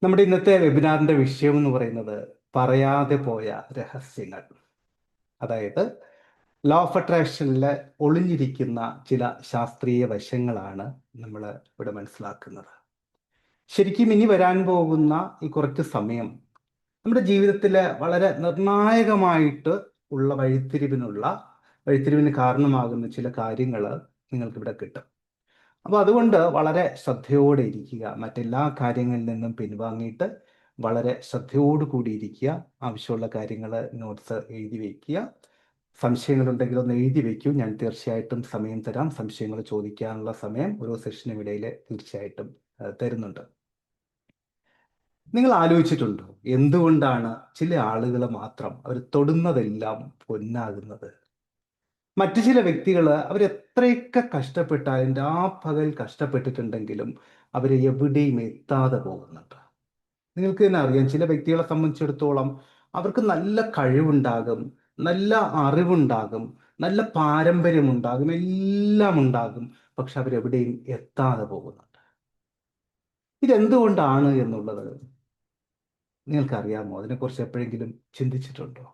നമ്മുടെ ഇന്നത്തെ വെബിനാറിന്റെ വിഷയം എന്ന് പറയുന്നത് പറയാതെ പോയ രഹസ്യങ്ങൾ. അതായത് ലോ ഓഫ് അട്രാക്ഷനിലെ ഒളിഞ്ഞിരിക്കുന്ന ചില ശാസ്ത്രീയ വശങ്ങളാണ് നമ്മൾ ഇവിടെ മനസ്സിലാക്കുന്നത്. ശരിക്കും ഇനി വരാൻ പോകുന്ന ഈ കുറച്ച് സമയം നമ്മുടെ ജീവിതത്തിലെ വളരെ നിർണായകമായിട്ട് ഉള്ള വഴിത്തിരിവിന് കാരണമാകുന്ന ചില കാര്യങ്ങൾ നിങ്ങൾക്കിവിടെ കിട്ടും. അപ്പോൾ അതുകൊണ്ട് വളരെ ശ്രദ്ധയോടെ ഇരിക്കുക. മറ്റെല്ലാ കാര്യങ്ങളിൽ നിന്നും പിൻവാങ്ങിയിട്ട് വളരെ ശ്രദ്ധയോട് കൂടി ഇരിക്കുക. ആവശ്യമുള്ള കാര്യങ്ങൾ നോട്ട്സ് എഴുതി വയ്ക്കുക. സംശയങ്ങളുണ്ടെങ്കിൽ ഒന്ന് എഴുതി വയ്ക്കൂ. ഞാൻ തീർച്ചയായിട്ടും സമയം തരാം. സംശയങ്ങൾ ചോദിക്കാനുള്ള സമയം ഓരോ സെഷനുമിടയിൽ തീർച്ചയായിട്ടും തരുന്നുണ്ട്. നിങ്ങൾ ആലോചിച്ചിട്ടുണ്ടോ എന്തുകൊണ്ടാണ് ചില ആളുകൾ മാത്രം അവർ തൊടുന്നതെല്ലാം പൊന്നാകുന്നത്? മറ്റു ചില വ്യക്തികൾ അവരെത്രയൊക്കെ കഷ്ടപ്പെട്ടാലും പകൽ കഷ്ടപ്പെട്ടിട്ടുണ്ടെങ്കിലും അവരെ എവിടെയും എത്താതെ പോകുന്നുണ്ട്. നിങ്ങൾക്ക് തന്നെ അറിയാം, ചില വ്യക്തികളെ സംബന്ധിച്ചിടത്തോളം അവർക്ക് നല്ല കഴിവുണ്ടാകും, നല്ല അറിവുണ്ടാകും, നല്ല പാരമ്പര്യമുണ്ടാകും, എല്ലാം ഉണ്ടാകും. പക്ഷെ അവരെവിടെയും എത്താതെ പോകുന്നുണ്ട്. ഇതെന്തുകൊണ്ടാണ് എന്നുള്ളത് നിങ്ങൾക്കറിയാമോ? അതിനെക്കുറിച്ച് എപ്പോഴെങ്കിലും ചിന്തിച്ചിട്ടുണ്ടോ?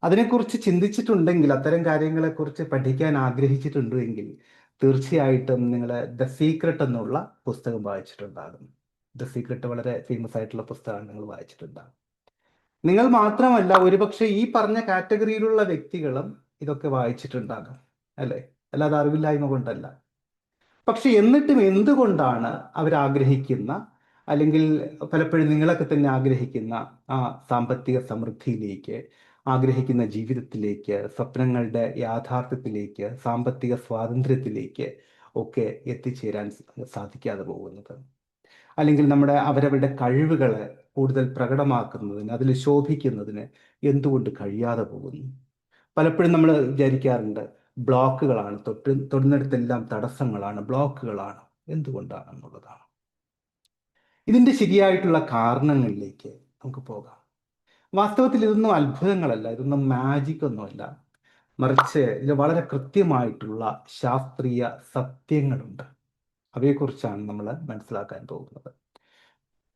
അതിനെക്കുറിച്ച് ചിന്തിച്ചിട്ടുണ്ടെങ്കിൽ, അത്തരം കാര്യങ്ങളെക്കുറിച്ച് പഠിക്കാൻ ആഗ്രഹിച്ചിട്ടുണ്ടോ എങ്കിൽ തീർച്ചയായിട്ടും നിങ്ങൾ ദ സീക്രട്ട് എന്നുള്ള പുസ്തകം വായിച്ചിട്ടുണ്ടാകും. ദ സീക്രട്ട് വളരെ ഫേമസ് ആയിട്ടുള്ള പുസ്തകമാണ്, നിങ്ങൾ വായിച്ചിട്ടുണ്ടാകും. നിങ്ങൾ മാത്രമല്ല, ഒരുപക്ഷെ ഈ പറഞ്ഞ കാറ്റഗറിയിലുള്ള വ്യക്തികളും ഇതൊക്കെ വായിച്ചിട്ടുണ്ടാകും, അല്ലേ? അല്ലാതെ അറിവില്ലായ്മ കൊണ്ടല്ല. പക്ഷെ എന്നിട്ടും എന്തുകൊണ്ടാണ് അവരാഗ്രഹിക്കുന്ന, അല്ലെങ്കിൽ പലപ്പോഴും നിങ്ങളൊക്കെ തന്നെ ആഗ്രഹിക്കുന്ന ആ സാമ്പത്തിക സമൃദ്ധിയിലേക്ക്, ആഗ്രഹിക്കുന്ന ജീവിതത്തിലേക്ക്, സ്വപ്നങ്ങളുടെ യാഥാർത്ഥ്യത്തിലേക്ക്, സാമ്പത്തിക സ്വാതന്ത്ര്യത്തിലേക്ക് ഒക്കെ എത്തിച്ചേരാൻ സാധിക്കാതെ പോകുന്നത്? അല്ലെങ്കിൽ അവരവരുടെ കഴിവുകളെ കൂടുതൽ പ്രകടമാക്കുന്നതിന്, അതിൽ ശോഭിക്കുന്നതിന് എന്തുകൊണ്ട് കഴിയാതെ പോകുന്നു? പലപ്പോഴും നമ്മൾ വിചാരിക്കാറുണ്ട്, ബ്ലോക്കുകളാണ്, തൊടുന്നിടത്തെല്ലാം തടസ്സങ്ങളാണ്, ബ്ലോക്കുകളാണ്. എന്തുകൊണ്ടാണെന്നുള്ളതാണ്. ഇതിന്റെ ശരിയായിട്ടുള്ള കാരണങ്ങളിലേക്ക് നമുക്ക് പോകാം. വാസ്തവത്തിൽ ഇതൊന്നും അത്ഭുതങ്ങളല്ല, ഇതൊന്നും മാജിക് ഒന്നുമല്ല. മറിച്ച് ഇത് വളരെ കൃത്യമായിട്ടുള്ള ശാസ്ത്രീയ സത്യങ്ങളുണ്ട്. അവയെക്കുറിച്ചാണ് നമ്മൾ മനസ്സിലാക്കാൻ പോകുന്നത്.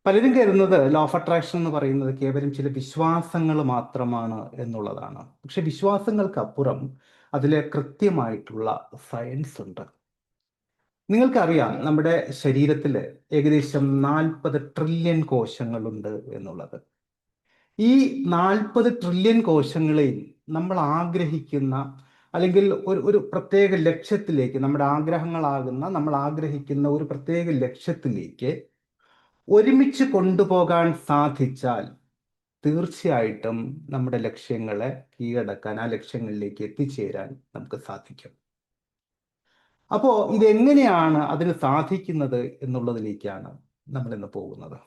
പലരും കരുതുന്നത് ലോ ഓഫ് അട്രാക്ഷൻ എന്ന് പറയുന്നത് കേവലം ചില വിശ്വാസങ്ങൾ മാത്രമാണ് എന്നുള്ളതാണ്. പക്ഷെ വിശ്വാസങ്ങൾക്കപ്പുറം അതിലെ കൃത്യമായിട്ടുള്ള സയൻസ് ഉണ്ട്. നിങ്ങൾക്കറിയാം, നമ്മുടെ ശരീരത്തിൽ ഏകദേശം 40 ട്രില്യൺ കോശങ്ങളുണ്ട് എന്നുള്ളത്. ഈ 40 ട്രില്യൺ കോശങ്ങളെയും നമ്മൾ ആഗ്രഹിക്കുന്ന, അല്ലെങ്കിൽ ഒരു പ്രത്യേക ലക്ഷ്യത്തിലേക്ക്, നമ്മൾ ആഗ്രഹിക്കുന്ന ഒരു പ്രത്യേക ലക്ഷ്യത്തിലേക്ക് ഒരുമിച്ച് കൊണ്ടുപോകാൻ സാധിച്ചാൽ തീർച്ചയായിട്ടും നമ്മുടെ ലക്ഷ്യങ്ങളെ കീഴടക്കാൻ, ആ ലക്ഷ്യങ്ങളിലേക്ക് എത്തിച്ചേരാൻ നമുക്ക് സാധിക്കും. അപ്പോ ഇതെങ്ങനെയാണ് അതിന് സാധിക്കുന്നത് എന്നുള്ളതിലേക്കാണ് നമ്മൾ ഇന്ന് പോകുന്നത്.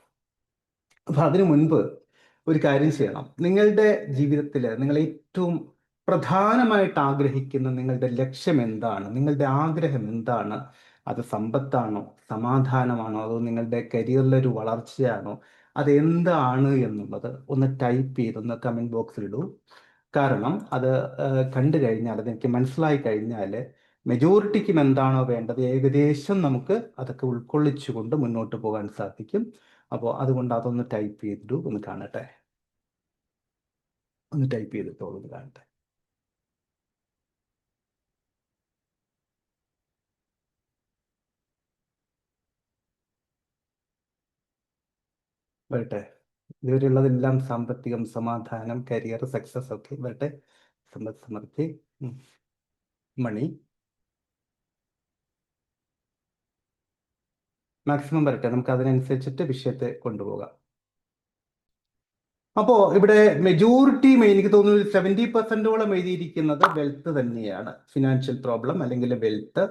അപ്പൊ അതിനു മുൻപ് ഒരു കാര്യം ചെയ്യണം. നിങ്ങളുടെ ജീവിതത്തിൽ നിങ്ങൾ ഏറ്റവും പ്രധാനമായിട്ട് ആഗ്രഹിക്കുന്ന നിങ്ങളുടെ ലക്ഷ്യം എന്താണ്? നിങ്ങളുടെ ആഗ്രഹം എന്താണ്? അത് സമ്പത്താണോ, സമാധാനമാണോ, അതോ നിങ്ങളുടെ കരിയറിലെ ഒരു വളർച്ചയാണോ? അതെന്താണ് എന്നുള്ളത് ഒന്ന് ടൈപ്പ് ചെയ്ത് ഒന്ന് കമന്റ് ബോക്സിൽ ഇടൂ. കാരണം അത് കണ്ടു കഴിഞ്ഞാൽ, അതെനിക്ക് മനസ്സിലായി കഴിഞ്ഞാൽ, മെജോറിറ്റിക്കും എന്താണോ വേണ്ടത് ഏകദേശം നമുക്ക് അതൊക്കെ ഉൾക്കൊള്ളിച്ചുകൊണ്ട് മുന്നോട്ട് പോകാൻ സാധിക്കും. അപ്പോൾ അതുകൊണ്ട് അതൊന്ന് ടൈപ്പ് ചെയ്തിട്ടു ഒന്ന് കാണട്ടെ. ഒന്ന് ടൈപ്പ് ചെയ്തിട്ടോളൂ, ഒന്ന് കാണട്ടെ. വരട്ടെ. ഇതുവരെയുള്ളതെല്ലാം സാമ്പത്തികം, സമാധാനം, കരിയർ, സക്സസ് ഒക്കെ വരട്ടെ. സമ്പദ് സമൃദ്ധി, മണി, മാക്സിമം വരട്ടെ. നമുക്ക് അതിനനുസരിച്ചിട്ട് വിഷയത്തെ കൊണ്ടുപോകാം. അപ്പോ ഇവിടെ മെജോറിറ്റിയും എനിക്ക് തോന്നുന്നു 70% എഴുതിയിരിക്കുന്നത് വെൽത്ത് തന്നെയാണ്. ഫിനാൻഷ്യൽ പ്രോബ്ലം അല്ലെങ്കിൽ വെൽത്ത്,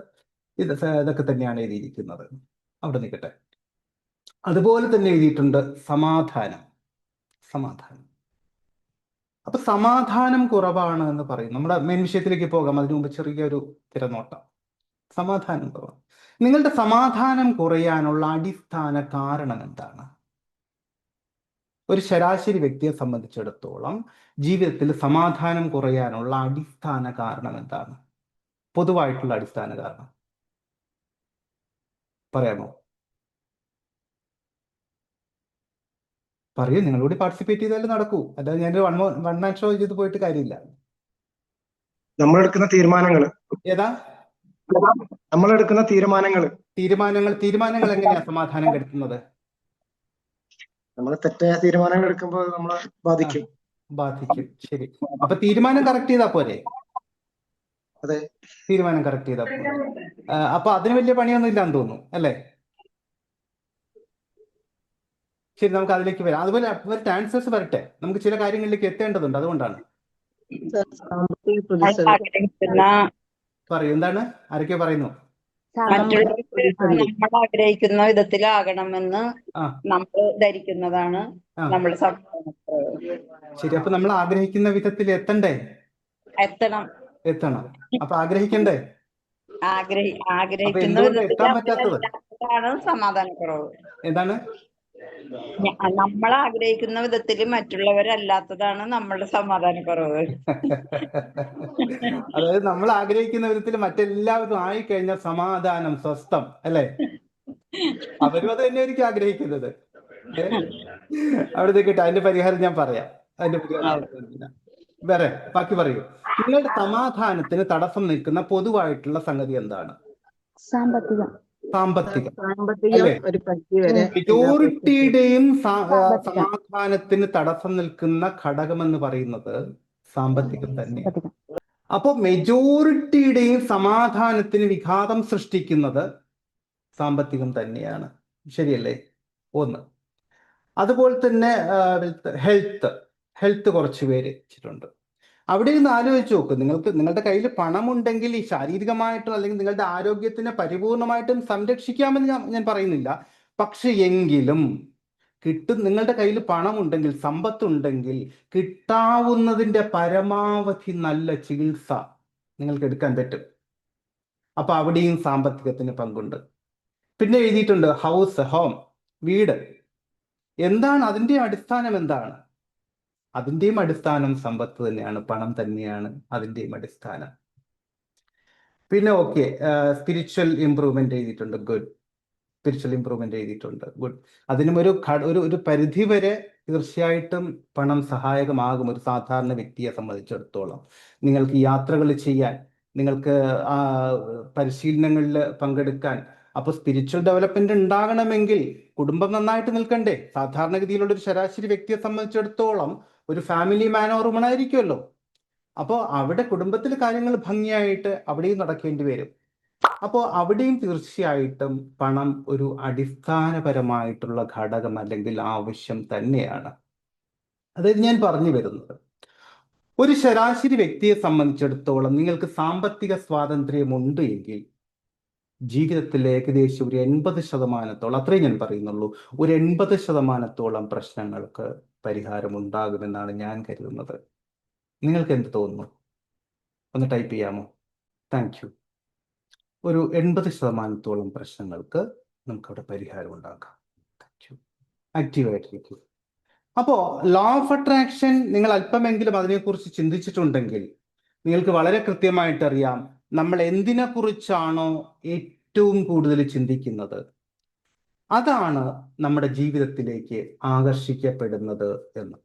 ഇതൊക്കെ തന്നെയാണ് എഴുതിയിരിക്കുന്നത്. അവിടെ നിൽക്കട്ടെ. അതുപോലെ തന്നെ എഴുതിയിട്ടുണ്ട് സമാധാനം. സമാധാനം. അപ്പൊ സമാധാനം കുറവാണ് എന്ന് പറയും. നമ്മുടെ മെയിൻ വിഷയത്തിലേക്ക് പോകാം. അതിനു മുമ്പ് ചെറിയൊരു തിരനോട്ടം. സമാധാനം കുറവാണ്. നിങ്ങളുടെ സമാധാനം കുറയാനുള്ള അടിസ്ഥാന കാരണം എന്താണ്? ഒരു ശരാശരി വ്യക്തിയെ സംബന്ധിച്ചിടത്തോളം ജീവിതത്തിൽ സമാധാനം കുറയാനുള്ള അടിസ്ഥാന കാരണം എന്താണ്? പൊതുവായിട്ടുള്ള അടിസ്ഥാന കാരണം പറയാമോ? പറയൂ, നിങ്ങളോട് പാർട്ടിസിപ്പേറ്റ് ചെയ്താലും നടക്കൂ. അല്ലാതെ ഞാനൊരു വൺ മാൻ ഷോ ചെയ്ത് പോയിട്ട് കാര്യമില്ല. നമ്മളെടുക്കുന്ന തീരുമാനങ്ങൾ ഏതാ നമ്മളെടുക്കുന്ന തീരുമാനങ്ങൾ എങ്ങനെയാ സമാധാനം കെടുത്തുന്നത്? നമ്മൾ തെറ്റായ തീരുമാനങ്ങൾ എടുക്കുമ്പോൾ നമ്മളെ ബാധിക്കും. ബാധിക്കും. ശരി, അപ്പൊ തീരുമാനം കറക്റ്റ് ചെയ്താ പോരെ? അതെ, തീരുമാനം കറക്റ്റ് ചെയ്താ പോരെ. അപ്പൊ അതിന് വലിയ പണിയൊന്നും ഇല്ലാന്ന് തോന്നുന്നു അല്ലേ? ശരി, നമുക്ക് അതിലേക്ക് വരാം. അതുപോലെ അവരുടെ ആൻസേഴ്സ് വരട്ടെ, നമുക്ക് ചില കാര്യങ്ങളിലേക്ക് എത്തേണ്ടതുണ്ട്, അതുകൊണ്ടാണ്. പറയൂ, എന്താണ്? ആരൊക്കെയോ പറയുന്നു. നമ്മൾ ആഗ്രഹിക്കുന്ന വിധത്തിലാകണമെന്ന് നമ്മൾ ധരിക്കുന്നതാണ് നമ്മുടെ ശരി, അപ്പൊ നമ്മൾ ആഗ്രഹിക്കുന്ന വിധത്തിൽ എത്തണ്ടേ? എത്തണം. അപ്പൊ ആഗ്രഹിക്കണ്ടേ? ആഗ്രഹിക്കുന്ന എത്താൻ പറ്റാത്തത് സമാധാനക്കുറവ്. എന്താണ്? നമ്മൾ ആഗ്രഹിക്കുന്ന വിധത്തിൽ മറ്റുള്ളവരല്ലാത്തതാണ് നമ്മളുടെ സമാധാനക്കുറവ്. അതായത് നമ്മൾ ആഗ്രഹിക്കുന്ന വിധത്തിൽ മറ്റെല്ലാവരും ആയിക്കഴിഞ്ഞാൽ സമാധാനം, സ്വസ്ഥം അല്ലേ? അവരും അത് തന്നെയായിരിക്കും ആഗ്രഹിക്കുന്നത്. അവിടെ നിൽക്കട്ടെ, അതിന്റെ പരിഹാരം ഞാൻ പറയാം. അതിന്റെ പരിഹാരം വേറെ ബാക്കി പറയൂ. നിങ്ങളുടെ സമാധാനത്തിന് തടസ്സം നിൽക്കുന്ന പൊതുവായിട്ടുള്ള സംഗതി എന്താണ്? സാമ്പത്തികം. അല്ലേ? മെജോറിറ്റിയുടെയും സമാധാനത്തിന് തടസ്സം നിൽക്കുന്ന ഘടകം എന്ന് പറയുന്നത് സാമ്പത്തികം തന്നെയാണ്. അപ്പൊ മെജോറിറ്റിയുടെയും സമാധാനത്തിന് വിഘാതം സൃഷ്ടിക്കുന്നത് സാമ്പത്തികം തന്നെയാണ്. ശരിയല്ലേ? ഒന്ന്. അതുപോലെ തന്നെ ഹെൽത്ത് കുറച്ച് പേര് വെച്ചിട്ടുണ്ട്. അവിടെ നിന്ന് ആലോചിച്ച് നോക്ക്. നിങ്ങളുടെ കയ്യിൽ പണമുണ്ടെങ്കിൽ ഈ ശാരീരികമായിട്ടും അല്ലെങ്കിൽ നിങ്ങളുടെ ആരോഗ്യത്തിനെ പരിപൂർണമായിട്ടും സംരക്ഷിക്കാമെന്ന് ഞാൻ പറയുന്നില്ല. പക്ഷെ എങ്കിലും നിങ്ങളുടെ കയ്യിൽ പണമുണ്ടെങ്കിൽ, സമ്പത്തുണ്ടെങ്കിൽ കിട്ടാവുന്നതിന്റെ പരമാവധി നല്ല ചികിത്സ നിങ്ങൾക്ക് എടുക്കാൻ പറ്റും. അപ്പൊ അവിടെയും സാമ്പത്തികത്തിന് പങ്കുണ്ട്. പിന്നെ എഴുതിയിട്ടുണ്ട് ഹോം, വീട്. എന്താണ് അതിന്റെ അടിസ്ഥാനം? എന്താണ് അതിൻ്റെയും അടിസ്ഥാനം? സമ്പത്ത് തന്നെയാണ്, പണം തന്നെയാണ് അതിൻ്റെയും അടിസ്ഥാനം. പിന്നെ സ്പിരിച്വൽ ഇംപ്രൂവ്മെന്റ് എഴുതിയിട്ടുണ്ട്. ഗുഡ്. സ്പിരിച്വൽ ഇംപ്രൂവ്മെന്റ് എഴുതിയിട്ടുണ്ട്. ഗുഡ്. അതിനും ഒരു പരിധി വരെ തീർച്ചയായിട്ടും പണം സഹായകമാകും ഒരു സാധാരണ വ്യക്തിയെ സംബന്ധിച്ചിടത്തോളം. നിങ്ങൾക്ക് യാത്രകൾ ചെയ്യാൻ, നിങ്ങൾക്ക് പരിശീലനങ്ങളിൽ പങ്കെടുക്കാൻ. അപ്പോൾ സ്പിരിച്വൽ ഡെവലപ്മെന്റ് ഉണ്ടാകണമെങ്കിൽ കുടുംബം നന്നായിട്ട് നിൽക്കണ്ടേ? സാധാരണഗതിയിലുള്ള ഒരു ശരാശരി വ്യക്തിയെ സംബന്ധിച്ചിടത്തോളം ഒരു ഫാമിലി മാൻ ഓർ വുമൺ ആയിരിക്കുമല്ലോ. അപ്പോൾ അവിടെ കുടുംബത്തിലെ കാര്യങ്ങൾ ഭംഗിയായിട്ട് അവിടെയും നടക്കേണ്ടി വരും. അപ്പോൾ അവിടെയും തീർച്ചയായിട്ടും പണം ഒരു അടിസ്ഥാനപരമായിട്ടുള്ള ഘടകം അല്ലെങ്കിൽ ആവശ്യം തന്നെയാണ്. അതായത് ഞാൻ പറഞ്ഞു വരുന്നത്, ഒരു ശരാശരി വ്യക്തിയെ സംബന്ധിച്ചിടത്തോളം നിങ്ങൾക്ക് സാമ്പത്തിക സ്വാതന്ത്ര്യമുണ്ട് എങ്കിൽ ജീവിതത്തിൽ ഏകദേശം ഒരു 80%, അത്രയും ഞാൻ പറയുന്നുള്ളൂ, ഒരു 80% പ്രശ്നങ്ങൾക്ക് പരിഹാരം ഉണ്ടാകുമെന്നാണ് ഞാൻ കരുതുന്നത്. നിങ്ങൾക്ക് എന്ത് തോന്നുന്നു? ഒന്ന് ടൈപ്പ് ചെയ്യാമോ? Thank you. ഒരു 80% പ്രശ്നങ്ങൾക്ക് നമുക്കവിടെ പരിഹാരം ഉണ്ടാക്കാം. Thank you. ആക്റ്റീവായിട്ടിരിക്കും. അപ്പോൾ ലോ ഓഫ് അട്രാക്ഷൻ നിങ്ങൾ അല്പമെങ്കിലും അതിനെക്കുറിച്ച് ചിന്തിച്ചിട്ടുണ്ടെങ്കിൽ നിങ്ങൾക്ക് വളരെ കൃത്യമായിട്ട് അറിയാം നമ്മൾ എന്തിനെ കുറിച്ചാണോ ഏറ്റവും കൂടുതൽ ചിന്തിക്കുന്നത് അതാണ് നമ്മുടെ ജീവിതത്തിലേക്ക് ആകർഷിക്കപ്പെടുന്നത് എന്ന്.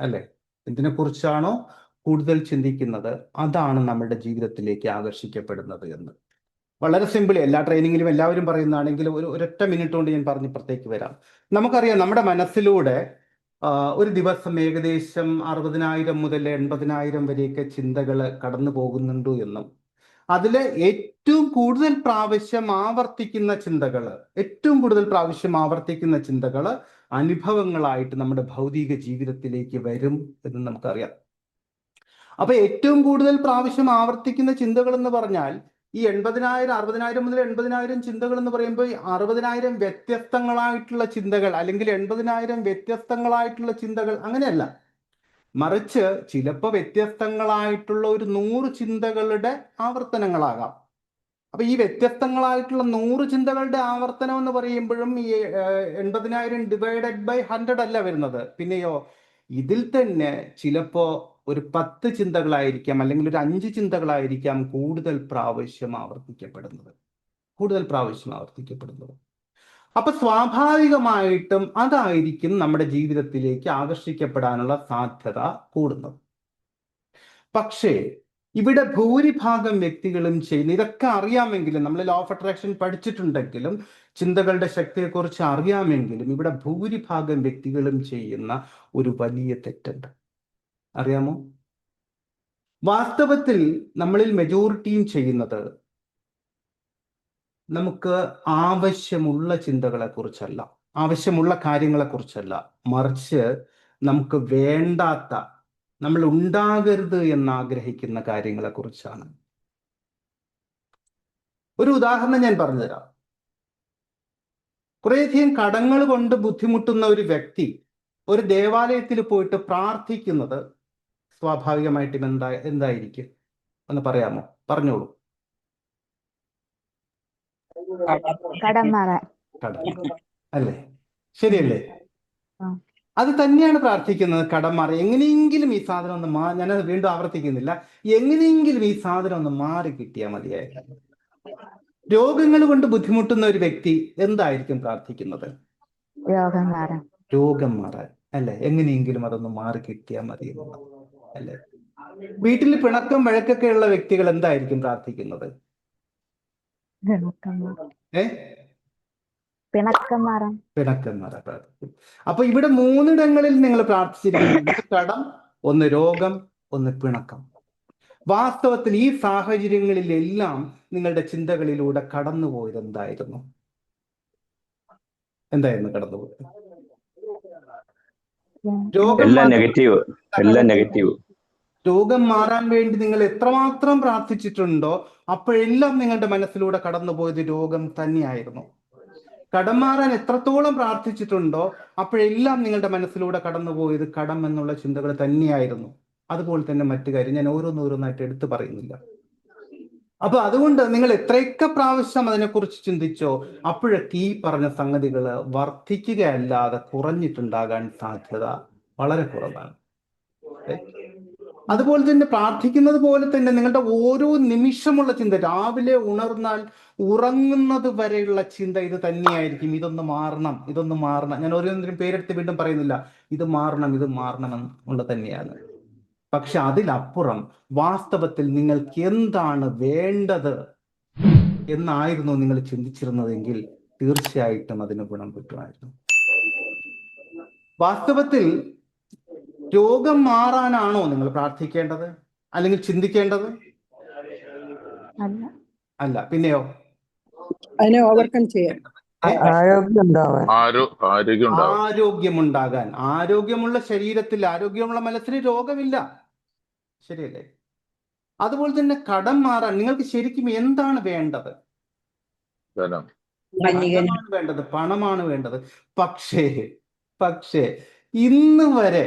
അല്ലേ? എന്തിനെ കുറിച്ചാണോ കൂടുതൽ ചിന്തിക്കുന്നത് അതാണ് നമ്മുടെ ജീവിതത്തിലേക്ക് ആകർഷിക്കപ്പെടുന്നത് എന്ന്. വളരെ സിമ്പിൾ. എല്ലാ ട്രെയിനിങ്ങിലും എല്ലാവരും പറയുന്നതാണെങ്കിലും ഒരൊറ്റ മിനിറ്റ് കൊണ്ട് ഞാൻ പറഞ്ഞ് ഇപ്പുറത്തേക്ക് വരാം. നമുക്കറിയാം നമ്മുടെ മനസ്സിലൂടെ ഒരു ദിവസം ഏകദേശം 60,000 മുതൽ 80,000 വരെയൊക്കെ ചിന്തകൾ കടന്നു പോകുന്നുണ്ട് എന്നും അതിൽ ഏറ്റവും കൂടുതൽ പ്രാവശ്യം ആവർത്തിക്കുന്ന ചിന്തകൾ അനുഭവങ്ങളായിട്ട് നമ്മുടെ ഭൗതിക ജീവിതത്തിലേക്ക് വരും എന്ന് നമുക്കറിയാം. അപ്പൊ ഏറ്റവും കൂടുതൽ പ്രാവശ്യം ആവർത്തിക്കുന്ന ചിന്തകൾ എന്ന് പറഞ്ഞാൽ ഈ 60,000 മുതൽ 80,000 ചിന്തകൾ എന്ന് പറയുമ്പോൾ 60,000 വ്യത്യസ്തങ്ങളായിട്ടുള്ള ചിന്തകൾ അല്ലെങ്കിൽ 80,000 വ്യത്യസ്തങ്ങളായിട്ടുള്ള ചിന്തകൾ അങ്ങനെയല്ല, മറിച്ച് ചിലപ്പോൾ വ്യത്യസ്തങ്ങളായിട്ടുള്ള ഒരു 100 ചിന്തകളുടെ ആവർത്തനങ്ങളാകാം. അപ്പൊ ഈ വ്യത്യസ്തങ്ങളായിട്ടുള്ള 100 ചിന്തകളുടെ ആവർത്തനം എന്ന് പറയുമ്പോഴും ഈ 80,000 ഡിവൈഡഡ് ബൈ 100 അല്ല വരുന്നത്. പിന്നെയോ ഇതിൽ തന്നെ ചിലപ്പോ ഒരു 10 ചിന്തകളായിരിക്കാം അല്ലെങ്കിൽ ഒരു 5 ചിന്തകളായിരിക്കാം കൂടുതൽ പ്രാവശ്യം ആവർത്തിക്കപ്പെടുന്നത്. അപ്പൊ സ്വാഭാവികമായിട്ടും അതായിരിക്കും നമ്മുടെ ജീവിതത്തിലേക്ക് ആകർഷിക്കപ്പെടാനുള്ള സാധ്യത കൂടുന്നത്. പക്ഷേ ഇവിടെ ഭൂരിഭാഗം വ്യക്തികളും ചെയ്യുന്ന, ഇതൊക്കെ അറിയാമെങ്കിലും, നമ്മൾ ലോ ഓഫ് അട്രാക്ഷൻ പഠിച്ചിട്ടുണ്ടെങ്കിലും ചിന്തകളുടെ ശക്തിയെക്കുറിച്ച് അറിയാമെങ്കിലും ഇവിടെ ഭൂരിഭാഗം വ്യക്തികളും ചെയ്യുന്ന ഒരു വലിയ തെറ്റുണ്ട്. അറിയാമോ? വാസ്തവത്തിൽ നമ്മളിൽ മെജോറിറ്റിയും ചെയ്യുന്നത് നമുക്ക് ആവശ്യമുള്ള ചിന്തകളെ കുറിച്ചല്ല, ആവശ്യമുള്ള കാര്യങ്ങളെ കുറിച്ചല്ല, മറിച്ച് നമുക്ക് വേണ്ടാത്ത, നമ്മൾ ഉണ്ടാകരുത് എന്നാഗ്രഹിക്കുന്ന കാര്യങ്ങളെ കുറിച്ചാണ്. ഒരു ഉദാഹരണം ഞാൻ പറഞ്ഞുതരാം. കുറേയധികം കടങ്ങൾ കൊണ്ട് ബുദ്ധിമുട്ടുന്ന ഒരു വ്യക്തി ഒരു ദേവാലയത്തിൽ പോയിട്ട് പ്രാർത്ഥിക്കുന്നത് സ്വാഭാവികമായിട്ടും എന്തായിരിക്കും ഒന്ന് പറയാമോ? പറഞ്ഞോളൂ. കടം മാറാൻ. കടം അല്ലേ? ശരിയല്ലേ? അത് തന്നെയാണ് പ്രാർത്ഥിക്കുന്നത്. കടം മാറി, എങ്ങനെയെങ്കിലും ഈ സാധനം ഒന്ന് ഞാനത് വീണ്ടും ആവർത്തിക്കുന്നില്ല, എങ്ങനെയെങ്കിലും ഈ സാധനം ഒന്ന് മാറി കിട്ടിയാൽ മതിയായിരുന്നു. രോഗങ്ങൾ കൊണ്ട് ബുദ്ധിമുട്ടുന്ന ഒരു വ്യക്തി എന്തായിരിക്കും പ്രാർത്ഥിക്കുന്നത്? രോഗം മാറാൻ. രോഗം മാറാൻ അല്ലെ? എങ്ങനെയെങ്കിലും അതൊന്ന് മാറി കിട്ടിയാൽ മതി എന്നുള്ളത് അല്ലെ? വീട്ടിൽ പിണക്കം വഴക്കൊക്കെ ഉള്ള വ്യക്തികൾ എന്തായിരിക്കും പ്രാർത്ഥിക്കുന്നത്? പിണക്കം മാറാൻ. പിണക്കം മാറാൻ പ്രാർത്ഥിക്കും. അപ്പൊ ഇവിടെ മൂന്നിടങ്ങളിൽ നിങ്ങൾ പ്രാർത്ഥിച്ചിരിക്കുന്നത് ഒന്ന് കടം, ഒന്ന് രോഗം, ഒന്ന് പിണക്കം. വാസ്തവത്തിൽ ഈ സാഹചര്യങ്ങളിലെല്ലാം നിങ്ങളുടെ ചിന്തകളിലൂടെ കടന്നുപോയത് എന്തായിരുന്നു? കടന്നുപോയത്? രോഗം മാറാൻ വേണ്ടി നിങ്ങൾ എത്രമാത്രം പ്രാർത്ഥിച്ചിട്ടുണ്ടോ അപ്പോഴെല്ലാം നിങ്ങളുടെ മനസ്സിലൂടെ കടന്നുപോയത് രോഗം തന്നെയായിരുന്നു. കടം മാറാൻ എത്രത്തോളം പ്രാർത്ഥിച്ചിട്ടുണ്ടോ അപ്പോഴെല്ലാം നിങ്ങളുടെ മനസ്സിലൂടെ കടന്നുപോയത് കടം എന്നുള്ള ചിന്തകൾ തന്നെയായിരുന്നു. അതുപോലെ തന്നെ മറ്റു കാര്യം ഞാൻ ഓരോന്നോരോന്നായിട്ട് എടുത്തു പറയുന്നില്ല. അപ്പൊ അതുകൊണ്ട് നിങ്ങൾ എത്രയൊക്കെ പ്രാവശ്യം അതിനെക്കുറിച്ച് ചിന്തിച്ചോ അപ്പോഴൊക്കെ ഈ പറഞ്ഞ സംഗതികൾ വർദ്ധിക്കുകയല്ലാതെ കുറഞ്ഞിട്ടുണ്ടാകാൻ സാധ്യത വളരെ കുറവാണ്. അതുപോലെ തന്നെ പ്രാർത്ഥിക്കുന്നത് പോലെ തന്നെ നിങ്ങളുടെ ഓരോ നിമിഷമുള്ള ചിന്ത, രാവിലെ ഉണർന്നാൽ ഉറങ്ങുന്നത് വരെയുള്ള ചിന്ത ഇത് തന്നെയായിരിക്കും. ഇതൊന്ന് മാറണം, ഇതൊന്ന് മാറണം. ഞാൻ ഓരോന്നിനും പേരെടുത്ത് വീണ്ടും പറയുന്നില്ല, ഇത് മാറണം, ഇത് മാറണം എന്നുള്ളത് തന്നെയാണ്. പക്ഷെ അതിലപ്പുറം വാസ്തവത്തിൽ നിങ്ങൾക്ക് എന്താണ് വേണ്ടത് എന്നായിരുന്നു നിങ്ങൾ ചിന്തിച്ചിരുന്നതെങ്കിൽ തീർച്ചയായിട്ടും അതിന് ഗുണം കിട്ടുമായിരുന്നു. വാസ്തവത്തിൽ രോഗം മാറാനാണോ നിങ്ങൾ പ്രാർത്ഥിക്കേണ്ടത് അല്ലെങ്കിൽ ചിന്തിക്കേണ്ടത്? അല്ല. പിന്നെയോ? അതിനെ ഓവർകം ചെയ്യാൻ, ആരോഗ്യമുണ്ടാകാൻ. ആരോഗ്യമുള്ള ശരീരത്തിൽ, ആരോഗ്യമുള്ള മനസ്സിന് രോഗമില്ല. ശരിയല്ലേ? അതുപോലെ തന്നെ കടം മാറാൻ നിങ്ങൾക്ക് ശരിക്കും എന്താണ് വേണ്ടത്? ധനമാണ് വേണ്ടത്, പണമാണ് വേണ്ടത്. പക്ഷേ ഇന്ന് വരെ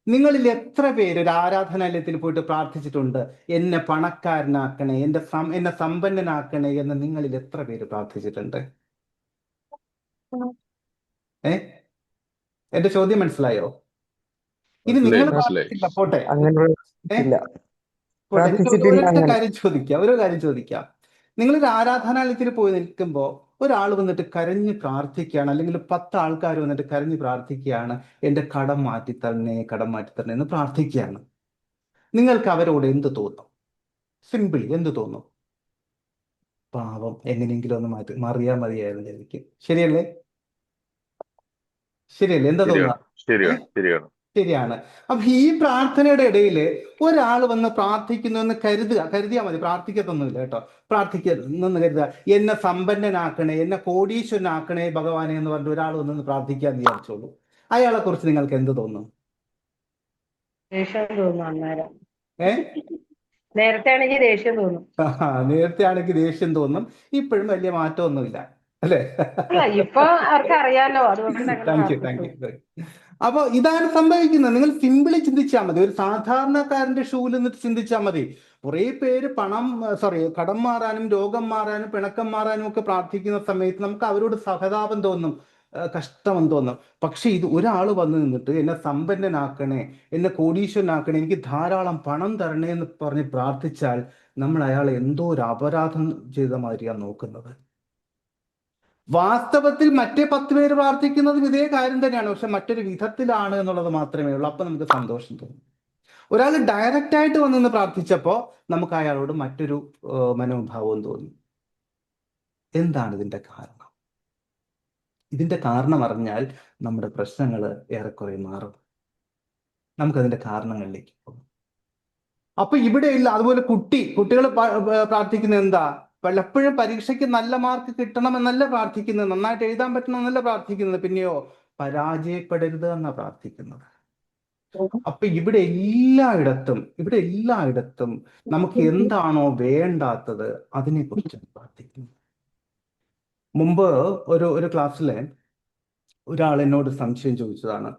നിങ്ങളിൽ എത്ര പേര് ഒരു ആരാധനാലയത്തിൽ പോയിട്ട് പ്രാർത്ഥിച്ചിട്ടുണ്ട്, എന്നെ പണക്കാരനാക്കണേ, എന്നെ സമ്പന്നനാക്കണേ എന്ന് നിങ്ങളിൽ എത്ര പേര് പ്രാർത്ഥിച്ചിട്ടുണ്ട്? എന്റെ ചോദ്യം മനസ്സിലായോ? ഇനി നിങ്ങൾ പ്രാർത്ഥിച്ചില്ല, പോട്ടെ. ഒരു കാര്യം ചോദിക്കാം. നിങ്ങളൊരു ആരാധനാലയത്തിൽ പോയി നിൽക്കുമ്പോൾ ഒരാൾ വന്നിട്ട് കരഞ്ഞ് പ്രാർത്ഥിക്കുകയാണ്, അല്ലെങ്കിൽ 10 ആൾക്കാർ വന്നിട്ട് കരഞ്ഞ് പ്രാർത്ഥിക്കുകയാണ്, എൻ്റെ കടം മാറ്റിത്തരണേ എന്ന് പ്രാർത്ഥിക്കുകയാണ്. നിങ്ങൾക്ക് അവരോട് എന്ത് തോന്നും? സിമ്പിളി എന്ത് തോന്നും? പാവം, എങ്ങനെയെങ്കിലും ഒന്ന് മാറിയാൽ മതിയായിരുന്നു എനിക്ക്. ശരിയല്ലേ? എന്താ തോന്നുക? ശരിയാണ്. അപ്പൊ ഈ പ്രാർത്ഥനയുടെ ഇടയിൽ ഒരാൾ വന്ന് പ്രാർത്ഥിക്കുന്നു എന്ന് കരുതിയാൽ മതി. പ്രാർത്ഥിക്കത്തൊന്നുമില്ല കേട്ടോ, പ്രാർത്ഥിക്കുന്നു കരുതുക, എന്നെ സമ്പന്നനാക്കണേ, എന്നെ കോടീശ്വരനാക്കണേ ഭഗവാനെ എന്ന് പറഞ്ഞിട്ട് ഒരാൾ വന്ന് പ്രാർത്ഥിക്കാന്ന് വിചാരിച്ചോളൂ. അയാളെ കുറിച്ച് നിങ്ങൾക്ക് എന്ത് തോന്നും? നേരത്തെ ആണെങ്കിൽ ദേഷ്യം തോന്നും. ഇപ്പോഴും വലിയ മാറ്റമൊന്നുമില്ല അല്ലേ? ഇപ്പൊ അവർക്ക് അറിയാലോ. Thank you. അപ്പൊ ഇതാണ് സംഭവിക്കുന്നത്. നിങ്ങൾ സിമ്പിളി ചിന്തിച്ചാൽ മതി. ഒരു സാധാരണക്കാരന്റെ ഷൂവിൽ നിന്നിട്ട് ചിന്തിച്ചാൽ മതി. കുറെ പേര് കടം മാറാനും രോഗം മാറാനും പിണക്കം മാറാനും ഒക്കെ പ്രാർത്ഥിക്കുന്ന സമയത്ത് നമുക്ക് അവരോട് സഹതാപം തോന്നും, കഷ്ടമെന്ന് തോന്നും. പക്ഷെ ഇത് ഒരാൾ വന്ന് നിന്നിട്ട് എന്നെ സമ്പന്നനാക്കണേ, എന്നെ കോടീശ്വരനാക്കണേ, എനിക്ക് ധാരാളം പണം തരണേ എന്ന് പറഞ്ഞ് പ്രാർത്ഥിച്ചാൽ നമ്മൾ അയാളെ എന്തോ ഒരു അപരാധം ചെയ്ത മാതിരിയാണ് നോക്കുന്നത്. വാസ്തവത്തിൽ മറ്റേ 10 പേര് പ്രാർത്ഥിക്കുന്നതും ഇതേ കാര്യം തന്നെയാണ്, പക്ഷെ മറ്റൊരു വിധത്തിലാണ് എന്നുള്ളത് മാത്രമേ ഉള്ളൂ. അപ്പൊ നമുക്ക് സന്തോഷം തോന്നും. ഒരാൾ ഡയറക്റ്റ് ആയിട്ട് വന്നിന്ന് പ്രാർത്ഥിച്ചപ്പോൾ നമുക്ക് അയാളോട് മറ്റൊരു മനോഭാവവും തോന്നി. എന്താണ് ഇതിന്റെ കാരണം? ഇതിന്റെ കാരണം അറിഞ്ഞാൽ നമ്മുടെ പ്രശ്നങ്ങൾ ഏറെക്കുറെ മാറും. നമുക്കതിന്റെ കാരണങ്ങളിലേക്ക് പോകും. അപ്പൊ ഇവിടെ ഇല്ല. അതുപോലെ കുട്ടികൾ പ്രാർത്ഥിക്കുന്നത് എന്താ? പലപ്പോഴും പരീക്ഷയ്ക്ക് നല്ല മാർക്ക് കിട്ടണമെന്നല്ല പ്രാർത്ഥിക്കുന്നത്, നന്നായിട്ട് എഴുതാൻ പറ്റണമെന്നല്ല പ്രാർത്ഥിക്കുന്നത്, പിന്നെയോ പരാജയപ്പെടരുത് എന്നാ പ്രാർത്ഥിക്കുന്നത്. അപ്പൊ ഇവിടെ എല്ലായിടത്തും നമുക്ക് എന്താണോ വേണ്ടാത്തത് അതിനെക്കുറിച്ചാണ് പ്രാർത്ഥിക്കുന്നത്. മുമ്പ് ഒരു ക്ലാസ്സിലെ ഒരാൾ എന്നോട് സംശയം ചോദിച്ചതാണ്.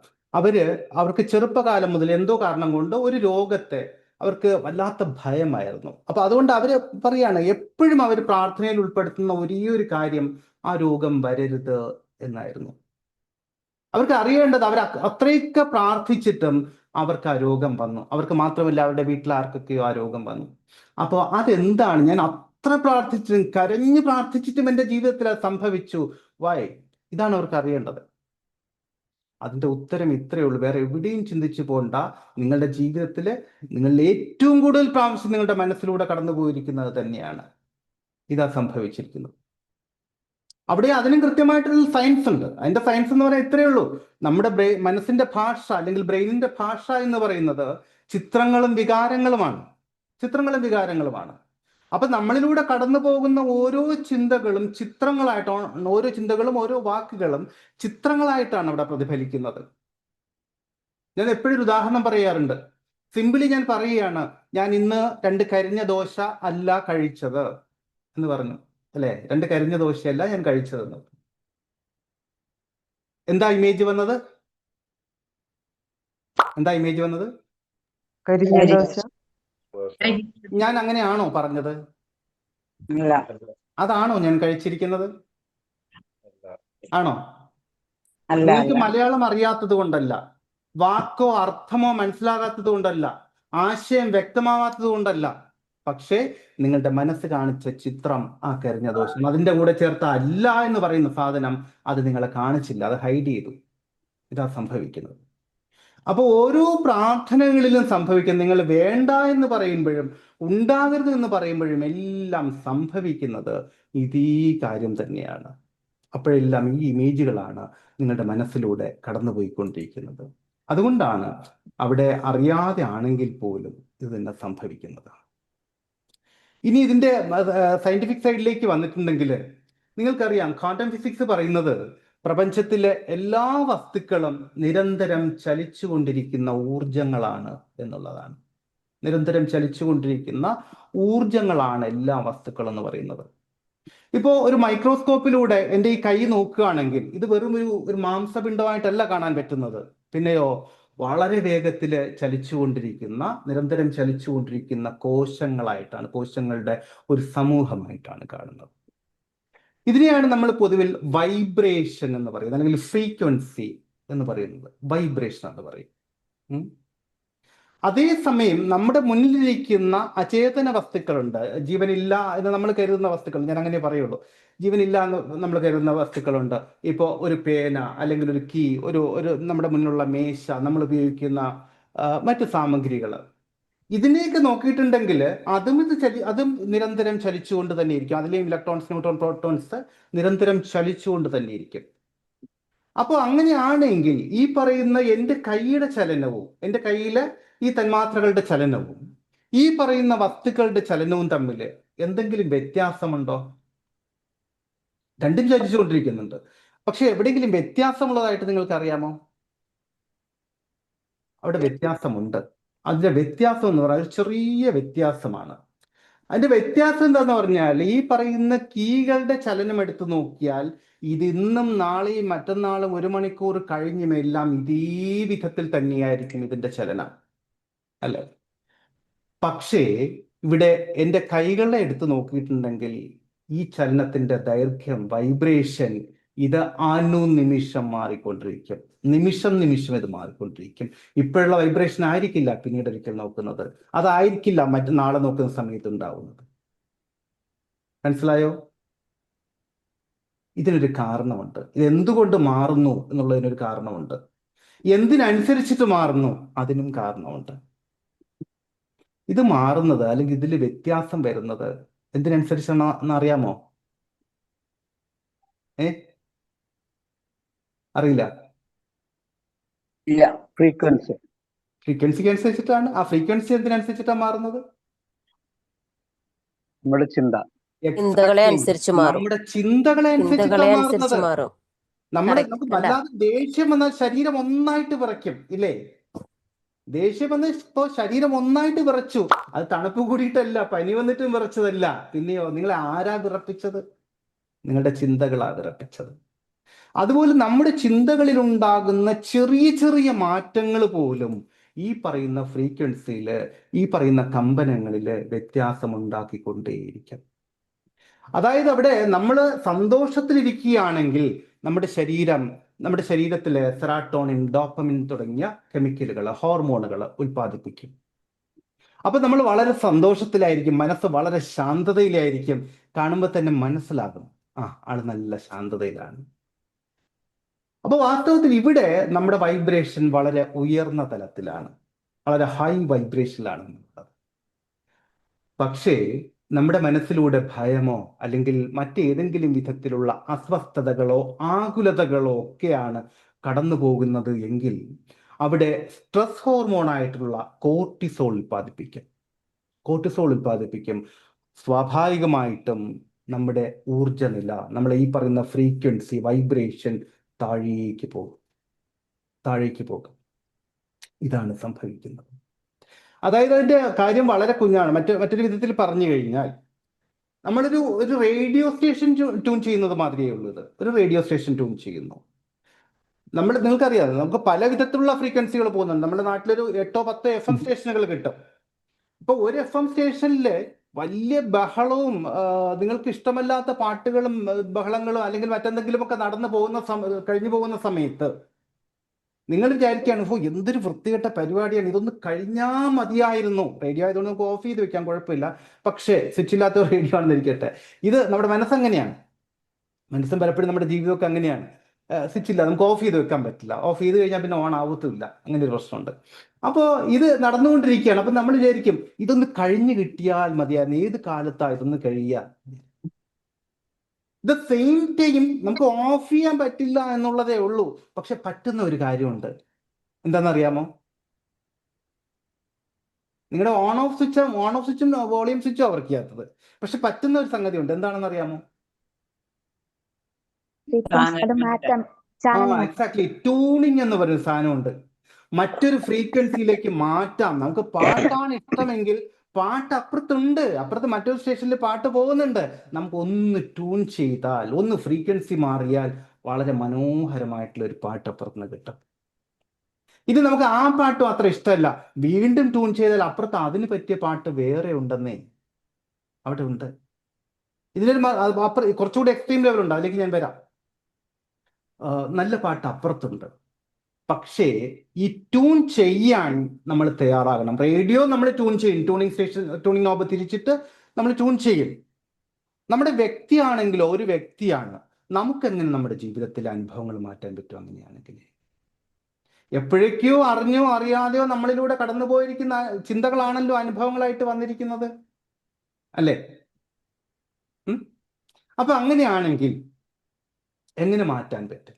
അവർക്ക് ചെറുപ്പകാലം മുതൽ എന്തോ കാരണം കൊണ്ട് ഒരു രോഗത്തെ അവർക്ക് വല്ലാത്ത ഭയമായിരുന്നു. അപ്പൊ അതുകൊണ്ട് അവര് പറയാണ്, എപ്പോഴും അവർ പ്രാർത്ഥനയിൽ ഉൾപ്പെടുത്തുന്ന ഒരേ ഒരു കാര്യം ആ രോഗം വരരുത് എന്നായിരുന്നു. അവർക്ക് അറിയേണ്ടത്, അവർ അത്രയൊക്കെ പ്രാർത്ഥിച്ചിട്ടും അവർക്ക് ആ രോഗം വന്നു. അവർക്ക് മാത്രമല്ല, അവരുടെ വീട്ടിൽ ആർക്കൊക്കെയോ ആ രോഗം വന്നു. അപ്പോൾ അതെന്താണ്? ഞാൻ അത്ര പ്രാർത്ഥിച്ചിട്ടും കരഞ്ഞു പ്രാർത്ഥിച്ചിട്ടും എൻ്റെ ജീവിതത്തിൽ അത് സംഭവിച്ചു. വൈ? ഇതാണ് അവർക്ക് അറിയേണ്ടത്. അതിന്റെ ഉത്തരം ഇത്രയേ ഉള്ളൂ. വേറെ എവിടെയും ചിന്തിച്ചു പോകണ്ട. നിങ്ങളുടെ ജീവിതത്തിൽ നിങ്ങൾ ഏറ്റവും കൂടുതൽ പ്രാവശ്യം നിങ്ങളുടെ മനസ്സിലൂടെ കടന്നു പോയിരിക്കുന്നത് തന്നെയാണ് ഇതാ സംഭവിച്ചിരിക്കുന്നത്. അവിടെ അതിനും കൃത്യമായിട്ടുള്ള സയൻസ് ഉണ്ട്. അതിന്റെ സയൻസ് എന്ന് പറയാൻ ഇത്രയേ ഉള്ളൂ. നമ്മുടെ മനസ്സിന്റെ ഭാഷ അല്ലെങ്കിൽ ബ്രെയിനിന്റെ ഭാഷ എന്ന് പറയുന്നത് ചിത്രങ്ങളും വികാരങ്ങളുമാണ്. അപ്പൊ നമ്മളിലൂടെ കടന്നു പോകുന്ന ഓരോ ചിന്തകളും ചിത്രങ്ങളായിട്ടാണ്, ഓരോ ചിന്തകളും ഓരോ വാക്കുകളും ചിത്രങ്ങളായിട്ടാണ് അവിടെ പ്രതിഫലിക്കുന്നത്. ഞാൻ എപ്പോഴും ഒരു ഉദാഹരണം പറയാറുണ്ട്. സിമ്പിളി ഞാൻ പറയുകയാണ്, ഞാൻ ഇന്ന് 2 കരിഞ്ഞ ദോശ അല്ല കഴിച്ചത് എന്ന് പറഞ്ഞു, അല്ലെ? 2 കരിഞ്ഞ ദോശയല്ല ഞാൻ കഴിച്ചതെന്ന്. എന്താ ഇമേജ് വന്നത്? കരിഞ്ഞ ദോശ. ഞാൻ അങ്ങനെയാണോ പറഞ്ഞത്? ഇല്ല. അതാണോ ഞാൻ കഴിച്ചിരിക്കുന്നത്? ആണോ? അല്ല, നിങ്ങൾക്ക് അല്ല. മലയാളം അറിയാത്തത് കൊണ്ടല്ല, വാക്കോ അർത്ഥമോ മനസ്സിലാകാത്തത് കൊണ്ടല്ല, ആശയം വ്യക്തമാവാത്തത് കൊണ്ടല്ല, പക്ഷേ നിങ്ങളുടെ മനസ്സ് കാണിച്ച ചിത്രം ആ കരിഞ്ഞ ദോഷം, അതിന്റെ കൂടെ ചേർത്ത അല്ല എന്ന് പറയുന്ന സാധനം അത് നിങ്ങളെ കാണിച്ചില്ല, അത് ഹൈഡ് ചെയ്തു. ഇതാ സംഭവിക്കുന്നത്. അപ്പൊ ഓരോ പ്രാർത്ഥനകളിലും സംഭവിക്കുന്നത്, നിങ്ങൾ വേണ്ട എന്ന് പറയുമ്പോഴും ഉണ്ടാകരുത് എന്ന് പറയുമ്പോഴും എല്ലാം സംഭവിക്കുന്നത് ഇതേ കാര്യം തന്നെയാണ്. അപ്പോഴെല്ലാം ഈ ഇമേജുകളാണ് നിങ്ങളുടെ മനസ്സിലൂടെ കടന്നുപോയിക്കൊണ്ടിരിക്കുന്നത്. അതുകൊണ്ടാണ് അവിടെ അറിയാതെ ആണെങ്കിൽ പോലും ഇത് തന്നെ സംഭവിക്കുന്നത്. ഇനി ഇതിന്റെ സയന്റിഫിക് സൈഡിലേക്ക് വന്നിട്ടുണ്ടെങ്കിൽ നിങ്ങൾക്കറിയാം, ക്വാണ്ടം ഫിസിക്സ് പറയുന്നത് പ്രപഞ്ചത്തിലെ എല്ലാ വസ്തുക്കളും നിരന്തരം ചലിച്ചുകൊണ്ടിരിക്കുന്ന ഊർജങ്ങളാണ് എന്നുള്ളതാണ്. നിരന്തരം ചലിച്ചുകൊണ്ടിരിക്കുന്ന ഊർജങ്ങളാണ് എല്ലാ വസ്തുക്കളും എന്ന് പറയുന്നത്. ഇപ്പോ ഒരു മൈക്രോസ്കോപ്പിലൂടെ എൻ്റെ ഈ കൈ നോക്കുകയാണെങ്കിൽ ഇത് വെറും ഒരു മാംസപിണ്ഡമായിട്ടല്ല കാണാൻ പറ്റുന്നത്, പിന്നെയോ വളരെ വേഗത്തിൽ നിരന്തരം ചലിച്ചുകൊണ്ടിരിക്കുന്ന കോശങ്ങളായിട്ടാണ്, കോശങ്ങളുടെ ഒരു സമൂഹമായിട്ടാണ് കാണുന്നത്. ഇതിനെയാണ് നമ്മൾ പൊതുവിൽ വൈബ്രേഷൻ എന്ന് പറയുന്നത്, അല്ലെങ്കിൽ ഫ്രീക്വൻസി എന്ന് പറയുന്നത്. വൈബ്രേഷൻ എന്ന് പറയും. അതേസമയം നമ്മുടെ മുന്നിലിരിക്കുന്ന അചേതന വസ്തുക്കളുണ്ട്, ജീവനില്ല എന്ന് നമ്മൾ കരുതുന്ന വസ്തുക്കൾ, ഞാൻ അങ്ങനെ പറയുള്ളൂ, ജീവനില്ല എന്ന് നമ്മൾ കരുതുന്ന വസ്തുക്കളുണ്ട്. ഇപ്പോൾ ഒരു പേന, അല്ലെങ്കിൽ ഒരു കീ, ഒരു നമ്മുടെ മുന്നിലുള്ള മേശ, നമ്മൾ ഉപയോഗിക്കുന്ന മറ്റു സാമഗ്രികൾ, ഇതിനെയൊക്കെ നോക്കിയിട്ടുണ്ടെങ്കിൽ അതും നിരന്തരം ചലിച്ചുകൊണ്ട് തന്നെ ഇരിക്കും. അതിലെയും ഇലക്ട്രോൺസ്, ന്യൂട്രോൺ, പ്രോട്ടോൺസ് നിരന്തരം ചലിച്ചുകൊണ്ട് തന്നെ ഇരിക്കും. അപ്പോൾ അങ്ങനെയാണെങ്കിൽ ഈ പറയുന്ന എൻ്റെ കൈയുടെ ചലനവും, എൻ്റെ കയ്യിലെ ഈ തന്മാത്രകളുടെ ചലനവും ഈ പറയുന്ന വസ്തുക്കളുടെ ചലനവും തമ്മിൽ എന്തെങ്കിലും വ്യത്യാസമുണ്ടോ? രണ്ടും ചലിച്ചുകൊണ്ടിരിക്കുന്നുണ്ട്, പക്ഷെ എവിടെയെങ്കിലും വ്യത്യാസമുള്ളതായിട്ട് നിങ്ങൾക്ക് അറിയാമോ? അവിടെ വ്യത്യാസമുണ്ട്. അതിന്റെ വ്യത്യാസം എന്ന് പറഞ്ഞാൽ ചെറിയ വ്യത്യാസമാണ്. അതിന്റെ വ്യത്യാസം എന്താന്ന് പറഞ്ഞാൽ, ഈ പറയുന്ന കീകളുടെ ചലനം എടുത്തു നോക്കിയാൽ ഇത് ഇന്നും നാളെയും മറ്റന്നാളും 1 മണിക്കൂർ കഴിഞ്ഞും എല്ലാം ഇതേ വിധത്തിൽ തന്നെയായിരിക്കും ഇതിന്റെ ചലനം, അല്ലെ? പക്ഷേ ഇവിടെ എൻ്റെ കൈകളെ എടുത്തു നോക്കിയിട്ടുണ്ടെങ്കിൽ ഈ ചലനത്തിന്റെ ദൈർഘ്യം, വൈബ്രേഷൻ, ഇത് അനുനിമിഷം മാറിക്കൊണ്ടിരിക്കും. നിമിഷം ഇത് മാറിക്കൊണ്ടിരിക്കും. ഇപ്പോഴുള്ള വൈബ്രേഷൻ ആയിരിക്കില്ല പിന്നീട് ഒരിക്കൽ നോക്കുന്നത്, അതായിരിക്കില്ല നാളെ നോക്കുന്ന സമയത്ത് ഉണ്ടാവുന്നത്. മനസ്സിലായോ? ഇതിനൊരു കാരണമുണ്ട്. ഇത് എന്തുകൊണ്ട് മാറുന്നു എന്നുള്ളതിനൊരു കാരണമുണ്ട്. എന്തിനനുസരിച്ചിട്ട് മാറുന്നു അതിനും കാരണമുണ്ട്. ഇത് മാറുന്നത് അല്ലെങ്കിൽ ഇതിൽ വ്യത്യാസം വരുന്നത് എന്തിനനുസരിച്ചാണെന്ന് അറിയാമോ? അറിയില്ല. ഇല്ല. ഫ്രീക്വൻസി. ഫ്രീക്വൻസിക്ക് അനുസരിച്ചിട്ടാണ്. ആ ഫ്രീക്വൻസി എന്തിനനുസരിച്ചിട്ടാണ് മാറുന്നത്? നമ്മുടെ ചിന്ത. ചിന്തകളെ അനുസരിച്ച് മാറും. നമ്മുടെ ചിന്തകളെ ചിന്തകളെ അനുസരിച്ചിട്ടാണ് അനുസരിച്ച് മാറുന്നത്. മാറും. നമുക്ക് വല്ലാതെ ദേഷ്യം വന്നാൽ ശരീരം ഒന്നായിട്ട് വിറയ്ക്കും, ഇല്ലേ? ദേഷ്യം വന്ന് ഇപ്പോ ശരീരം ഒന്നായിട്ട് വിറച്ചു. അത് തണുപ്പ് കൂടിയിട്ടല്ല, പനി വന്നിട്ടും വിറച്ചതല്ല. പിന്നെയോ, നിങ്ങളെ ആരാ വിറപ്പിച്ചത്? നിങ്ങളുടെ ചിന്തകളാ വിറപ്പിച്ചത്. അതുപോലെ നമ്മുടെ ചിന്തകളിൽ ഉണ്ടാകുന്ന ചെറിയ ചെറിയ മാറ്റങ്ങൾ പോലും ഈ പറയുന്ന ഫ്രീക്വൻസിയില്, ഈ പറയുന്ന കമ്പനങ്ങളില് വ്യത്യാസം ഉണ്ടാക്കിക്കൊണ്ടേയിരിക്കും. അതായത് അവിടെ നമ്മൾ സന്തോഷത്തിലിരിക്കുകയാണെങ്കിൽ നമ്മുടെ ശരീരത്തിലെ സെറാട്ടോണിൻ, ഡോപ്പമിൻ തുടങ്ങിയ കെമിക്കലുകൾ, ഹോർമോണുകൾ ഉൽപ്പാദിപ്പിക്കും. അപ്പൊ നമ്മൾ വളരെ സന്തോഷത്തിലായിരിക്കും, മനസ്സ് വളരെ ശാന്തതയിലായിരിക്കും. കാണുമ്പോൾ തന്നെ മനസ്സിലാകും, ആള് നല്ല ശാന്തതയിലാണ്. അപ്പൊ വാസ്തവത്തിൽ ഇവിടെ നമ്മുടെ വൈബ്രേഷൻ വളരെ ഉയർന്ന തലത്തിലാണ്, വളരെ ഹൈ വൈബ്രേഷനിലാണ്. പക്ഷേ നമ്മുടെ മനസ്സിലൂടെ ഭയമോ അല്ലെങ്കിൽ മറ്റേതെങ്കിലും വിധത്തിലുള്ള അസ്വസ്ഥതകളോ ആകുലതകളോ ഒക്കെയാണ് കടന്നു പോകുന്നത് എങ്കിൽ അവിടെ സ്ട്രെസ് ഹോർമോണായിട്ടുള്ള കോർട്ടിസോൾ ഉൽപ്പാദിപ്പിക്കും. സ്വാഭാവികമായിട്ടും നമ്മുടെ ഊർജ്ജനില, നമ്മളെ ഈ പറയുന്ന ഫ്രീക്വൻസി, വൈബ്രേഷൻ താഴേക്ക് പോകും. ഇതാണ് സംഭവിക്കുന്നത്. അതായത് അതിന്റെ കാര്യം വളരെ കുഞ്ഞാണ്. മറ്റൊരു വിധത്തിൽ പറഞ്ഞു കഴിഞ്ഞാൽ നമ്മളൊരു റേഡിയോ സ്റ്റേഷൻ ട്യൂൺ ചെയ്യുന്നത് മാതിരിയേ ഉള്ളത്. ഒരു റേഡിയോ സ്റ്റേഷൻ ട്യൂൺ ചെയ്യുന്നു. നിങ്ങൾക്കറിയാതെ നമുക്ക് പല വിധത്തിലുള്ള ഫ്രീക്വൻസികൾ പോകുന്നുണ്ട്. നമ്മുടെ നാട്ടിലൊരു 8-10 FM സ്റ്റേഷനുകൾ കിട്ടും. ഇപ്പൊ ഒരു FM സ്റ്റേഷനില് വലിയ ബഹളവും നിങ്ങൾക്ക് ഇഷ്ടമല്ലാത്ത പാട്ടുകളും ബഹളങ്ങളും അല്ലെങ്കിൽ മറ്റെന്തെങ്കിലുമൊക്കെ കഴിഞ്ഞു പോകുന്ന സമയത്ത് നിങ്ങൾ വിചാരിക്കുകയാണ്, എന്തൊരു വൃത്തികെട്ട പരിപാടിയാണ്, ഇതൊന്ന് കഴിഞ്ഞാൽ മതിയായിരുന്നു. റേഡിയോ ആയതുകൊണ്ട് നമുക്ക് ഓഫ് ചെയ്ത് വെക്കാൻ കുഴപ്പമില്ല. പക്ഷേ സ്വിച്ച് ഇല്ലാത്ത റേഡിയോ ആണെന്ന് ഇരിക്കട്ടെ, ഇത് നമ്മുടെ മനസ്സങ്ങനെയാണ്. മനസ്സും പലപ്പോഴും നമ്മുടെ ജീവിതമൊക്കെ അങ്ങനെയാണ്. സ്വിച്ച് ഇല്ല, നമുക്ക് ഓഫ് ചെയ്ത് വെക്കാൻ പറ്റില്ല. ഓഫ് ചെയ്ത് കഴിഞ്ഞാൽ പിന്നെ ഓൺ ആവത്തുമില്ല. അങ്ങനെ ഒരു പ്രശ്നമുണ്ട്. അപ്പോൾ ഇത് നടന്നുകൊണ്ടിരിക്കുകയാണ്. അപ്പം നമ്മൾ വിചാരിക്കും, ഇതൊന്ന് കഴിഞ്ഞു കിട്ടിയാൽ മതിയായിരുന്നു. ഏത് കാലത്താ ഇതൊന്ന് കഴിയുക? ദ സെയിം ടൈം നമുക്ക് ഓഫ് ചെയ്യാൻ പറ്റില്ല എന്നുള്ളതേ ഉള്ളൂ. പക്ഷെ പറ്റുന്ന ഒരു കാര്യമുണ്ട്. എന്താണെന്നറിയാമോ? നിങ്ങളുടെ ഓൺ ഓഫ് സ്വിച്ചും വോളിയം സ്വിച്ചും വർക്ക് ചെയ്യാത്തത്. പക്ഷെ പറ്റുന്ന ഒരു സംഗതി ഉണ്ട്. എന്താണെന്ന് അറിയാമോ? എക്സാക്ട്ലി. ട്യൂണിങ് എന്ന് പറയുന്ന സാധനമുണ്ട്. മറ്റൊരു ഫ്രീക്വൻസിയിലേക്ക് മാറ്റാം. നമുക്ക് പാട്ടാണ് ഇഷ്ടമെങ്കിൽ പാട്ട് അപ്പുറത്ത് മറ്റൊരു സ്റ്റേഷനിൽ പാട്ട് പോകുന്നുണ്ട്. നമുക്ക് ഒന്ന് ട്യൂൺ ചെയ്താൽ, ഒന്ന് ഫ്രീക്വൻസി മാറിയാൽ വളരെ മനോഹരമായിട്ടുള്ള ഒരു പാട്ട് അപ്പുറത്തുനിന്ന് കിട്ടും. ഇത് നമുക്ക് ആ പാട്ടും അത്ര ഇഷ്ടമല്ല, വീണ്ടും ട്യൂൺ ചെയ്താൽ അപ്പുറത്ത് അതിന് പറ്റിയ പാട്ട് വേറെ ഉണ്ടെന്നേ അവിടെ ഉണ്ട്. ഇതിനൊരു കുറച്ചുകൂടി എക്സ്ട്രീം ലെവൽ ഉണ്ട്, അതിലേക്ക് ഞാൻ വരാം. നല്ല പാട്ട് അപ്പുറത്തുണ്ട്. പക്ഷേ ഈ ട്യൂൺ ചെയ്യാൻ നമ്മൾ തയ്യാറാകണം. റേഡിയോ നമ്മൾ ട്യൂൺ ചെയ്യും, ട്യൂണിങ് നോബ് തിരിച്ചിട്ട് നമ്മൾ ട്യൂൺ ചെയ്യും. നമ്മുടെ വ്യക്തിയാണെങ്കിലോ, ഒരു വ്യക്തിയാണ്, നമുക്കെങ്ങനെ നമ്മുടെ ജീവിതത്തിലെ അനുഭവങ്ങൾ മാറ്റാൻ പറ്റും? അങ്ങനെയാണെങ്കിൽ എപ്പോഴേക്കോ അറിഞ്ഞോ അറിയാതെയോ നമ്മളിലൂടെ കടന്നുപോയിരിക്കുന്ന ചിന്തകളാണല്ലോ അനുഭവങ്ങളായിട്ട് വന്നിരിക്കുന്നത്, അല്ലേ? അപ്പൊ അങ്ങനെയാണെങ്കിൽ എങ്ങനെ മാറ്റാൻ പറ്റും?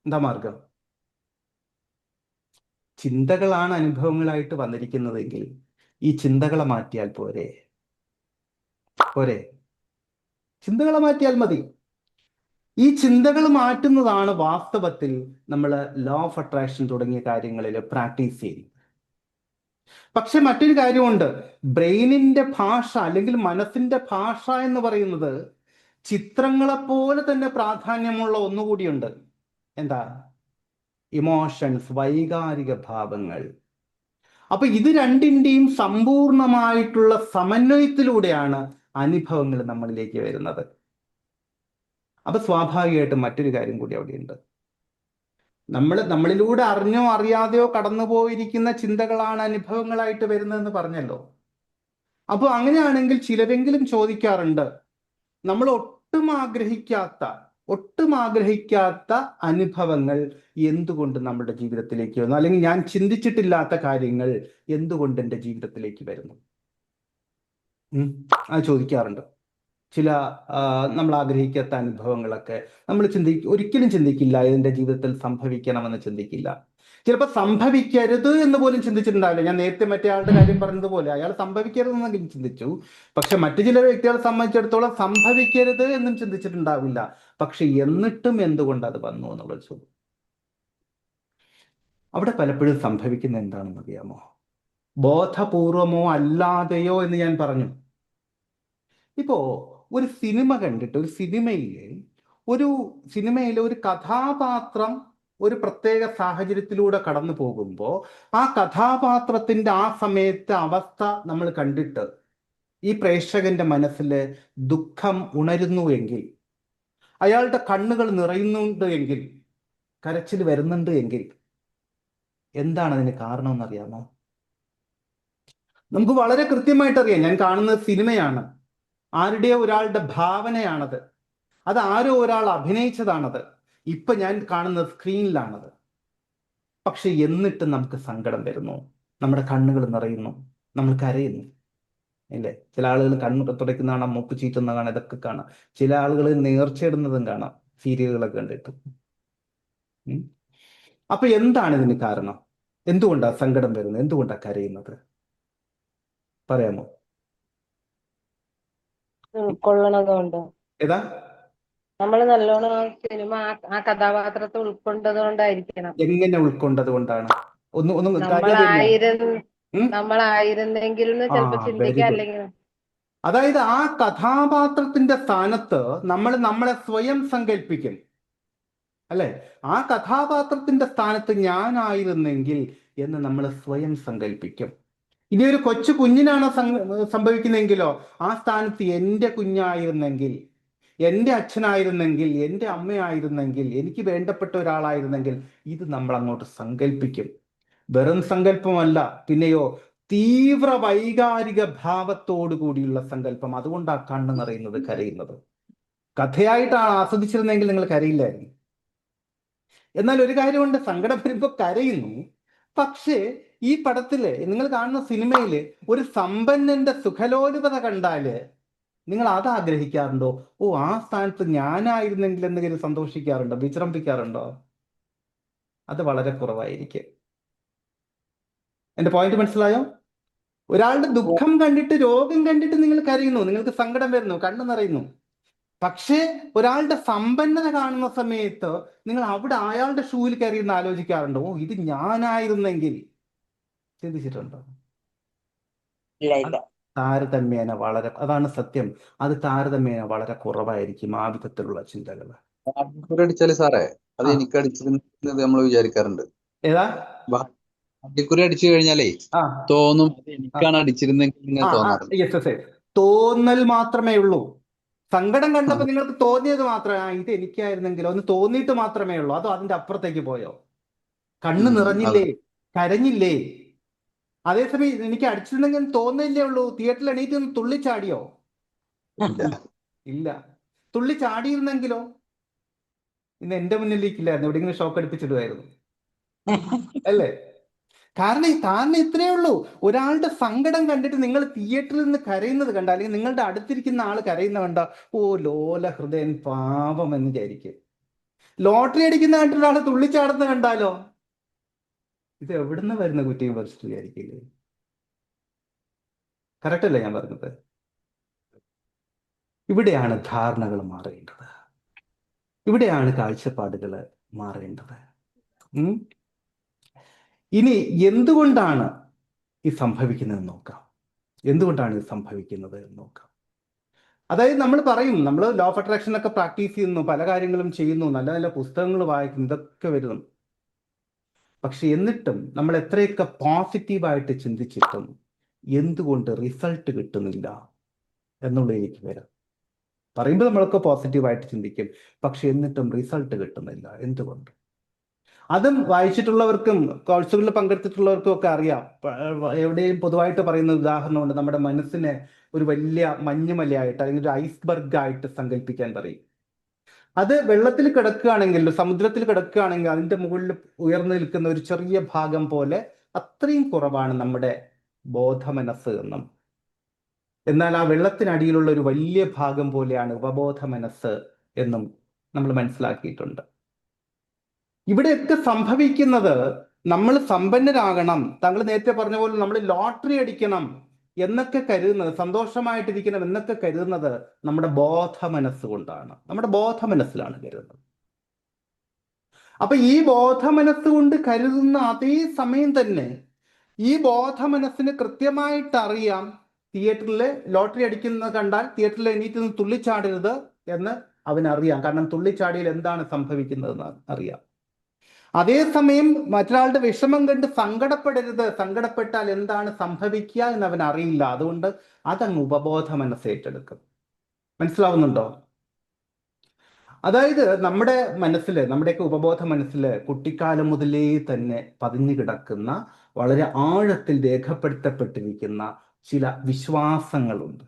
എന്താ മാർഗം? ചിന്തകളാണ് അനുഭവങ്ങളായിട്ട് വന്നിരിക്കുന്നതെങ്കിൽ ഈ ചിന്തകളെ മാറ്റിയാൽ പോരെ? ചിന്തകളെ മാറ്റിയാൽ മതി. ഈ ചിന്തകൾ മാറ്റുന്നതാണ് വാസ്തവത്തിൽ നമ്മൾ ലോ ഓഫ് അട്രാക്ഷൻ തുടങ്ങിയ കാര്യങ്ങളിൽ പ്രാക്ടീസ് ചെയ്യുന്നത്. പക്ഷെ മറ്റൊരു കാര്യമുണ്ട്. ബ്രെയിനിന്റെ ഭാഷ അല്ലെങ്കിൽ മനസ്സിന്റെ ഭാഷ എന്ന് പറയുന്നത് ചിത്രങ്ങളെപ്പോലെ തന്നെ പ്രാധാന്യമുള്ള ഒന്നുകൂടിയുണ്ട്. എന്താ? ഇമോഷൻസ്, വൈകാരിക ഭാവങ്ങൾ. അപ്പൊ ഇത് രണ്ടിന്റെയും സമ്പൂർണമായിട്ടുള്ള സമന്വയത്തിലൂടെയാണ് അനുഭവങ്ങൾ നമ്മളിലേക്ക് വരുന്നത്. അപ്പൊ സ്വാഭാവികമായിട്ടും മറ്റൊരു കാര്യം കൂടി അവിടെയുണ്ട്. നമ്മളിലൂടെ അറിഞ്ഞോ അറിയാതെയോ കടന്നുപോയിരിക്കുന്ന ചിന്തകളാണ് അനുഭവങ്ങളായിട്ട് വരുന്നതെന്ന് പറഞ്ഞല്ലോ. അപ്പോൾ അങ്ങനെയാണെങ്കിൽ ചിലരെങ്കിലും ചോദിക്കാറുണ്ട്, നമ്മൾ ഒട്ടും ആഗ്രഹിക്കാത്ത അനുഭവങ്ങൾ എന്തുകൊണ്ട് നമ്മുടെ ജീവിതത്തിലേക്ക് വന്നു, അല്ലെങ്കിൽ ഞാൻ ചിന്തിച്ചിട്ടില്ലാത്ത കാര്യങ്ങൾ എന്തുകൊണ്ട് എൻ്റെ ജീവിതത്തിലേക്ക് വരുന്നു? അത് ചോദിക്കാറുണ്ട്. ചില നമ്മൾ ആഗ്രഹിക്കാത്ത അനുഭവങ്ങളൊക്കെ നമ്മൾ ഒരിക്കലും ചിന്തിക്കില്ല, എൻ്റെ ജീവിതത്തിൽ സംഭവിക്കണമെന്ന് ചിന്തിക്കില്ല. ചിലപ്പോൾ സംഭവിക്കരുത് എന്ന് പോലും ചിന്തിച്ചിട്ടുണ്ടാവില്ല. ഞാൻ നേരത്തെ മറ്റേ ആളുടെ കാര്യം പറഞ്ഞതുപോലെ അയാൾ സംഭവിക്കരുതെന്നെങ്കിലും ചിന്തിച്ചു, പക്ഷെ മറ്റു ചില വ്യക്തികളെ സംബന്ധിച്ചിടത്തോളം സംഭവിക്കരുത് എന്നും ചിന്തിച്ചിട്ടുണ്ടാവില്ല. പക്ഷെ എന്നിട്ടും എന്തുകൊണ്ട് അത് വന്നു എന്നുള്ളത് ചോദ്യം. അവിടെ പലപ്പോഴും സംഭവിക്കുന്ന എന്താണെന്ന് അറിയാമോ? ബോധപൂർവമോ അല്ലാതെയോ എന്ന് ഞാൻ പറഞ്ഞു. ഇപ്പോ ഒരു സിനിമ കണ്ടിട്ട്, ഒരു സിനിമയിലെ ഒരു കഥാപാത്രം ഒരു പ്രത്യേക സാഹചര്യത്തിലൂടെ കടന്നു പോകുമ്പോൾ ആ കഥാപാത്രത്തിന്റെ ആ സമയത്തെ അവസ്ഥ നമ്മൾ കണ്ടിട്ട് ഈ പ്രേക്ഷകന്റെ മനസ്സിൽ ദുഃഖം ഉണരുന്നുവെങ്കിൽ, അയാളുടെ കണ്ണുകൾ നിറയുന്നുണ്ട് എങ്കിൽ, കരച്ചിൽ വരുന്നുണ്ട് എങ്കിൽ, എന്താണ് അതിന് കാരണമെന്നറിയാമോ? നമുക്ക് വളരെ കൃത്യമായിട്ട് അറിയാം. ഞാൻ കാണുന്നത് സിനിമയാണ്, ആരുടെയോ ഒരാളുടെ ഭാവനയാണത്, അത് ആരോ ഒരാൾ അഭിനയിച്ചതാണത്, ഇപ്പൊ ഞാൻ കാണുന്ന സ്ക്രീനിലാണത്. പക്ഷെ എന്നിട്ട് നമുക്ക് സങ്കടം വരുന്നു, നമ്മുടെ കണ്ണുകൾ നിറയുന്നു, നമ്മൾ കരയുന്നു, ഇല്ലേ? ചില ആളുകൾ കണ്ണ് തുടയ്ക്കുന്ന കാണാം, മൂക്ക് ചീറ്റുന്ന കാണാം, ഇതൊക്കെ കാണാം. ചില ആളുകൾ നേർച്ചയിടുന്നതും കാണാം, സീരിയലുകളൊക്കെ കണ്ടിട്ട്. അപ്പൊ എന്താണ് ഇതിന് കാരണം? എന്തുകൊണ്ടാണ് സങ്കടം വരുന്നത്? എന്തുകൊണ്ടാണ് കരയുന്നത്? പറയാമോ? ഉൾക്കൊള്ളണതുകൊണ്ട്. ഏതാ? നമ്മൾ നല്ലോണം ആ സിനിമ ആ കഥാപാത്രത്തെ ഉൾക്കൊണ്ടത് കൊണ്ടായിരിക്കണം. എങ്ങനെ ഉൾക്കൊണ്ടത് കൊണ്ടാണ്? ഒന്നും കാര്യം നമ്മളായിരുന്നെങ്കിൽ ചിലപ്പോ ചിന്തിക്കാം. അല്ലെങ്കിൽ അതായത് ആ കഥാപാത്രത്തിന്റെ സ്ഥാനത്ത് നമ്മളെ സ്വയം സങ്കല്പിക്കും, അല്ലെ? ആ കഥാപാത്രത്തിന്റെ സ്ഥാനത്ത് ഞാനായിരുന്നെങ്കിൽ എന്ന് നമ്മൾ സ്വയം സങ്കല്പിക്കും. ഇനി ഒരു കൊച്ചു കുഞ്ഞിനാണോ സംഭവിക്കുന്നതെങ്കിലോ, ആ സ്ഥാനത്ത് എൻ്റെ കുഞ്ഞായിരുന്നെങ്കിൽ, എൻ്റെ അച്ഛനായിരുന്നെങ്കിൽ, എൻ്റെ അമ്മയായിരുന്നെങ്കിൽ, എനിക്ക് വേണ്ടപ്പെട്ട ഒരാളായിരുന്നെങ്കിൽ, ഇത് നമ്മൾ അങ്ങോട്ട് സങ്കല്പിക്കും. വെറും സങ്കല്പമല്ല, പിന്നെയോ തീവ്ര വൈകാരിക ഭാവത്തോടു കൂടിയുള്ള സങ്കല്പം. അതുകൊണ്ടാണ് കണ്ണ് നിറയുന്നത്, കരയുന്നത്. കഥയായിട്ടാണ് ആസ്വദിച്ചിരുന്നെങ്കിൽ നിങ്ങൾ കരയില്ലായിരുന്നു. എന്നാൽ ഒരു കാര്യമുണ്ട്, സങ്കടം വരുമ്പോൾ കരയുന്നു. പക്ഷേ ഈ പടത്തില്, നിങ്ങൾ കാണുന്ന സിനിമയില് ഒരു സമ്പന്നന്റെ സുഖലോലുപത കണ്ടാല് നിങ്ങൾ അത് ആഗ്രഹിക്കാറുണ്ടോ? ഓ, ആ സ്ഥാനത്ത് ഞാനായിരുന്നെങ്കിൽ എന്തെങ്കിലും സന്തോഷിക്കാറുണ്ടോ, വിജൃംഭിക്കാറുണ്ടോ? അത് വളരെ കുറവായിരിക്കും. എന്റെ പോയിന്റ് മനസ്സിലായോ? ഒരാളുടെ ദുഃഖം കണ്ടിട്ട്, രോഗം കണ്ടിട്ട് നിങ്ങൾ കരയുന്നു, നിങ്ങൾക്ക് സങ്കടം വരുന്നു, കണ്ണു നിറയുന്നു. പക്ഷേ ഒരാളുടെ സമ്പന്നത കാണുന്ന സമയത്ത് നിങ്ങൾ അവിടെ അയാളുടെ ഷൂവിൽ കയറിയെന്ന് ആലോചിക്കാറുണ്ടോ? ഓ, ഇത് ഞാനായിരുന്നെങ്കിൽ. ചിന്തിച്ചിട്ടുണ്ടോ? താരതമ്യേന വളരെ, അതാണ് സത്യം, അത് താരതമ്യേന വളരെ കുറവായിരിക്കും ആ വിധത്തിലുള്ള ചിന്തകൾ. അടിച്ചാല് സാറേ, അത് എനിക്ക് അടിച്ചിരുന്നത് നമ്മൾ വിചാരിക്കാറുണ്ട്. ഏതാ? അടിക്കുറി അടിച്ചു കഴിഞ്ഞാലേ തോന്നും എനിക്കാണ് അടിച്ചിരുന്നെങ്കിൽ തോന്നാറുണ്ട്. തോന്നൽ മാത്രമേ ഉള്ളൂ. സങ്കടം കണ്ടപ്പോ നിങ്ങൾക്ക് തോന്നിയത് മാത്രമേ, ഇത് എനിക്കായിരുന്നെങ്കിലോ ഒന്ന് തോന്നിയിട്ട് മാത്രമേ ഉള്ളൂ. അതോ അതിന്റെ അപ്പുറത്തേക്ക് പോയോ? കണ്ണ് നിറഞ്ഞില്ലേ? കരഞ്ഞില്ലേ? അതേസമയം എനിക്ക് അടിച്ചിരുന്നെങ്കിൽ തോന്നില്ലേ ഉള്ളൂ. തിയേറ്ററിൽ എണീറ്റ് ഒന്ന് തുള്ളിച്ചാടിയോ? ഇല്ല. തുള്ളിച്ചാടിയിരുന്നെങ്കിലോ ഇന്ന് എന്റെ മുന്നിലേക്കില്ലായിരുന്നു, എവിടെയെങ്കിലും ഷോക്ക് അടിപ്പിച്ചിടുമായിരുന്നു, അല്ലേ? കാരണം ഇത്രയേ ഉള്ളൂ. ഒരാളുടെ സങ്കടം കണ്ടിട്ട് നിങ്ങൾ തിയേറ്ററിൽ നിന്ന് കരയുന്നത് കണ്ട, അല്ലെങ്കിൽ നിങ്ങളുടെ അടുത്തിരിക്കുന്ന ആൾ കരയുന്ന കണ്ട, ഓ ലോല ഹൃദയൻ പാപം എന്ന് വിചാരിക്കും. ലോട്ടറി അടിക്കുന്ന കണ്ടിട്ട് ഒരാൾ തുള്ളിച്ചാടുന്ന കണ്ടാലോ, ഇത് എവിടുന്ന് വരുന്ന കുറ്റിയും പറിച്ചിട്ട് വിചാരിക്കില്ലേ? കറക്റ്റ് അല്ലേ ഞാൻ പറഞ്ഞത്? ഇവിടെയാണ് ധാരണകൾ മാറേണ്ടത്, ഇവിടെയാണ് കാഴ്ചപ്പാടുകൾ മാറേണ്ടത്. ഇനി എന്തുകൊണ്ടാണ് ഈ സംഭവിക്കുന്നതെന്ന് നോക്കാം. എന്തുകൊണ്ടാണ് ഇത് സംഭവിക്കുന്നത് എന്ന് നോക്കാം. അതായത് നമ്മൾ പറയും, നമ്മൾ ലോ ഓഫ് അട്രാക്ഷൻ ഒക്കെ പ്രാക്ടീസ് ചെയ്യുന്നു, പല കാര്യങ്ങളും ചെയ്യുന്നു, നല്ല നല്ല പുസ്തകങ്ങൾ വായിക്കുന്നു, ഇതൊക്കെ വരുന്നു. പക്ഷെ എന്നിട്ടും നമ്മൾ എത്രയൊക്കെ പോസിറ്റീവായിട്ട് ചിന്തിച്ചിട്ടും എന്തുകൊണ്ട് റിസൾട്ട് കിട്ടുന്നില്ല എന്നുള്ളതിലേക്ക് വരാം. പറയുമ്പോൾ നമ്മളൊക്കെ പോസിറ്റീവായിട്ട് ചിന്തിക്കും, പക്ഷെ എന്നിട്ടും റിസൾട്ട് കിട്ടുന്നില്ല. എന്തുകൊണ്ട്? അതും വായിച്ചിട്ടുള്ളവർക്കും കോഴ്സുകളിൽ പങ്കെടുത്തിട്ടുള്ളവർക്കും ഒക്കെ അറിയാം. എവിടെയും പൊതുവായിട്ട് പറയുന്ന ഉദാഹരണമുണ്ട്, നമ്മുടെ മനസ്സിന് ഒരു വലിയ മഞ്ഞുമലയായിട്ട് അല്ലെങ്കിൽ ഒരു ഐസ്ബർഗ് ആയിട്ട് സങ്കല്പിക്കാൻ പറയും. അത് വെള്ളത്തിൽ കിടക്കുകയാണെങ്കിൽ, സമുദ്രത്തിൽ കിടക്കുകയാണെങ്കിൽ അതിന്റെ മുകളിൽ ഉയർന്നു നിൽക്കുന്ന ഒരു ചെറിയ ഭാഗം പോലെ അത്രയും കുറവാണ് നമ്മുടെ ബോധമനസ്സ് എന്നും. എന്നാൽ ആ വെള്ളത്തിനടിയിലുള്ള ഒരു വലിയ ഭാഗം പോലെയാണ് ഉപബോധ മനസ്സ് എന്നും നമ്മൾ മനസ്സിലാക്കിയിട്ടുണ്ട്. ഇവിടെയൊക്കെ സംഭവിക്കുന്നത് നമ്മൾ സമ്പന്നരാകണം, താങ്കൾ നേരത്തെ പറഞ്ഞ പോലെ നമ്മൾ ലോട്ടറി അടിക്കണം എന്നൊക്കെ കരുതുന്നത്, സന്തോഷമായിട്ടിരിക്കണം എന്നൊക്കെ കരുതുന്നത് നമ്മുടെ ബോധ മനസ്സുകൊണ്ടാണ്, നമ്മുടെ ബോധ മനസ്സിലാണ് കരുതുന്നത്. അപ്പൊ ഈ ബോധ മനസ്സുകൊണ്ട് കരുതുന്ന അതേ സമയം തന്നെ ഈ ബോധ മനസ്സിന് കൃത്യമായിട്ട് അറിയാം തിയേറ്ററിൽ ലോട്ടറി അടിക്കുന്നത് കണ്ടാൽ തിയേറ്ററിൽ എണീറ്റ് നിന്ന് തുള്ളിച്ചാടരുത് എന്ന് അവനറിയാം. കാരണം തുള്ളിച്ചാടിയിൽ എന്താണ് സംഭവിക്കുന്നതെന്ന് അറിയാം. അതേസമയം മറ്റൊരാളുടെ വിഷമം കണ്ട് സങ്കടപ്പെടരുത്, സങ്കടപ്പെട്ടാൽ എന്താണ് സംഭവിക്കുക എന്ന് അവൻ അറിയില്ല. അതുകൊണ്ട് അതങ്ങ് ഉപബോധ മനസ്സ് ഏറ്റെടുക്കും. മനസ്സിലാവുന്നുണ്ടോ? അതായത് നമ്മുടെ മനസ്സിൽ, നമ്മുടെയൊക്കെ ഉപബോധ മനസ്സിൽ കുട്ടിക്കാലം മുതലേ തന്നെ പതിഞ്ഞു കിടക്കുന്ന, വളരെ ആഴത്തിൽ രേഖപ്പെടുത്തപ്പെട്ടിരിക്കുന്ന ചില വിശ്വാസങ്ങളുണ്ട്.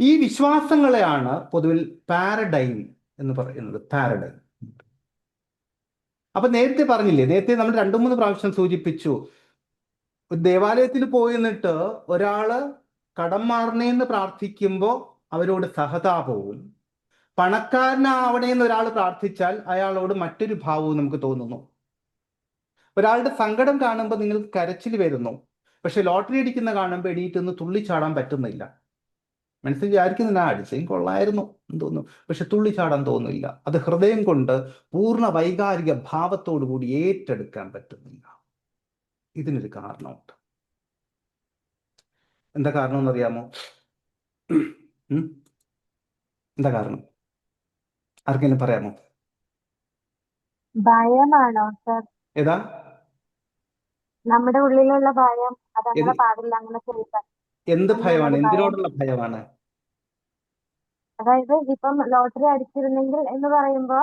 ഈ വിശ്വാസങ്ങളെയാണ് പൊതുവിൽ പാരഡൈം എന്ന് പറയുന്നത്. പാരഡൈം. അപ്പൊ നേരത്തെ പറഞ്ഞില്ലേ, നേരത്തെ നമ്മൾ 2-3 പ്രാവശ്യം സൂചിപ്പിച്ചു, ഒരു ദേവാലയത്തിൽ പോയി നിന്നിട്ട് ഒരാള് കടം മാറണേന്ന് പ്രാർത്ഥിക്കുമ്പോൾ അവരോട് സഹതാപവും, പണക്കാരനാവണേന്ന് ഒരാൾ പ്രാർത്ഥിച്ചാൽ അയാളോട് മറ്റൊരു ഭാവവും നമുക്ക് തോന്നുന്നു. ഒരാളുടെ സങ്കടം കാണുമ്പോൾ നിങ്ങൾക്ക് കരച്ചിൽ വരുന്നു, പക്ഷെ ലോട്ടറി അടിക്കുന്ന കാണുമ്പോൾ എണീറ്റൊന്ന് തുള്ളിച്ചാടാൻ പറ്റുന്നില്ല. മനസ്സിൽ വിചാരിക്കുന്നില്ല അടിച്ചേം കൊള്ളായിരുന്നു എന്ന് തോന്നുന്നു, പക്ഷെ തുള്ളിച്ചാടാൻ തോന്നുന്നില്ല. അത് ഹൃദയം കൊണ്ട് പൂർണ്ണ വൈകാരിക ഭാവത്തോടു കൂടി ഏറ്റെടുക്കാൻ പറ്റുന്നില്ല. ഇതിനൊരു കാരണമുണ്ട്. എന്താ കാരണം എന്നറിയാമോ? എന്താ കാരണം? ആർക്കെങ്കിലും പറയാമോ? ഭയമാണോ സർ? ഏതാ? നമ്മുടെ ഉള്ളിലുള്ള ഭയം, അതങ്ങനെ പാടില്ല, അങ്ങനെ ചെയ്യില്ല. എന്ത് ഭയമാണ്? എന്തിനോടുള്ള ഭയമാണ്? അതായത് ഇപ്പം ലോട്ടറി അടിച്ചിരുന്നെങ്കിൽ എന്ന് പറയുമ്പോ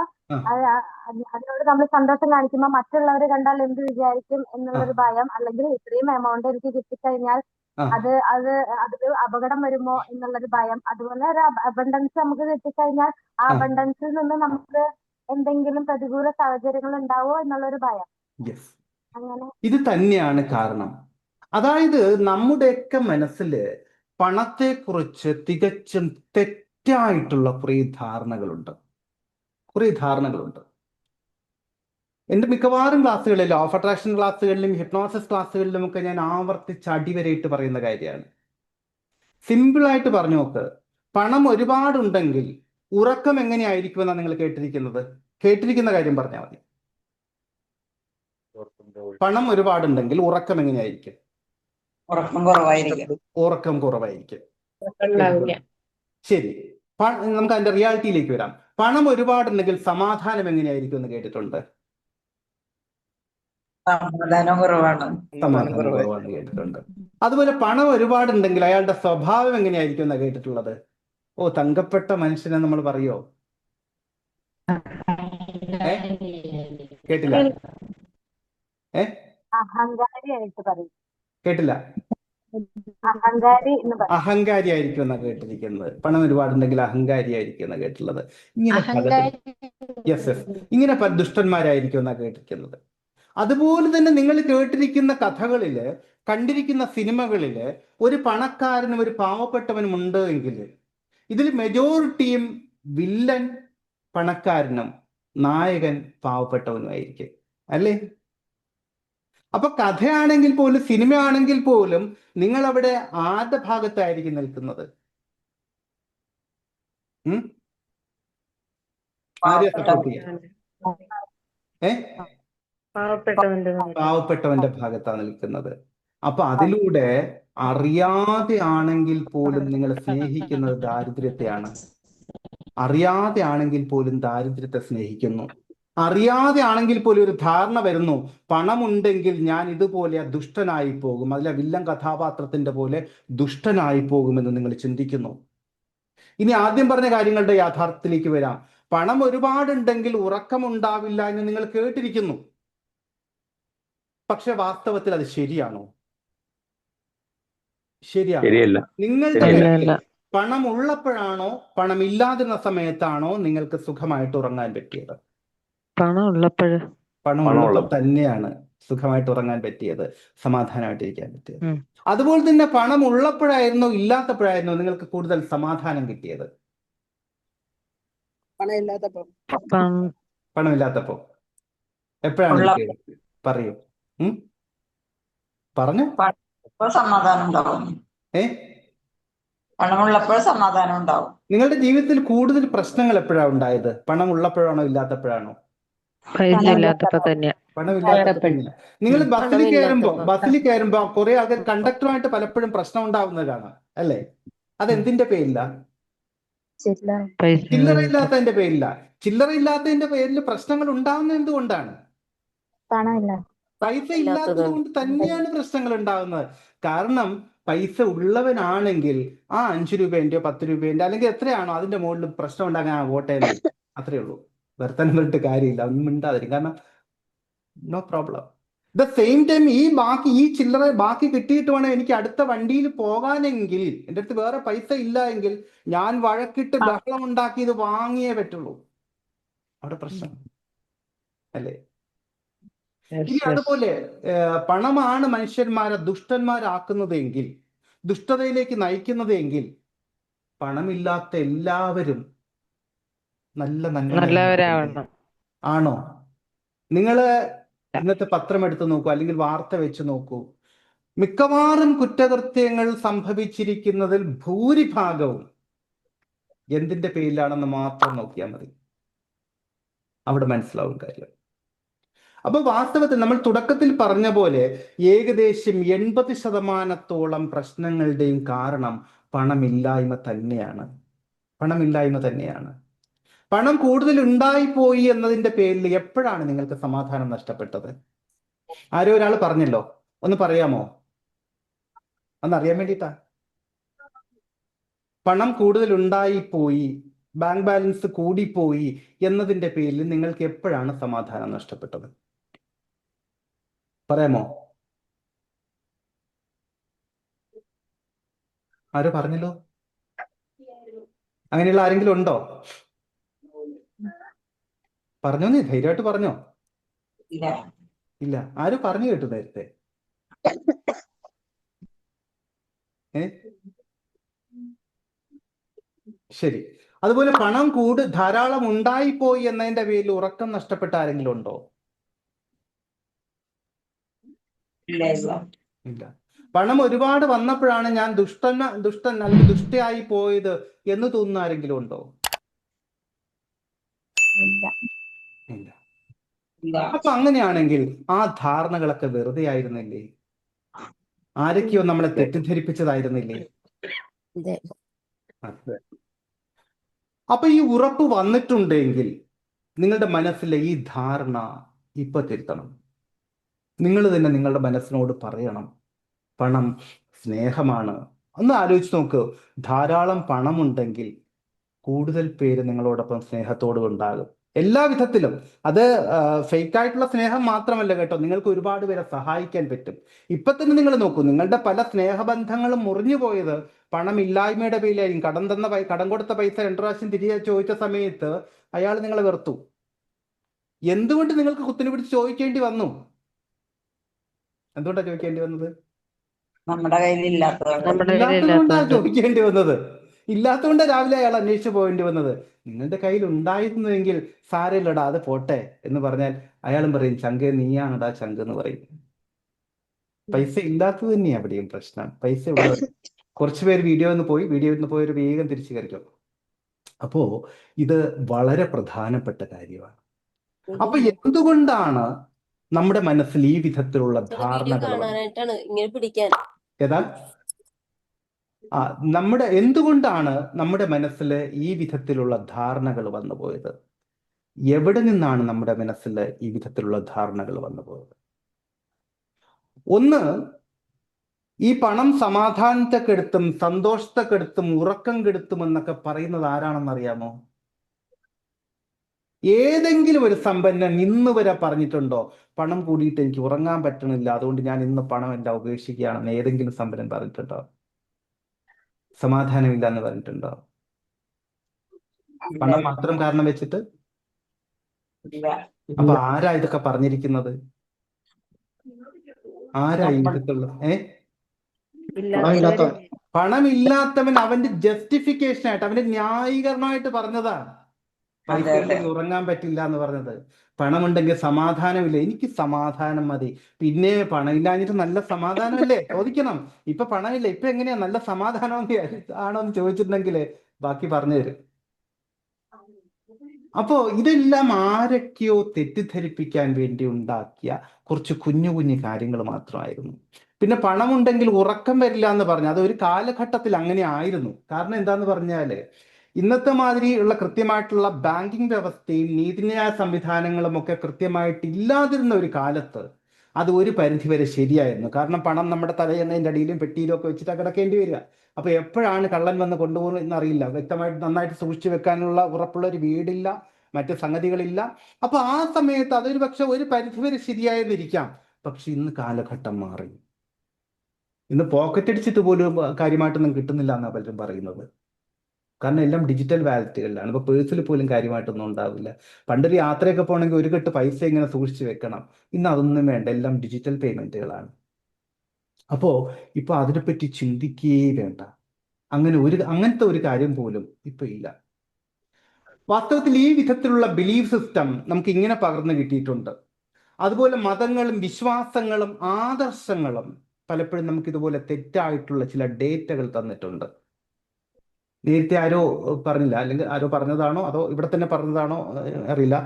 അതിനോട് നമ്മൾ സന്തോഷം കാണിക്കുമ്പോൾ മറ്റുള്ളവർ കണ്ടാൽ എന്ത് വിചാരിക്കും എന്നുള്ളൊരു ഭയം, അല്ലെങ്കിൽ ഇത്രയും എമൗണ്ട് എനിക്ക് കിട്ടിക്കഴിഞ്ഞാൽ അതിൽ അപകടം വരുമോ എന്നുള്ളൊരു ഭയം. അതുപോലെ ഒരു അബണ്ടൻസ് നമുക്ക് കിട്ടിക്കഴിഞ്ഞാൽ ആ അബണ്ടൻസിൽ നിന്ന് നമുക്ക് എന്തെങ്കിലും പ്രതികൂല സാഹചര്യങ്ങൾ ഉണ്ടാവോ എന്നുള്ളൊരു ഭയം. അങ്ങനെ ഇത് തന്നെയാണ് കാരണം. അതായത് നമ്മുടെയൊക്കെ മനസ്സിൽ പണത്തെക്കുറിച്ച് തികച്ചും തെറ്റായിട്ടുള്ള കുറേ ധാരണകളുണ്ട്. എൻ്റെ മിക്കവാറും ക്ലാസ്സുകളിൽ, ലോ ഓഫ് അട്രാക്ഷൻ ക്ലാസ്സുകളിലും ഹിപ്നോസിസ് ക്ലാസ്സുകളിലും ഒക്കെ ഞാൻ ആവർത്തിച്ച് അടിവരയിട്ട് പറയുന്ന കാര്യമാണ്. സിമ്പിളായിട്ട് പറഞ്ഞു നോക്ക്, പണം ഒരുപാടുണ്ടെങ്കിൽ ഉറക്കം എങ്ങനെയായിരിക്കുമെന്നാണ് നിങ്ങൾ കേട്ടിരിക്കുന്ന കാര്യം പറഞ്ഞാൽ മതി. പണം ഒരുപാടുണ്ടെങ്കിൽ ഉറക്കം എങ്ങനെയായിരിക്കും? ഉറക്കം കുറവായിരിക്കും. ശരി, നമുക്ക് അതിന്റെ റിയാലിറ്റിയിലേക്ക് വരാം. പണം ഒരുപാടുണ്ടെങ്കിൽ സമാധാനം എങ്ങനെയായിരിക്കും എന്ന് കേട്ടിട്ടുണ്ട്? സമാധാനം കുറവാണ് കേട്ടിട്ടുണ്ട്. അതുപോലെ പണം ഒരുപാടുണ്ടെങ്കിൽ അയാളുടെ സ്വഭാവം എങ്ങനെയായിരിക്കും എന്നാ കേട്ടിട്ടുള്ളത്? ഓ, തങ്കപ്പെട്ട മനുഷ്യനെ നമ്മൾ പറയോ? കേട്ടില്ല? അഹങ്കാരിയായിട്ട് പറയും. കേട്ടില്ല? അഹങ്കാരി ആയിരിക്കും എന്നാ കേട്ടിരിക്കുന്നത്. പണം ഒരുപാടുണ്ടെങ്കിൽ അഹങ്കാരി ആയിരിക്കും എന്നാ കേട്ടിട്ടുള്ളത്. ഇങ്ങനെ പല ദുഷ്ടന്മാരായിരിക്കും എന്നാ കേട്ടിരിക്കുന്നത്. അതുപോലെ തന്നെ നിങ്ങൾ കേട്ടിരിക്കുന്ന കഥകളില്, കണ്ടിരിക്കുന്ന സിനിമകളില് ഒരു പണക്കാരനും ഒരു പാവപ്പെട്ടവനും ഉണ്ട് എങ്കിൽ ഇതിൽ മെജോറിറ്റിയും വില്ലൻ പണക്കാരനും നായകൻ പാവപ്പെട്ടവനുമായിരിക്കും, അല്ലേ? അപ്പൊ കഥയാണെങ്കിൽ പോലും, സിനിമയാണെങ്കിൽ പോലും നിങ്ങൾ അവിടെ ആരുടെ ഭാഗത്തായിരിക്കും നിൽക്കുന്നത്? ആരെയാ സപ്പോർട്ട് ചെയ്യാൻ? പാവപ്പെട്ടവന്റെ ഭാഗത്താണ് നിൽക്കുന്നത്. അപ്പൊ അതിലൂടെ അറിയാതെ ആണെങ്കിൽ പോലും നിങ്ങൾ സ്നേഹിക്കുന്നത് ദാരിദ്ര്യത്തെയാണ്. അറിയാതെ ആണെങ്കിൽ പോലും ദാരിദ്ര്യത്തെ സ്നേഹിക്കുന്നു. അറിയാതെ ആണെങ്കിൽ പോലും ഒരു ധാരണ വരുന്നു, പണമുണ്ടെങ്കിൽ ഞാൻ ഇതുപോലെ ദുഷ്ടനായി പോകും, അതിലെ വില്ലൻ കഥാപാത്രത്തിന്റെ പോലെ ദുഷ്ടനായി പോകുമെന്ന് നിങ്ങൾ ചിന്തിക്കുന്നു. ഇനി ആദ്യം പറഞ്ഞ കാര്യങ്ങളുടെ യാഥാർത്ഥ്യത്തിലേക്ക് വരാം. പണം ഒരുപാടുണ്ടെങ്കിൽ ഉറക്കമുണ്ടാവില്ല എന്ന് നിങ്ങൾ കേട്ടിരിക്കുന്നു. പക്ഷെ വാസ്തവത്തിൽ അത് ശരിയാണോ? ശരിയാണോ? ശരിയല്ല. നിങ്ങളുടെ ഇല്ല, കയ്യിൽ ഇല്ല. പണം ഉള്ളപ്പോഴാണോ പണം ഇല്ലാതിരുന്ന സമയത്താണോ നിങ്ങൾക്ക് സുഖമായിട്ട് ഉറങ്ങാൻ പറ്റിയത്? പണം ഉള്ളപ്പോഴ്. പണം പണം ഉള്ളപ്പോൾ ഉള്ളപ്പോൾ. തന്നെയാണ് സുഖമായിട്ട് ഉറങ്ങാൻ പറ്റിയത്, സമാധാനമായിട്ടിരിക്കാൻ പറ്റിയത്. ഉം. അതുപോലെ തന്നെ പണം ഉള്ളപ്പോഴായിരുന്നോ ഇല്ലാത്തപ്പോഴായിരുന്നോ നിങ്ങൾക്ക് കൂടുതൽ സമാധാനം കിട്ടിയത്? പണം പണമില്ലാത്തപ്പോ എപ്പോഴാണ് ഉള്ള കിട്ടിയത്? പറയൂ. പറഞ്ഞു. ഇപ്പോൾ സമാധാനം ഉണ്ടാവും. ഏ പണമുള്ളപ്പോൾ സമാധാനം ഉണ്ടാവും. നിങ്ങളുടെ ജീവിതത്തിൽ കൂടുതൽ പ്രശ്നങ്ങൾ എപ്പോഴാണ് ഉണ്ടായത്? പണം ഉള്ളപ്പോഴാണോ ഇല്ലാത്തപ്പോഴാണോ? പൈസ ഇല്ലാത്തപ്പോ തന്നെയാ. പണമില്ലാത്തപ്പോൾ തന്നെയാണ്. നിങ്ങൾ പണമില്ലാത്തപ്പോ. ബസ്സിൽ കയറുമ്പോ കുറെ ആൾക്കാർ കണ്ടക്ടറുമായിട്ട് പലപ്പോഴും പ്രശ്നം ഉണ്ടാവുന്നത് കാണാം അല്ലേ? അതെന്തിന്റെ പേരില്ല? പൈസ ചില്ലറ ഇല്ലാത്തതിന്റെ പേരില്ല. ചില്ലറ ഇല്ലാത്തതിന്റെ പേരിൽ പ്രശ്നങ്ങൾ ഉണ്ടാവുന്നത് എന്തുകൊണ്ടാണ്? പൈസ ഇല്ലാത്തത് കൊണ്ട് തന്നെയാണ് പ്രശ്നങ്ങൾ ഉണ്ടാകുന്നത്. കാരണം പൈസ ഉള്ളവനാണെങ്കിൽ ആ 5 രൂപേന്റെയോ 10 രൂപേന്റെ അല്ലെങ്കിൽ എത്രയാണോ അതിന്റെ മുകളിൽ പ്രശ്നം ഉണ്ടാകാൻ വോട്ടേ അത്രേ ഉള്ളൂ. വർത്തനം പറഞ്ഞിട്ട് കാര്യമില്ല, ഒന്നും മിണ്ടാതിരിക്കും. കാരണം no problem. The same time ഈ ചില്ലറ ബാക്കി കിട്ടിയിട്ട് വേണം എനിക്ക് അടുത്ത വണ്ടിയിൽ പോകാനെങ്കിൽ, എൻ്റെ അടുത്ത് വേറെ പൈസ ഇല്ല എങ്കിൽ ഞാൻ വഴക്കിട്ട് ബഹളം ഉണ്ടാക്കി ഇത് വാങ്ങിയേ പറ്റുള്ളൂ. അവിടെ പ്രശ്നം അല്ലേ? ഇനി അതുപോലെ പണമാണ് മനുഷ്യന്മാരെ ദുഷ്ടന്മാരാക്കുന്നത് എങ്കിൽ, ദുഷ്ടതയിലേക്ക് നയിക്കുന്നത് എങ്കിൽ, പണമില്ലാത്ത എല്ലാവരും നല്ലവരാവണം. ആണോ? നിങ്ങള് ഇന്നത്തെ പത്രം എടുത്ത് നോക്കൂ, അല്ലെങ്കിൽ വാർത്ത വെച്ച് നോക്കൂ. മിക്കവാറും കുറ്റകൃത്യങ്ങൾ സംഭവിച്ചിരിക്കുന്നതിൽ ഭൂരിഭാഗവും എന്തിന്റെ പേരിലാണെന്ന് മാത്രം നോക്കിയാൽ മതി, അവിടെ മനസ്സിലാവും കാര്യം. അപ്പൊ വാസ്തവത്തിൽ നമ്മൾ തുടക്കത്തിൽ പറഞ്ഞ പോലെ ഏകദേശം 80% പ്രശ്നങ്ങളുടെയും കാരണം പണമില്ലായ്മ തന്നെയാണ്. പണം കൂടുതൽ ഉണ്ടായിപ്പോയി എന്നതിന്റെ പേരിൽ എപ്പോഴാണ് നിങ്ങൾക്ക് സമാധാനം നഷ്ടപ്പെട്ടത്? ആരോ ഒരാൾ പറഞ്ഞല്ലോ, ഒന്ന് പറയാമോ? ഒന്നറിയാൻ വേണ്ടിട്ടാ. പണം കൂടുതൽ ഉണ്ടായിപ്പോയി, ബാങ്ക് ബാലൻസ് കൂടിപ്പോയി എന്നതിന്റെ പേരിൽ നിങ്ങൾക്ക് എപ്പോഴാണ് സമാധാനം നഷ്ടപ്പെട്ടത്? പറയാമോ? ആരോ പറഞ്ഞല്ലോ. അങ്ങനെയുള്ള ആരെങ്കിലും ഉണ്ടോ? പറഞ്ഞോ, നീ ധൈര്യമായിട്ട് പറഞ്ഞോ. ഇല്ല, ആരും പറഞ്ഞു കേട്ടു നേരത്തെ. ശരി. അതുപോലെ പണം ധാരാളം ഉണ്ടായിപ്പോയി എന്നതിന്റെ പേരിൽ ഉറക്കം നഷ്ടപ്പെട്ട ആരെങ്കിലും ഉണ്ടോ? ഇല്ല. പണം ഒരുപാട് വന്നപ്പോഴാണ് ഞാൻ ദുഷ്ടൻ അല്ലെങ്കിൽ ദുഷ്ടയായി പോയത് എന്ന് തോന്നുന്ന ആരെങ്കിലും ഉണ്ടോ? ഇല്ല. അപ്പൊ അങ്ങനെയാണെങ്കിൽ ആ ധാരണകളൊക്കെ വെറുതെ ആയിരുന്നില്ലേ? ആരൊക്കെയോ നമ്മളെ തെറ്റിദ്ധരിപ്പിച്ചതായിരുന്നില്ലേ? അപ്പൊ ഈ ഉറപ്പ് വന്നിട്ടുണ്ടെങ്കിൽ നിങ്ങളുടെ മനസ്സിലെ ഈ ധാരണ ഇപ്പൊ തിരുത്തണം. നിങ്ങൾ തന്നെ നിങ്ങളുടെ മനസ്സിനോട് പറയണം, പണം സ്നേഹമാണ്. ഒന്ന് ആലോചിച്ച് നോക്ക്, ധാരാളം പണമുണ്ടെങ്കിൽ കൂടുതൽ പേര് നിങ്ങളോടൊപ്പം സ്നേഹത്തോടും ഉണ്ടാകും, എല്ലാ വിധത്തിലും. അത് ഫേക്കായിട്ടുള്ള സ്നേഹം മാത്രമല്ല കേട്ടോ, നിങ്ങൾക്ക് ഒരുപാട് പേരെ സഹായിക്കാൻ പറ്റും. ഇപ്പൊ തന്നെ നിങ്ങൾ നോക്കൂ, നിങ്ങളുടെ പല സ്നേഹബന്ധങ്ങളും മുറിഞ്ഞു പോയത് പണമില്ലായ്മയുടെ പേരിലായിരിക്കും. കടം കൊടുത്ത പൈസ 2 പ്രാവശ്യം തിരികെ ചോദിച്ച സമയത്ത് അയാൾ നിങ്ങളെ വെറുത്തു. എന്തുകൊണ്ട് നിങ്ങൾക്ക് കുത്തിനെ പിടിച്ച് ചോദിക്കേണ്ടി വന്നു? എന്തുകൊണ്ടാണ് ചോദിക്കേണ്ടി വന്നത്? നമ്മുടെ കയ്യിൽ ഇല്ലാത്തതുകൊണ്ടാണ് ചോദിക്കേണ്ടി വന്നത്. ഇല്ലാത്തതുകൊണ്ട് രാവിലെ അയാൾ അന്വേഷിച്ച് പോകേണ്ടി വന്നത്. നിങ്ങളുടെ കയ്യിൽ ഉണ്ടായിരുന്നുവെങ്കിൽ സാരമില്ലടാ, അത് പോട്ടെ എന്ന് പറഞ്ഞാൽ അയാളും പറയും, ചങ്കെ നീയാണടാ ചങ്ക് എന്ന് പറയും. പൈസ ഇല്ലാത്തത് തന്നെയാണ് അവിടെയും പ്രശ്നം. പൈസ ഉള്ളത് കുറച്ചു പേര് വീഡിയോ പോയൊരു വേഗം തിരിച്ചു കയറിക്കും. അപ്പോ ഇത് വളരെ പ്രധാനപ്പെട്ട കാര്യമാണ്. അപ്പൊ എന്തുകൊണ്ടാണ് നമ്മുടെ മനസ്സിൽ ഈ വിധത്തിലുള്ള ധാരണകൾ ഏതാ എന്തുകൊണ്ടാണ് നമ്മുടെ മനസ്സിൽ ഈ വിധത്തിലുള്ള ധാരണകൾ വന്നുപോയത്? എവിടെ നിന്നാണ് നമ്മുടെ മനസ്സിൽ ഈ വിധത്തിലുള്ള ധാരണകൾ വന്നുപോയത്? ഒന്ന്, ഈ പണം സമാധാനത്തെ കെടുത്തും, സന്തോഷത്തെ കെടുത്തും, ഉറക്കം കെടുത്തും എന്നൊക്കെ പറയുന്നത് ആരാണെന്നറിയാമോ? ഏതെങ്കിലും ഒരു സമ്പന്നൻ ഇന്ന് വരെ പറഞ്ഞിട്ടുണ്ടോ, പണം കൂടിയിട്ട് എനിക്ക് ഉറങ്ങാൻ പറ്റണില്ല, അതുകൊണ്ട് ഞാൻ ഇന്ന് പണം എല്ലാം ഉപേക്ഷിക്കുകയാണെന്ന് ഏതെങ്കിലും സമ്പന്നൻ പറഞ്ഞിട്ടുണ്ടോ? സമാധാനമില്ല എന്ന് പറഞ്ഞിട്ടുണ്ടോ? പണം മാത്രം കാരണം വെച്ചിട്ട്? ഇല്ല. അപ്പൊ ആരാ ഇതൊക്കെ പറഞ്ഞിരിക്കുന്നത്? ആരാ ഈ വിധത്തുള്ള പണമില്ലാത്തവൻ. പണമില്ലാത്തവൻ അവന്റെ ജസ്റ്റിഫിക്കേഷൻ ആയിട്ട്, അവന്റെ ന്യായീകരണമായിട്ട് പറഞ്ഞതാണ്. പൈസ അതെ. ഉണ്ടെങ്കിൽ ഉറങ്ങാൻ പറ്റില്ല എന്ന് പറഞ്ഞത്. പണമുണ്ടെങ്കിൽ സമാധാനമില്ല. എനിക്ക് സമാധാനം മതി. പിന്നെ പണം ഇല്ലാഞ്ഞിട്ട് നല്ല സമാധാനമല്ലേ? ചോദിക്കണം. ഇപ്പൊ പണമില്ല, ഇപ്പൊ എങ്ങനെയാ നല്ല സമാധാനം ആണോ എന്ന് ചോദിച്ചിട്ടുണ്ടെങ്കിൽ ബാക്കി പറഞ്ഞു തരും. അപ്പോ ഇതെല്ലാം ആരൊക്കെയോ തെറ്റിദ്ധരിപ്പിക്കാൻ വേണ്ടി ഉണ്ടാക്കിയ കുറച്ച് കുഞ്ഞു കുഞ്ഞു കാര്യങ്ങൾ മാത്രമായിരുന്നു. പിന്നെ പണമുണ്ടെങ്കിൽ ഉറക്കം വരില്ല എന്ന് പറഞ്ഞു. അത് ഒരു കാലഘട്ടത്തിൽ അങ്ങനെ ആയിരുന്നു. കാരണം എന്താന്ന് പറഞ്ഞാല് ഇന്നത്തെ മാതിരിയുള്ള കൃത്യമായിട്ടുള്ള ബാങ്കിങ് വ്യവസ്ഥയും നീതിന്യായ സംവിധാനങ്ങളും ഒക്കെ കൃത്യമായിട്ട് ഇല്ലാതിരുന്ന ഒരു കാലത്ത് അത് ഒരു പരിധിവരെ ശരിയായിരുന്നു. കാരണം പണം നമ്മുടെ തലയെണ്ണയുടെ അടിയിലും പെട്ടിയിലും ഒക്കെ വെച്ചിട്ട് കിടക്കേണ്ടി വരിക. അപ്പൊ എപ്പോഴാണ് കള്ളൻ വന്ന് കൊണ്ടുപോകുന്നത് എന്നറിയില്ല. വ്യക്തമായിട്ട് നന്നായിട്ട് സൂക്ഷിച്ചു വെക്കാനുള്ള ഉറപ്പുള്ള ഒരു വീടില്ല, മറ്റു സംഗതികളില്ല. അപ്പൊ ആ സമയത്ത് അതൊരു പക്ഷെ ഒരു പരിധിവരെ ശരിയായെന്നിരിക്കാം. പക്ഷെ ഇന്ന് കാലഘട്ടം മാറി. ഇന്ന് പോക്കറ്റ് അടിച്ചിട്ട് പോലും കാര്യമായിട്ടൊന്നും കിട്ടുന്നില്ല എന്നാണ് പലരും പറയുന്നത്. കാരണം എല്ലാം ഡിജിറ്റൽ വാലറ്റുകളിലാണ്. ഇപ്പൊ പേഴ്സിൽ പോലും കാര്യമായിട്ടൊന്നും ഉണ്ടാവില്ല. പണ്ടൊരു യാത്രയൊക്കെ പോകണമെങ്കിൽ ഒരു കെട്ട് പൈസ ഇങ്ങനെ സൂക്ഷിച്ചു വെക്കണം. ഇന്ന് അതൊന്നും വേണ്ട, എല്ലാം ഡിജിറ്റൽ പേയ്മെന്റുകളാണ്. അപ്പോ ഇപ്പൊ അതിനെപ്പറ്റി ചിന്തിക്കുകയേ വേണ്ട. അങ്ങനത്തെ ഒരു കാര്യം പോലും ഇപ്പൊ ഇല്ല. വാസ്തവത്തിൽ ഈ വിധത്തിലുള്ള ബിലീഫ് സിസ്റ്റം നമുക്ക് ഇങ്ങനെ പകർന്നു കിട്ടിയിട്ടുണ്ട്. അതുപോലെ മതങ്ങളും വിശ്വാസങ്ങളും ആദർശങ്ങളും പലപ്പോഴും നമുക്ക് ഇതുപോലെ തെറ്റായിട്ടുള്ള ചില ഡേറ്റകൾ തന്നിട്ടുണ്ട്. നേരത്തെ ആരോ പറഞ്ഞില്ല, അല്ലെങ്കിൽ ആരോ പറഞ്ഞതാണോ അതോ ഇവിടെ തന്നെ പറഞ്ഞതാണോ അറിയില്ല,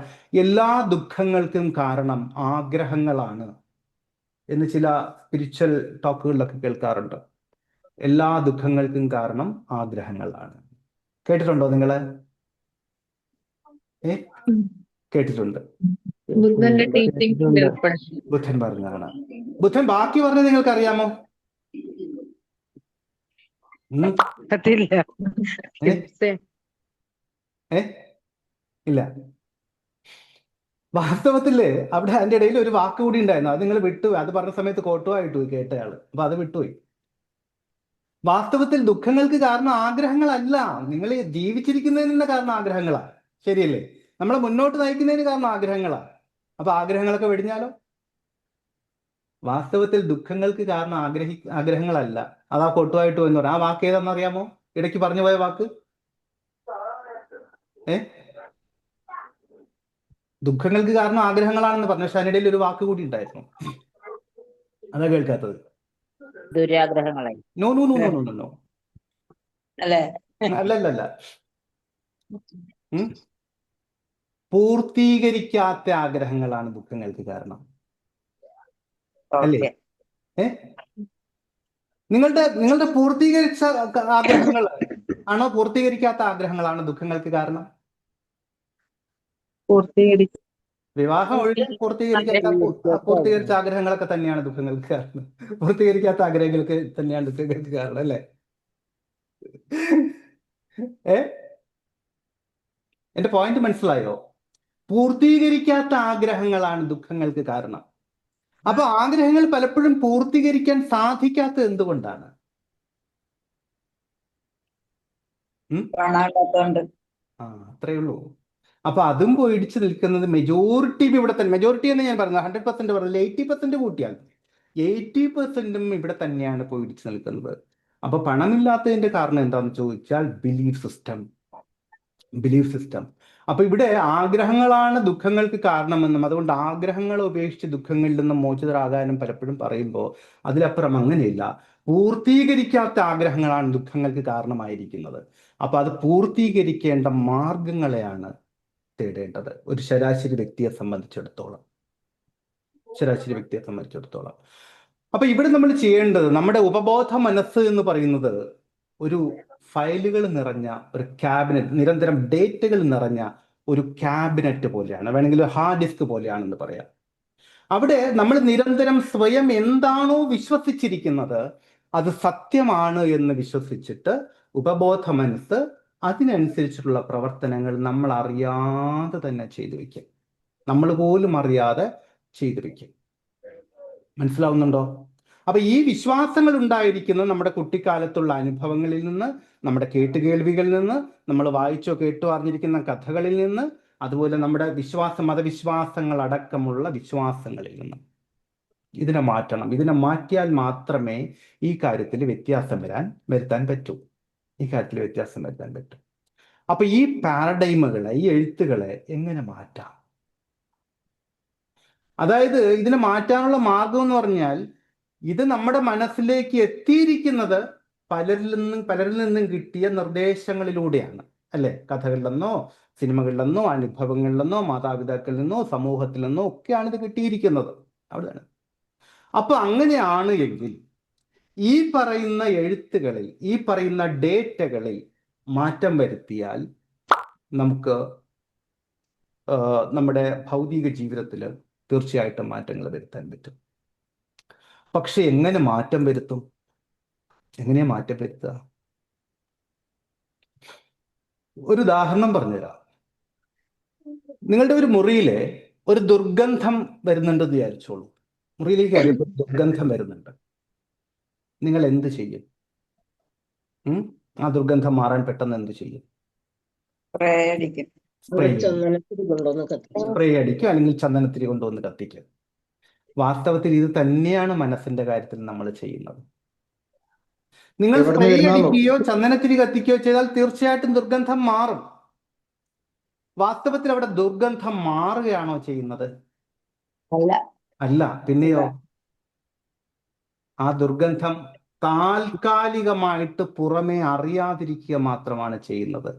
എല്ലാ ദുഃഖങ്ങൾക്കും കാരണം ആഗ്രഹങ്ങളാണ് എന്ന് ചില സ്പിരിച്വൽ ടോക്കുകളിലൊക്കെ കേൾക്കാറുണ്ട്. എല്ലാ ദുഃഖങ്ങൾക്കും കാരണം ആഗ്രഹങ്ങളാണ്. കേട്ടിട്ടുണ്ടോ നിങ്ങള്? കേട്ടിട്ടുണ്ട്. ബുദ്ധന്റെ ടീച്ചിങ് ബുദ്ധൻ പറഞ്ഞതാണ്. ബുദ്ധൻ ബാക്കി പറഞ്ഞത് നിങ്ങൾക്ക് അറിയാമോ? ഇല്ല. വാസ്തവത്തില് അവിടെ അതിന്റെ ഇടയിൽ ഒരു വാക്ക് കൂടി ഉണ്ടായിരുന്നു. അത് നിങ്ങൾ വിട്ടുപോയി. അത് പറഞ്ഞ സമയത്ത് കോട്ടുവായിട്ട് കേട്ടയാള്. അപ്പൊ അത് വിട്ടുപോയി. വാസ്തവത്തിൽ ദുഃഖങ്ങൾക്ക് കാരണം ആഗ്രഹങ്ങളല്ല, നിങ്ങൾ ജീവിച്ചിരിക്കുന്നതിനുള്ള കാരണം ആഗ്രഹങ്ങളാണ്. ശരിയല്ലേ? നമ്മളെ മുന്നോട്ട് നയിക്കുന്നതിന് കാരണം ആഗ്രഹങ്ങളാണ്. അപ്പൊ ആഗ്രഹങ്ങളൊക്കെ വെടിഞ്ഞാലോ? വാസ്തവത്തിൽ ദുഃഖങ്ങൾക്ക് കാരണം ആഗ്രഹങ്ങളല്ല. അതാ കൊട്ടുവായിട്ട് എന്ന് പറയാം. ആ വാക്ക് ഏതാണെന്ന് അറിയാമോ? ഇടയ്ക്ക് പറഞ്ഞു പോയ വാക്ക്. ദുഃഖങ്ങൾക്ക് കാരണം ആഗ്രഹങ്ങളാണെന്ന് പറഞ്ഞു. പക്ഷെ അതിനിടയിൽ ഒരു വാക്ക് കൂടി ഉണ്ടായിരുന്നു. അതാ കേൾക്കാത്തത്. ദുരാഗ്രഹങ്ങളെ. No no no no no no അല്ലേ? അല്ലല്ല. പൂർത്തീകരിക്കാത്ത ആഗ്രഹങ്ങളാണ് ദുഃഖങ്ങൾക്ക് കാരണം. അല്ലേ? നിങ്ങളുടെ പൂർത്തീകരിച്ച ആഗ്രഹങ്ങൾ ആണോ പൂർത്തീകരിക്കാത്ത ആഗ്രഹങ്ങളാണ് ദുഃഖങ്ങൾക്ക് കാരണം? വിവാഹം ഒഴികെ പൂർത്തീകരിച്ച ആഗ്രഹങ്ങളൊക്കെ തന്നെയാണ് ദുഃഖങ്ങൾക്ക് കാരണം. പൂർത്തീകരിക്കാത്ത ആഗ്രഹങ്ങൾക്ക് തന്നെയാണ് ദുഃഖങ്ങൾക്ക് കാരണം. അല്ലേ? എന്റെ പോയിന്റ് മനസ്സിലായോ? പൂർത്തീകരിക്കാത്ത ആഗ്രഹങ്ങളാണ് ദുഃഖങ്ങൾക്ക് കാരണം. അപ്പൊ ആഗ്രഹങ്ങൾ പലപ്പോഴും പൂർത്തീകരിക്കാൻ സാധിക്കാത്തത് എന്തുകൊണ്ടാണ്? അത്രേ ഉള്ളൂ. അപ്പൊ അതും പോയി ഇടിച്ചു നിൽക്കുന്നത് മെജോറിറ്റി ഇവിടെ തന്നെ. മെജോറിറ്റി എന്ന് ഞാൻ പറഞ്ഞത് 100% പറഞ്ഞില്ല, 80% കൂട്ടിയാൽ 80%ഉം ഇവിടെ തന്നെയാണ് പോയി ഇടിച്ചു നിൽക്കുന്നത്. അപ്പൊ പണമില്ലാത്തതിന്റെ കാരണം എന്താണെന്ന് ചോദിച്ചാൽ ബിലീഫ് സിസ്റ്റം. അപ്പൊ ഇവിടെ ആഗ്രഹങ്ങളാണ് ദുഃഖങ്ങൾക്ക് കാരണമെന്നും അതുകൊണ്ട് ആഗ്രഹങ്ങൾ ഉപേക്ഷിച്ച് ദുഃഖങ്ങളിൽ നിന്നും മോചിതരാകാനും പലപ്പോഴും പറയുമ്പോൾ അതിലപ്പുറം അങ്ങനെയില്ല. പൂർത്തീകരിക്കാത്ത ആഗ്രഹങ്ങളാണ് ദുഃഖങ്ങൾക്ക് കാരണമായിരിക്കുന്നത്. അപ്പൊ അത് പൂർത്തീകരിക്കേണ്ട മാർഗങ്ങളെയാണ് തേടേണ്ടത് ഒരു ശരാശരി വ്യക്തിയെ സംബന്ധിച്ചിടത്തോളം. അപ്പൊ ഇവിടെ നമ്മൾ ചെയ്യേണ്ടത്, നമ്മുടെ ഉപബോധ മനസ്സ് എന്ന് പറയുന്നത് ഒരു ഫയലുകൾ നിറഞ്ഞ ഒരു ക്യാബിനറ്റ്, നിരന്തരം ഡേറ്റകൾ നിറഞ്ഞ ഒരു ക്യാബിനറ്റ് പോലെയാണ്, വേണമെങ്കിൽ ഹാർഡ് ഡിസ്ക് പോലെയാണെന്ന് പറയാം. അവിടെ നമ്മൾ നിരന്തരം സ്വയം എന്താണോ വിശ്വസിച്ചിരിക്കുന്നത് അത് സത്യമാണ് എന്ന് വിശ്വസിച്ചിട്ട് ഉപബോധ മനസ്സ് അതിനനുസരിച്ചിട്ടുള്ള പ്രവർത്തനങ്ങൾ നമ്മൾ അറിയാതെ തന്നെ ചെയ്തു വയ്ക്കും. നമ്മൾ പോലും അറിയാതെ ചെയ്തു വയ്ക്കും. മനസ്സിലാവുന്നുണ്ടോ? അപ്പൊ ഈ വിശ്വാസങ്ങൾ ഉണ്ടായിരിക്കുന്നത് നമ്മുടെ കുട്ടിക്കാലത്തുള്ള അനുഭവങ്ങളിൽ നിന്ന്, നമ്മുടെ കേട്ടുകേൾവികളിൽ നിന്ന്, നമ്മൾ വായിച്ചോ കേട്ടോ അറിഞ്ഞിരിക്കുന്ന കഥകളിൽ നിന്ന്, അതുപോലെ നമ്മുടെ മതവിശ്വാസങ്ങൾ അടക്കമുള്ള വിശ്വാസങ്ങളിൽ നിന്ന്. ഇതിനെ മാറ്റണം. ഇതിനെ മാറ്റിയാൽ മാത്രമേ ഈ കാര്യത്തിൽ വരുത്താൻ പറ്റൂ. അപ്പൊ ഈ പാരഡൈമുകളെ, ഈ എഴുത്തുകളെ എങ്ങനെ മാറ്റാം? അതായത് ഇതിനെ മാറ്റാനുള്ള മാർഗം എന്ന് പറഞ്ഞാൽ, ഇത് നമ്മുടെ മനസ്സിലേക്ക് എത്തിയിരിക്കുന്നത് പലരിൽ നിന്നും കിട്ടിയ നിർദ്ദേശങ്ങളിലൂടെയാണ്, അല്ലെ? കഥകളിൽ നിന്നോ സിനിമകളിൽ നിന്നോ അനുഭവങ്ങളിൽ നിന്നോ മാതാപിതാക്കളിൽ നിന്നോ സമൂഹത്തിൽ നിന്നോ ഒക്കെയാണ് ഇത് കിട്ടിയിരിക്കുന്നത്. അവിടെയാണ്. അപ്പൊ അങ്ങനെയാണ് എങ്കിൽ ഈ പറയുന്ന എഴുത്തുകളിൽ, ഈ പറയുന്ന ഡേറ്റകളിൽ മാറ്റം വരുത്തിയാൽ നമുക്ക് നമ്മുടെ ഭൗതിക ജീവിതത്തിൽ തീർച്ചയായിട്ടും മാറ്റങ്ങൾ വരുത്താൻ പറ്റും. പക്ഷെ എങ്ങനെ മാറ്റം വരുത്തും? എങ്ങനെയാ മാറ്റം വരുത്തുക? ഒരു ഉദാഹരണം പറഞ്ഞുതരാം. നിങ്ങളുടെ ഒരു മുറിയിലെ ഒരു ദുർഗന്ധം വരുന്നുണ്ടെന്ന് വിചാരിച്ചോളൂ. മുറിയിലേക്ക് കയറിയപ്പോൾ ദുർഗന്ധം വരുന്നുണ്ട്. നിങ്ങൾ എന്ത് ചെയ്യും? ആ ദുർഗന്ധം മാറാൻ പെട്ടെന്ന് എന്ത് ചെയ്യും? സ്പ്രേ അടിക്കും, അല്ലെങ്കിൽ ചന്ദനത്തിരി കൊണ്ടുവന്ന് കത്തിക്കും. വാസ്തവത്തിൽ ഇത് തന്നെയാണ് മനസ്സിന്റെ കാര്യത്തിൽ നമ്മൾ ചെയ്യുന്നത്. നിങ്ങൾ സ്പ്രേ അടിക്കുകയോ ചന്ദനത്തിരി കത്തിക്കുകയോ ചെയ്താൽ തീർച്ചയായിട്ടും ദുർഗന്ധം മാറും. വാസ്തവത്തിൽ അവിടെ ദുർഗന്ധം മാറുകയാണോ ചെയ്യുന്നത്? അല്ല. പിന്നെയോ? ആ ദുർഗന്ധം താൽക്കാലികമായിട്ട് പുറമേ അറിയാതിരിക്കുക മാത്രമാണ് ചെയ്യുന്നത്.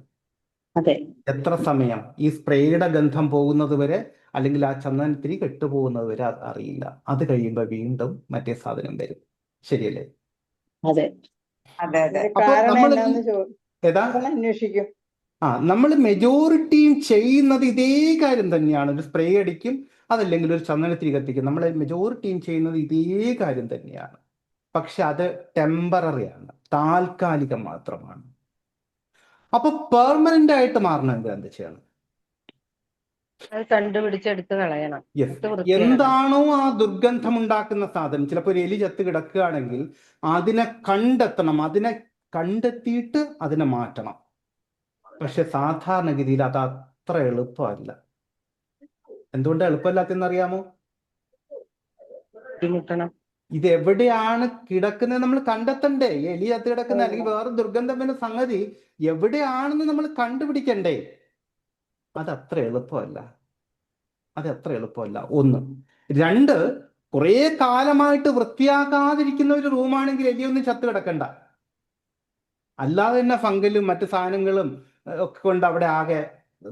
എത്ര സമയം? ഈ സ്പ്രേയുടെ ഗന്ധം പോകുന്നത് വരെ, അല്ലെങ്കിൽ ആ ചന്ദനത്തിരി കെട്ടുപോകുന്നത് വരെ അറിയില്ല. അത് കഴിയുമ്പോൾ വീണ്ടും മറ്റേ സാധനം വരും. ശരിയല്ലേ? നമ്മൾ മെജോറിറ്റിയും ചെയ്യുന്നത് ഇതേ കാര്യം തന്നെയാണ്. ഒരു സ്പ്രേ അടിക്കും, അതല്ലെങ്കിൽ ഒരു ചന്ദനത്തിരി കത്തിക്കും. നമ്മൾ മെജോറിറ്റിയും ചെയ്യുന്നത് ഇതേ കാര്യം തന്നെയാണ്. പക്ഷെ അത് ടെമ്പററിയാണ്, താൽക്കാലികം മാത്രമാണ്. അപ്പൊ പെർമനന്റ് ആയിട്ട് മാറണമെങ്കിൽ എന്ത് ചെയ്യണം? കണ്ടുപിടിച്ചെടുത്ത് കളയണം. എന്താണോ ആ ദുർഗന്ധം ഉണ്ടാക്കുന്ന സാധനം, ചിലപ്പോൾ ഒരു എലി ചത്ത് കിടക്കുകയാണെങ്കിൽ അതിനെ കണ്ടെത്തണം, അതിനെ കണ്ടെത്തിയിട്ട് അതിനെ മാറ്റണം. പക്ഷെ സാധാരണഗതിയിൽ അത് അത്ര എളുപ്പമല്ല. എന്തുകൊണ്ടാണ് എളുപ്പമല്ലാത്തെന്നറിയാമോ? ഇത് എവിടെയാണ് കിടക്കുന്നത് നമ്മൾ കണ്ടെത്തണ്ടേ? എലി ചത്ത് കിടക്കുന്ന അല്ലെങ്കിൽ വേറെ ദുർഗന്ധം സംഗതി എവിടെയാണെന്ന് നമ്മൾ കണ്ടുപിടിക്കണ്ടേ? അതത്ര എളുപ്പമല്ല. ഒന്ന്. രണ്ട്, കുറെ കാലമായിട്ട് വൃത്തിയാക്കാതിരിക്കുന്ന ഒരു റൂമാണെങ്കിൽ എലിയൊന്നും ചത്ത് കിടക്കണ്ട. അല്ലാതെ തന്നെ ഫംഗലും മറ്റു സാധനങ്ങളും ഒക്കെ കൊണ്ട് അവിടെ ആകെ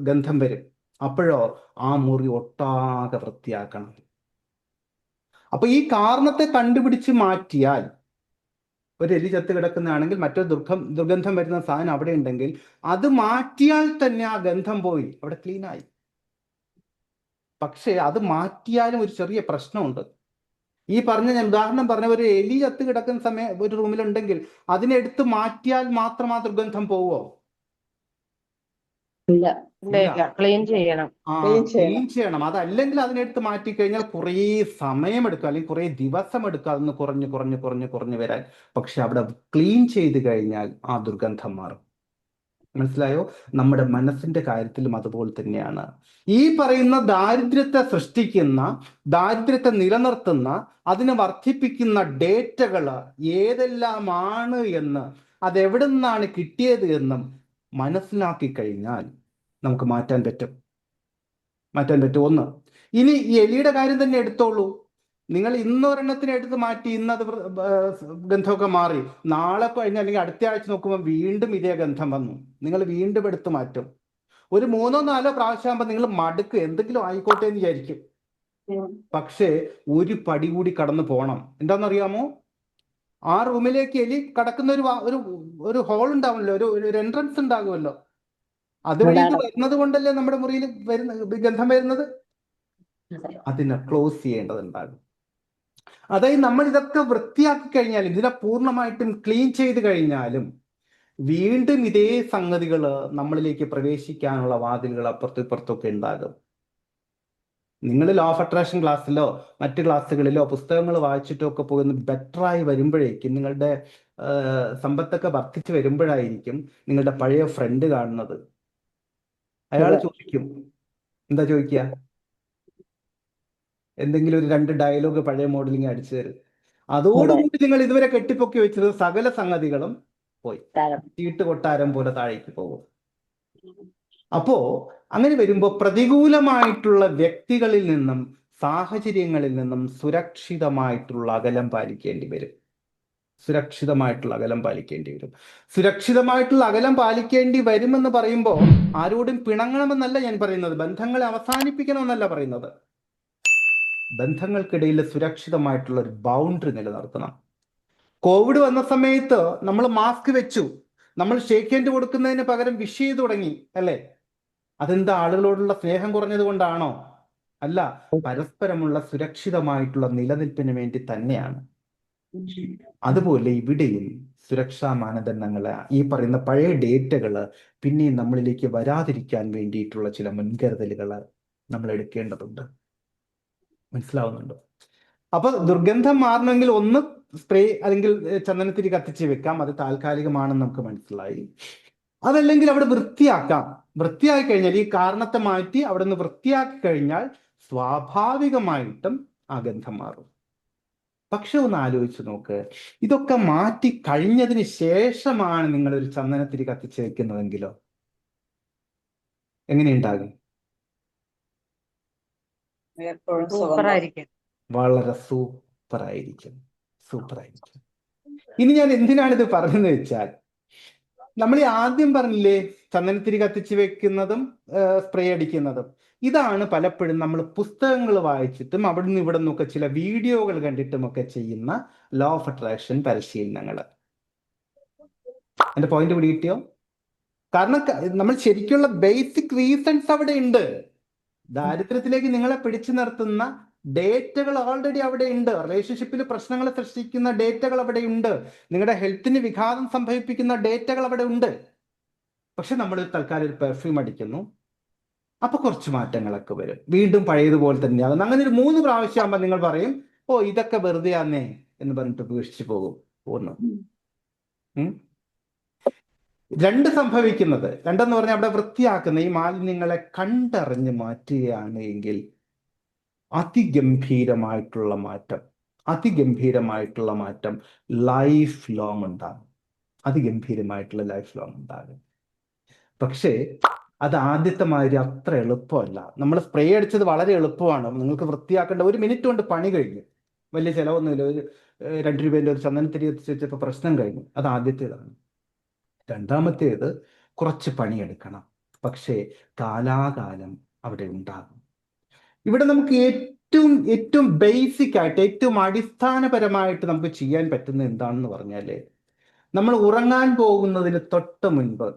ഗന്ധം വരും. അപ്പോഴോ ആ മുറി ഒട്ടാകെ വൃത്തിയാക്കണം. അപ്പൊ ഈ കാരണത്തെ കണ്ടുപിടിച്ച് മാറ്റിയാൽ, ഒരു എലി ചത്ത് കിടക്കുന്നതാണെങ്കിൽ മറ്റൊരു ദുർഗന്ധം വരുന്ന സാധനം അവിടെ ഉണ്ടെങ്കിൽ അത് മാറ്റിയാൽ തന്നെ ആ ഗന്ധം പോയി, അവിടെ ക്ലീനായി. പക്ഷെ അത് മാറ്റിയാലും ഒരു ചെറിയ പ്രശ്നമുണ്ട്. ഈ ഞാൻ ഉദാഹരണം പറഞ്ഞ ഒരു എലി ചത്ത് കിടക്കുന്ന സമയം ഒരു റൂമിലുണ്ടെങ്കിൽ അതിനെടുത്ത് മാറ്റിയാൽ മാത്രം ആ ദുർഗന്ധം പോവോ? ക്ലീൻ ചെയ്യണം. അതല്ലെങ്കിൽ അതിനെടുത്ത് മാറ്റി കഴിഞ്ഞാൽ കുറേ സമയമെടുക്കും, അല്ലെങ്കിൽ കുറേ ദിവസം എടുക്കും അതൊന്ന് കുറഞ്ഞു വരാൻ. പക്ഷെ അവിടെ ക്ലീൻ ചെയ്ത് കഴിഞ്ഞാൽ ആ ദുർഗന്ധം മാറും. മനസ്സിലായോ? നമ്മുടെ മനസ്സിന്റെ കാര്യത്തിലും അതുപോലെ തന്നെയാണ്. ഈ പറയുന്ന ദാരിദ്ര്യത്തെ സൃഷ്ടിക്കുന്ന, ദാരിദ്ര്യത്തെ നിലനിർത്തുന്ന, അതിനെ വർദ്ധിപ്പിക്കുന്ന ഡേറ്റകൾ ഏതെല്ലാമാണ് എന്ന്, അതെവിടെ നിന്നാണ് കിട്ടിയത് എന്നും മനസ്സിലാക്കി കഴിഞ്ഞാൽ നമുക്ക് മാറ്റാൻ പറ്റും. ഒന്ന്. ഇനി ഈ എലിയുടെ കാര്യം തന്നെ എടുത്തോളൂ. നിങ്ങൾ ഇന്നൊരെണ്ണത്തിനെ എടുത്ത് മാറ്റി, ഇന്നത് ഗന്ധമൊക്കെ മാറി, നാളെ കഴിഞ്ഞ് അല്ലെങ്കിൽ അടുത്ത ആഴ്ച നോക്കുമ്പോൾ വീണ്ടും ഇതേ ഗന്ധം വന്നു, നിങ്ങൾ വീണ്ടും എടുത്ത് മാറ്റും. ഒരു 3-4 പ്രാവശ്യം ആകുമ്പോൾ നിങ്ങൾ മടുക്ക്, എന്തെങ്കിലും ആയിക്കോട്ടെ എന്ന് വിചാരിക്കും. പക്ഷേ ഒരു പടി കൂടി കടന്നു പോകണം. എന്താണെന്നറിയാമോ? ആ റൂമിലേക്ക് എലി കടക്കുന്ന ഒരു ഹോൾ ഉണ്ടാവുമല്ലോ, ഒരു എൻട്രൻസ് ഉണ്ടാകുമല്ലോ. അതുവഴി ഇത് വരുന്നത് കൊണ്ടല്ലേ നമ്മുടെ മുറിയിൽ ഗന്ധം വരുന്നത്. അതിനെ ക്ലോസ് ചെയ്യേണ്ടതുണ്ടാകും. അതായത് നമ്മൾ ഇതൊക്കെ വൃത്തിയാക്കി കഴിഞ്ഞാലും, ഇതിനെ പൂർണ്ണമായിട്ടും ക്ലീൻ ചെയ്ത് കഴിഞ്ഞാലും വീണ്ടും ഇതേ സംഗതികൾ നമ്മളിലേക്ക് പ്രവേശിക്കാനുള്ള വാതിലുകൾ അപ്പുറത്തും ഇപ്പുറത്തൊക്കെ ഉണ്ടാകും. നിങ്ങൾ ലോ ഓഫ് അട്രാക്ഷൻ ക്ലാസ്സിലോ മറ്റ് ക്ലാസ്സുകളിലോ പുസ്തകങ്ങൾ വായിച്ചിട്ടോ ഒക്കെ പോകുന്ന ബെറ്ററായി വരുമ്പോഴേക്കും നിങ്ങളുടെ സമ്പത്തൊക്കെ വർദ്ധിച്ചു വരുമ്പോഴായിരിക്കും നിങ്ങളുടെ പഴയ ഫ്രണ്ട് കാണുന്നത്. അയാൾ ചോദിക്കും, എന്താ ചോദിക്കുക? എന്തെങ്കിലും ഒരു 2 ഡയലോഗ് പഴയ മോഡലിംഗ് അടിച്ചു തരും. അതോടുകൂടി നിങ്ങൾ ഇതുവരെ കെട്ടിപ്പൊക്കി വെച്ചത് സകല സംഗതികളും പോയി, ചീട്ട് കൊട്ടാരം പോലെ താഴേക്ക് പോകും. അപ്പോ അങ്ങനെ വരുമ്പോൾ പ്രതികൂലമായിട്ടുള്ള വ്യക്തികളിൽ നിന്നും സാഹചര്യങ്ങളിൽ നിന്നും സുരക്ഷിതമായിട്ടുള്ള അകലം പാലിക്കേണ്ടി വരും. സുരക്ഷിതമായിട്ടുള്ള അകലം പാലിക്കേണ്ടി വരും. സുരക്ഷിതമായിട്ടുള്ള അകലം പാലിക്കേണ്ടി വരുമെന്ന് പറയുമ്പോൾ ആരോടും പിണങ്ങണമെന്നല്ല ഞാൻ പറയുന്നത്, ബന്ധങ്ങളെ അവസാനിപ്പിക്കണമെന്നല്ല പറയുന്നത്. ബന്ധങ്ങൾക്കിടയിൽ സുരക്ഷിതമായിട്ടുള്ള ഒരു ബൗണ്ടറി നിലനിർത്തണം. കോവിഡ് വന്ന സമയത്ത് നമ്മൾ മാസ്ക് വെച്ചു, നമ്മൾ ഷേക്ക് ഹാൻഡ് കൊടുക്കുന്നതിന് പകരം വിഷ് ചെയ്തു തുടങ്ങി, അല്ലേ? അതെന്താ, ആളുകളോടുള്ള സ്നേഹം കുറഞ്ഞത് കൊണ്ടാണോ? അല്ല, പരസ്പരമുള്ള സുരക്ഷിതമായിട്ടുള്ള നിലനിൽപ്പിന് വേണ്ടി തന്നെയാണ്. അതുപോലെ ഇവിടെയും സുരക്ഷാ മാനദണ്ഡങ്ങള്, ഈ പറയുന്ന പഴയ ഡേറ്റകള് പിന്നെയും നമ്മളിലേക്ക് വരാതിരിക്കാൻ വേണ്ടിയിട്ടുള്ള ചില മുൻകരുതലുകൾ നമ്മൾ എടുക്കേണ്ടതുണ്ട്. മനസ്സിലാവുന്നുണ്ടോ? അപ്പൊ ദുർഗന്ധം മാറണമെങ്കിൽ ഒന്ന് സ്പ്രേ അല്ലെങ്കിൽ ചന്ദനത്തിരി കത്തിച്ച് വെക്കാം, അത് താൽക്കാലികമാണെന്ന് നമുക്ക് മനസ്സിലായി. അതല്ലെങ്കിൽ അവിടെ വൃത്തിയാക്കാം. വൃത്തിയാക്കി കഴിഞ്ഞാൽ, ഈ കാരണത്തെ മാറ്റി അവിടെ നിന്ന് വൃത്തിയാക്കി കഴിഞ്ഞാൽ സ്വാഭാവികമായിട്ടും ആ ഗന്ധം മാറും. പക്ഷെ ഒന്ന് ആലോചിച്ച് നോക്ക്, ഇതൊക്കെ മാറ്റി കഴിഞ്ഞതിന് ശേഷമാണ് നിങ്ങൾ ഒരു ചന്ദനത്തിരി കത്തിച്ച് വെക്കുന്നതെങ്കിലോ എങ്ങനെയുണ്ടാകും? സൂപ്പറായിരിക്കും. വളരെ സൂപ്പറായിരിക്കും. സൂപ്പറായിരിക്കും. ഇനി ഞാൻ എന്തിനാണിത് പറഞ്ഞതെന്ന് വെച്ചാൽ, നമ്മൾ ഈ ആദ്യം പറഞ്ഞില്ലേ ചന്ദനത്തിരി കത്തിച്ച് വെക്കുന്നതും സ്പ്രേ അടിക്കുന്നതും, ഇതാണ് പലപ്പോഴും നമ്മൾ പുസ്തകങ്ങൾ വായിച്ചിട്ടും അവിടെ നിന്ന് ഇവിടെ നിന്നൊക്കെ ചില വീഡിയോകൾ കണ്ടിട്ടും ഒക്കെ ചെയ്യുന്ന ലോ ഓഫ് അട്രാക്ഷൻ പരിശീലനങ്ങൾ. എന്റെ പോയിന്റ് പിടികിട്ടിയോ? കാരണം നമ്മൾ ശരിക്കുള്ള ബേസിക് റീസൺസ് അവിടെ ഉണ്ട്. ദാരിദ്ര്യത്തിലേക്ക് നിങ്ങളെ പിടിച്ചു നിർത്തുന്ന ഡേറ്റകൾ ഓൾറെഡി അവിടെ ഉണ്ട്. റിലേഷൻഷിപ്പിൽ പ്രശ്നങ്ങൾ സൃഷ്ടിക്കുന്ന ഡേറ്റകൾ അവിടെ ഉണ്ട്. നിങ്ങളുടെ ഹെൽത്തിന് വിഘാതം സംഭവിപ്പിക്കുന്ന ഡേറ്റകൾ അവിടെ ഉണ്ട്. പക്ഷെ നമ്മൾ തൽക്കാലം ഒരു പെർഫ്യൂം അടിക്കുന്നു, അപ്പൊ കുറച്ച് മാറ്റങ്ങളൊക്കെ വരും, വീണ്ടും പഴയതുപോലെ തന്നെയാകും. അങ്ങനെ ഒരു 3 പ്രാവശ്യം ആകുമ്പോൾ നിങ്ങൾ പറയും, ഓ ഇതൊക്കെ വെറുതെ ആന്നേ എന്ന് പറഞ്ഞിട്ട് ഉപേക്ഷിച്ച് പോകും. ഒന്ന് രണ്ട് സംഭവിക്കുന്നത്, രണ്ടെന്ന് പറഞ്ഞാൽ അവിടെ വൃത്തിയാക്കുന്ന ഈ മാലിന്യങ്ങളെ കണ്ടറിഞ്ഞ് മാറ്റുകയാണ് എങ്കിൽ അതിഗംഭീരമായിട്ടുള്ള മാറ്റം ലൈഫ് ലോങ് ഉണ്ടാകും. അതിഗംഭീരമായിട്ടുള്ള ലൈഫ് ലോങ് ഉണ്ടാകും. പക്ഷേ അത് ആദ്യത്തെ മാതിരി അത്ര എളുപ്പമല്ല. നമ്മൾ സ്പ്രേ അടിച്ചത് വളരെ എളുപ്പമാണ്, നിങ്ങൾക്ക് വൃത്തിയാക്കേണ്ട 1 മിനിറ്റ് കൊണ്ട് പണി കഴിഞ്ഞു, വലിയ ചിലവൊന്നുമില്ല. ഒരു 2 രൂപേൻ്റെ ഒരു ചന്ദനത്തിരി എത്തിച്ച് വെച്ചപ്പോൾ പ്രശ്നം കഴിഞ്ഞു. അത് ആദ്യത്തേതാണ്. രണ്ടാമത്തേത് കുറച്ച് പണിയെടുക്കണം, പക്ഷേ കാലാകാലം അവിടെ ഉണ്ടാകും. ഇവിടെ നമുക്ക് ഏറ്റവും ബേസിക് ആയിട്ട്, ഏറ്റവും അടിസ്ഥാനപരമായിട്ട് നമുക്ക് ചെയ്യാൻ പറ്റുന്ന എന്താണെന്ന് പറഞ്ഞാൽ, നമ്മൾ ഉറങ്ങാൻ പോകുന്നതിന് തൊട്ട് മുൻപ്,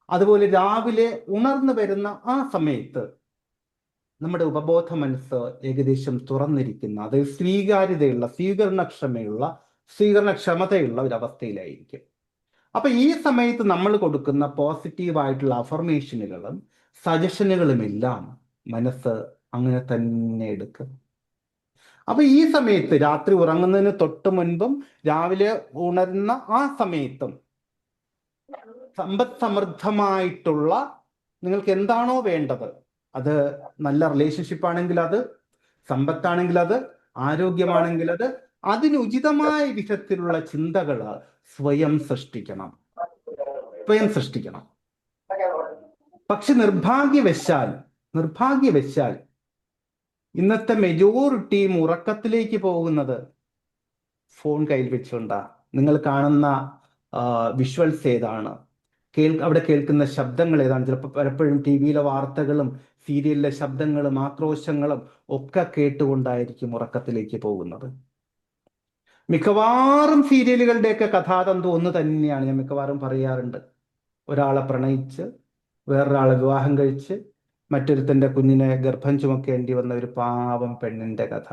അതുപോലെ രാവിലെ ഉണർന്നു വരുന്ന ആ സമയത്ത് നമ്മുടെ ഉപബോധ മനസ്സ് ഏകദേശം തുറന്നിരിക്കുന്ന, അതായത് സ്വീകരണക്ഷമതയുള്ള ഒരു അവസ്ഥയിലായിരിക്കും. അപ്പൊ ഈ സമയത്ത് നമ്മൾ കൊടുക്കുന്ന പോസിറ്റീവായിട്ടുള്ള അഫർമേഷനുകളും സജഷനുകളും എല്ലാം മനസ്സ് അങ്ങനെ തന്നെ എടുക്കും. അപ്പൊ ഈ സമയത്ത് രാത്രി ഉറങ്ങുന്നതിന് തൊട്ട് മുൻപും രാവിലെ ഉണരുന്ന ആ സമയത്തും സമ്പദ് സമൃദ്ധമായിട്ടുള്ള നിങ്ങൾക്ക് എന്താണോ വേണ്ടത്, അത് നല്ല റിലേഷൻഷിപ്പ് ആണെങ്കിൽ അത്, സമ്പത്താണെങ്കിൽ അത്, ആരോഗ്യമാണെങ്കിൽ അത്, അതിനുചിതമായ വിധത്തിലുള്ള ചിന്തകൾ സ്വയം സൃഷ്ടിക്കണം. പക്ഷെ നിർഭാഗ്യവശാൽ ഇന്നത്തെ മെജോറിറ്റിയും ഉറക്കത്തിലേക്ക് പോകുന്നത് ഫോൺ കയ്യിൽ വെച്ചുകൊണ്ടാ. നിങ്ങൾ കാണുന്ന വിഷ്വൽസ് ഏതാണ്, അവിടെ കേൾക്കുന്ന ശബ്ദങ്ങൾ ഏതാണ്? ചിലപ്പോൾ പലപ്പോഴും ടി വിയിലെ വാർത്തകളും സീരിയലിലെ ശബ്ദങ്ങളും ആക്രോശങ്ങളും ഒക്കെ കേട്ടുകൊണ്ടായിരിക്കും ഉറക്കത്തിലേക്ക് പോകുന്നത്. മിക്കവാറും സീരിയലുകളുടെയൊക്കെ കഥാതന്തു ഒന്ന് തന്നെയാണ്. ഞാൻ മിക്കവാറും പറയാറുണ്ട്, ഒരാളെ പ്രണയിച്ച് വേറൊരാളെ വിവാഹം കഴിച്ച് മറ്റൊരുത്തൻ്റെ കുഞ്ഞിനെ ഗർഭം ചുമക്കേണ്ടി വന്ന ഒരു പാവം പെണ്ണിന്റെ കഥ.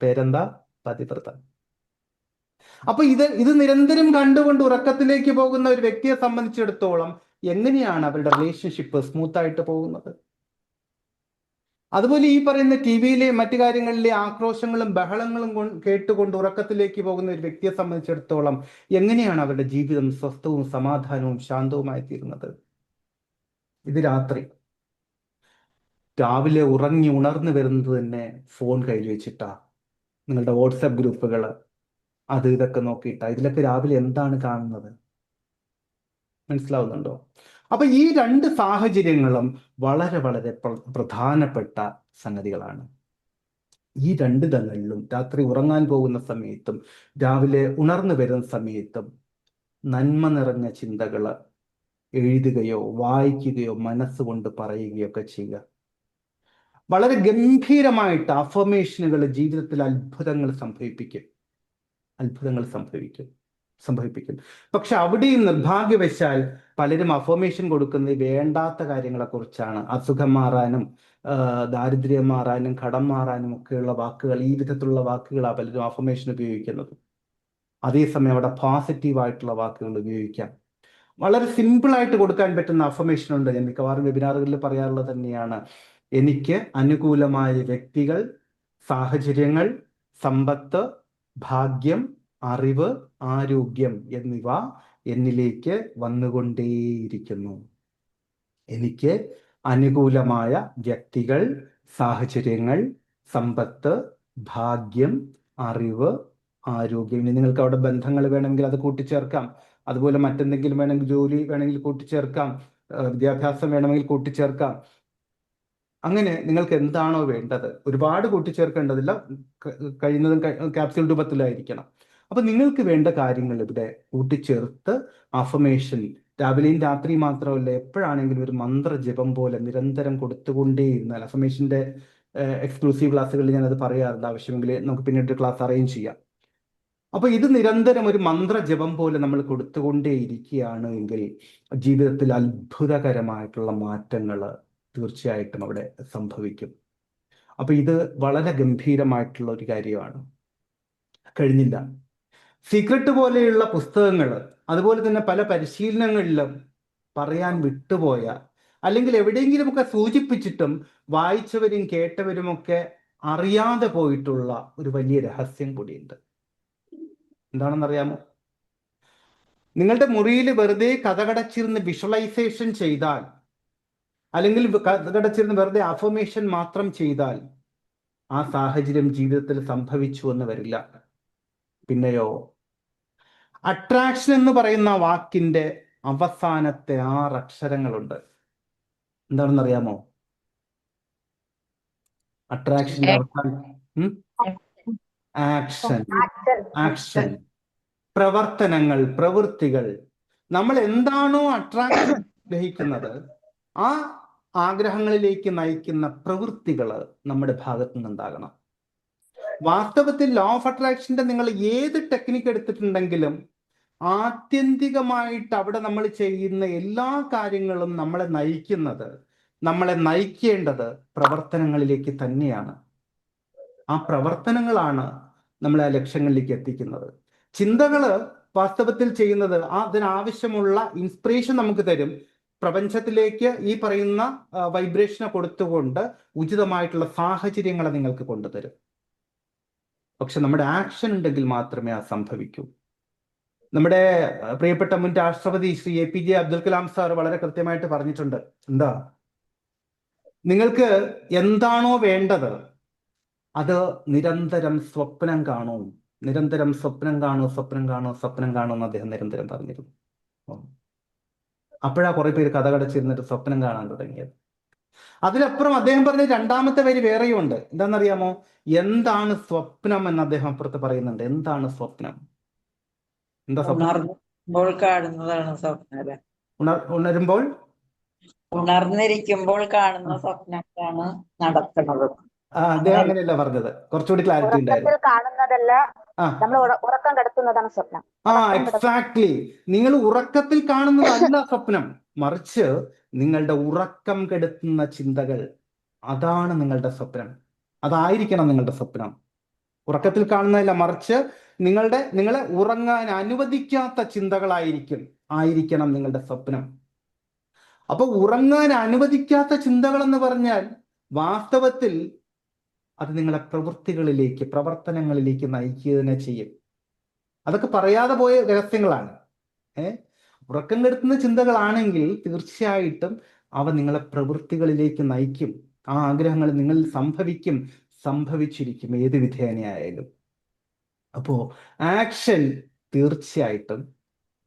പേരെന്താ? പതിവ്രത. അപ്പൊ ഇത് നിരന്തരം കണ്ടുകൊണ്ട് ഉറക്കത്തിലേക്ക് പോകുന്ന ഒരു വ്യക്തിയെ സംബന്ധിച്ചിടത്തോളം എങ്ങനെയാണ് അവരുടെ റിലേഷൻഷിപ്പ് സ്മൂത്ത് ആയിട്ട് പോകുന്നത്? അതുപോലെ ഈ പറയുന്ന ടി വിയിലെ മറ്റു കാര്യങ്ങളിലെ ആക്രോശങ്ങളും ബഹളങ്ങളും കേട്ടുകൊണ്ട് ഉറക്കത്തിലേക്ക് പോകുന്ന ഒരു വ്യക്തിയെ സംബന്ധിച്ചിടത്തോളം എങ്ങനെയാണ് അവരുടെ ജീവിതം സ്വസ്ഥവും സമാധാനവും ശാന്തവുമായി തീരുന്നത്? ഇത് രാവിലെ ഉറങ്ങി ഉണർന്നു വരുന്നത് തന്നെ ഫോൺ കയ്യിൽ വെച്ചിട്ടാ, നിങ്ങളുടെ വാട്സപ്പ് ഗ്രൂപ്പുകൾ അത് ഇതൊക്കെ നോക്കിയിട്ടാ. ഇതിലൊക്കെ രാവിലെ എന്താണ് കാണുന്നത്? മനസ്സിലാവുന്നുണ്ടോ? അപ്പൊ ഈ രണ്ട് സാഹചര്യങ്ങളും വളരെ വളരെ പ്രധാനപ്പെട്ട സംഗതികളാണ്. ഈ രണ്ട് തങ്ങളിലും രാത്രി ഉറങ്ങാൻ പോകുന്ന സമയത്തും രാവിലെ ഉണർന്നു വരുന്ന സമയത്തും നന്മ നിറഞ്ഞ ചിന്തകൾ എഴുതുകയോ വായിക്കുകയോ മനസ്സുകൊണ്ട് പറയുകയോ ഒക്കെ ചെയ്യുക. വളരെ ഗംഭീരമായിട്ട് അഫർമേഷനുകൾ ജീവിതത്തിൽ അത്ഭുതങ്ങൾ സംഭവിപ്പിക്കും. പക്ഷെ അവിടെയും നിർഭാഗ്യവശാൽ പലരും അഫർമേഷൻ കൊടുക്കുന്നത് വേണ്ടാത്ത കാര്യങ്ങളെ കുറിച്ചാണ്. അസുഖം മാറാനും ദാരിദ്ര്യം മാറാനും കടം മാറാനും ഒക്കെയുള്ള വാക്കുകൾ, ഈ വിധത്തിലുള്ള വാക്കുകളാണ് പലരും അഫർമേഷൻ ഉപയോഗിക്കുന്നത്. അതേസമയം അവിടെ പോസിറ്റീവായിട്ടുള്ള വാക്കുകൾ ഉപയോഗിക്കാം. വളരെ സിമ്പിളായിട്ട് കൊടുക്കാൻ പറ്റുന്ന അഫർമേഷൻ ഉണ്ട്. ഞാൻ മിക്കവാറും വെബിനാറുകളിൽ പറയാറുള്ളത് തന്നെയാണ്. എനിക്ക് അനുകൂലമായ വ്യക്തികൾ, സാഹചര്യങ്ങൾ, സമ്പത്ത്, ഭാഗ്യം, അറിവ്, ആരോഗ്യം എന്നിവ എന്നിലേക്ക് വന്നുകൊണ്ടേയിരിക്കുന്നു. എനിക്ക് അനുകൂലമായ വ്യക്തികൾ, സാഹചര്യങ്ങൾ, സമ്പത്ത്, ഭാഗ്യം, അറിവ്, ആരോഗ്യം. ഇനി നിങ്ങൾക്ക് അവിടെ ബന്ധങ്ങൾ വേണമെങ്കിൽ അത് കൂട്ടിച്ചേർക്കാം. അതുപോലെ മറ്റെന്തെങ്കിലും വേണമെങ്കിൽ, ജോലി വേണമെങ്കിൽ കൂട്ടിച്ചേർക്കാം, വിദ്യാഭ്യാസം വേണമെങ്കിൽ കൂട്ടിച്ചേർക്കാം. അങ്ങനെ നിങ്ങൾക്ക് എന്താണോ വേണ്ടത്, ഒരുപാട് കൂട്ടിച്ചേർക്കേണ്ടതില്ല, കഴിയുന്നതും ക്യാപ്സ്യൂൾ രൂപത്തിലായിരിക്കണം. അപ്പൊ നിങ്ങൾക്ക് വേണ്ട കാര്യങ്ങൾ ഇവിടെ കൂട്ടിച്ചേർത്ത് അഫർമേഷൻ രാവിലെയും രാത്രിയും മാത്രമല്ല, എപ്പോഴാണെങ്കിലും ഒരു മന്ത്രജപം പോലെ നിരന്തരം കൊടുത്തുകൊണ്ടേയിരുന്നാൽ, അഫർമേഷന്റെ എക്സ്ക്ലൂസീവ് ക്ലാസ്സുകളിൽ ഞാനത് പറയാറുണ്ട്. ആവശ്യമെങ്കിൽ നമുക്ക് പിന്നീട് ഒരു ക്ലാസ് അറേഞ്ച് ചെയ്യാം. അപ്പൊ ഇത് നിരന്തരം ഒരു മന്ത്രജപം പോലെ നമ്മൾ കൊടുത്തുകൊണ്ടേയിരിക്കുകയാണ് എങ്കിൽ ജീവിതത്തിൽ അത്ഭുതകരമായിട്ടുള്ള മാറ്റങ്ങൾ തീർച്ചയായിട്ടും അവിടെ സംഭവിക്കും. അപ്പൊ ഇത് വളരെ ഗംഭീരമായിട്ടുള്ള ഒരു കാര്യമാണ്. കഴിഞ്ഞില്ല, സീക്രട്ട് പോലെയുള്ള പുസ്തകങ്ങൾ, അതുപോലെ തന്നെ പല പരിശീലനങ്ങളിലും പറയാൻ വിട്ടുപോയ, അല്ലെങ്കിൽ എവിടെയെങ്കിലുമൊക്കെ സൂചിപ്പിച്ചിട്ടും വായിച്ചവരും കേട്ടവരുമൊക്കെ അറിയാതെ പോയിട്ടുള്ള ഒരു വലിയ രഹസ്യം കൂടിയുണ്ട്. എന്താണെന്നറിയാമോ? നിങ്ങളുടെ മുറിയിൽ വെറുതെ കതകടച്ചിരുന്ന് വിഷ്വലൈസേഷൻ ചെയ്താൽ, അല്ലെങ്കിൽ കതകടച്ചിരുന്ന് വെറുതെ അഫർമേഷൻ മാത്രം ചെയ്താൽ ആ സാഹചര്യം ജീവിതത്തിൽ സംഭവിച്ചു എന്ന് വരില്ല. പിന്നെയോ, അട്രാക്ഷൻ എന്ന് പറയുന്ന വാക്കിന്റെ അവസാനത്തെ 6 അക്ഷരങ്ങളുണ്ട്. എന്താണെന്നറിയാമോ? അട്രാക്ഷന്റെ അവസാനം ആക്ഷൻ, പ്രവർത്തനങ്ങൾ, പ്രവൃത്തികൾ. നമ്മൾ എന്താണോ അട്രാക്ഷൻ ഗ്രഹിക്കുന്നത്, ആ ആഗ്രഹങ്ങളിലേക്ക് നയിക്കുന്ന പ്രവൃത്തികൾ നമ്മുടെ ഭാഗത്തു നിന്നുണ്ടാകണം. വാസ്തവത്തിൽ ലോ ഓഫ് അട്രാക്ഷന്റെ നിങ്ങൾ ഏത് ടെക്നിക്ക് എടുത്തിട്ടുണ്ടെങ്കിലും ആത്യന്തികമായിട്ട് അവിടെ നമ്മൾ ചെയ്യുന്ന എല്ലാ കാര്യങ്ങളും നമ്മളെ നയിക്കേണ്ടത് പ്രവർത്തനങ്ങളിലേക്ക് തന്നെയാണ്. ആ പ്രവർത്തനങ്ങളാണ് നമ്മളെ ആ ലക്ഷ്യങ്ങളിലേക്ക് എത്തിക്കുന്നത്. ചിന്തകള് വാസ്തവത്തിൽ ചെയ്യുന്നത് അതിനാവശ്യമുള്ള ഇൻസ്പിറേഷൻ നമുക്ക് തരും. പ്രപഞ്ചത്തിലേക്ക് ഈ പറയുന്ന വൈബ്രേഷനെ കൊടുത്തുകൊണ്ട് ഉചിതമായിട്ടുള്ള സാഹചര്യങ്ങളെ നിങ്ങൾക്ക് കൊണ്ടുതരും. പക്ഷെ നമ്മുടെ ആക്ഷൻ ഉണ്ടെങ്കിൽ മാത്രമേ അത് സംഭവിക്കൂ. നമ്മുടെ പ്രിയപ്പെട്ട മുൻ രാഷ്ട്രപതി ശ്രീ APJ അബ്ദുൽ കലാം സാർ വളരെ കൃത്യമായിട്ട് പറഞ്ഞിട്ടുണ്ട്. എന്താ? നിങ്ങൾക്ക് എന്താണോ വേണ്ടത് അത് നിരന്തരം സ്വപ്നം കാണൂ എന്ന് അദ്ദേഹം നിരന്തരം പറഞ്ഞിരുന്നു. അപ്പോഴാ കുറെ പേര് കഥകടച്ചിരുന്നിട്ട് സ്വപ്നം കാണാൻ തുടങ്ങിയത്. അതിലപ്പുറം അദ്ദേഹം പറഞ്ഞ രണ്ടാമത്തെ വരി വേറെയും ഉണ്ട്. എന്താണെന്നറിയാമോ? എന്താണ് സ്വപ്നം എന്ന് അദ്ദേഹം അപ്പുറത്ത് പറയുന്നുണ്ട്. എന്താണ് സ്വപ്നം? എന്താ സ്വപ്നം? കാണുന്നതാണ് സ്വപ്നം. ഉണരുമ്പോൾ ഉണർന്നിരിക്കുമ്പോൾ കാണുന്ന സ്വപ്നങ്ങളാണ് നടക്കുന്നത്. അദ്ദേഹം അങ്ങനെയല്ല പറഞ്ഞത്. കുറച്ചുകൂടി ക്ലാരിറ്റി ഉണ്ടായിരുന്നു. കാണുന്നതല്ല, നമ്മൾ ഉറക്കം കെടുത്തുന്നതാണ് സ്വപ്നം. എക്സാക്ട്ലി. നിങ്ങൾ ഉറക്കത്തിൽ കാണുന്നതല്ല സ്വപ്നം, മറിച്ച് നിങ്ങളുടെ ഉറക്കം കെടുത്തുന്ന ചിന്തകൾ, അതാണ് നിങ്ങളുടെ സ്വപ്നം. അതായിരിക്കണം നിങ്ങളുടെ സ്വപ്നം. ഉറക്കത്തിൽ കാണുന്നതല്ല, മറിച്ച് നിങ്ങളെ ഉറങ്ങാൻ അനുവദിക്കാത്ത ചിന്തകളായിരിക്കണം നിങ്ങളുടെ സ്വപ്നം. അപ്പൊ ഉറങ്ങാൻ അനുവദിക്കാത്ത ചിന്തകൾ എന്ന് പറഞ്ഞാൽ വാസ്തവത്തിൽ അത് നിങ്ങളെ പ്രവർത്തനങ്ങളിലേക്ക് നയിക്കുക തന്നെ ചെയ്യും. അതൊക്കെ പറയാതെ പോയ രഹസ്യങ്ങളാണ്. ഉറക്കം കെടുത്തുന്ന ചിന്തകളാണെങ്കിൽ തീർച്ചയായിട്ടും അവ നിങ്ങളെ പ്രവൃത്തികളിലേക്ക് നയിക്കും. ആ ആഗ്രഹങ്ങൾ നിങ്ങളിൽ സംഭവിച്ചിരിക്കും ഏത് വിധേനയായാലും. അപ്പോ ആക്ഷൻ തീർച്ചയായിട്ടും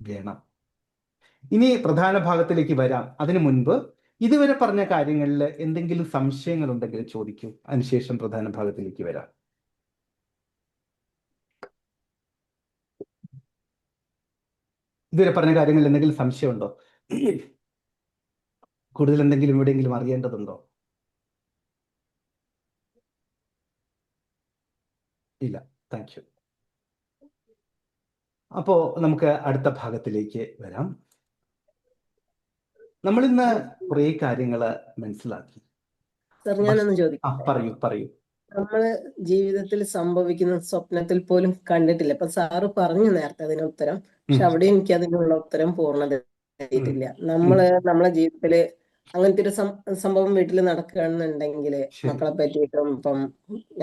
വേണം. ഇനി പ്രധാന ഭാഗത്തിലേക്ക് വരാം. അതിനു മുൻപ് ഇതുവരെ പറഞ്ഞ കാര്യങ്ങളിൽ എന്തെങ്കിലും സംശയങ്ങൾ ഉണ്ടെങ്കിൽ ചോദിക്കൂ. അതിനുശേഷം പ്രധാന ഭാഗത്തിലേക്ക് വരാം. ഇതുവരെ പറഞ്ഞ കാര്യങ്ങളിൽ എന്തെങ്കിലും സംശയമുണ്ടോ? കൂടുതൽ എന്തെങ്കിലും എവിടെയെങ്കിലും അറിയേണ്ടതുണ്ടോ? ഇല്ല. Thank you. അപ്പോ നമുക്ക് അടുത്ത ഭാഗത്തിലേക്ക് വരാം. നമ്മളിന്ന് കുറേ കാര്യങ്ങൾ മനസ്സിലാക്കി. സർ, ഞാനൊന്ന് ചോദിക്കാം. പറയൂ. നമ്മള് ജീവിതത്തിൽ സംഭവിക്കുന്ന സ്വപ്നത്തിൽ പോലും കണ്ടിട്ടില്ല. ഇപ്പൊ സാറ് പറഞ്ഞു നേരത്തെ അതിന് ഉത്തരം, പക്ഷെ അവിടെ എനിക്ക് അതിനുള്ള ഉത്തരം പൂർണ്ണത കിട്ടിയിട്ടില്ല. നമ്മളെ ജീവിതത്തില് അങ്ങനത്തെ ഒരു സംഭവം വീട്ടിൽ നടക്കുകയാണെന്നുണ്ടെങ്കിൽ മക്കളെ പറ്റിയിട്ടും, ഇപ്പം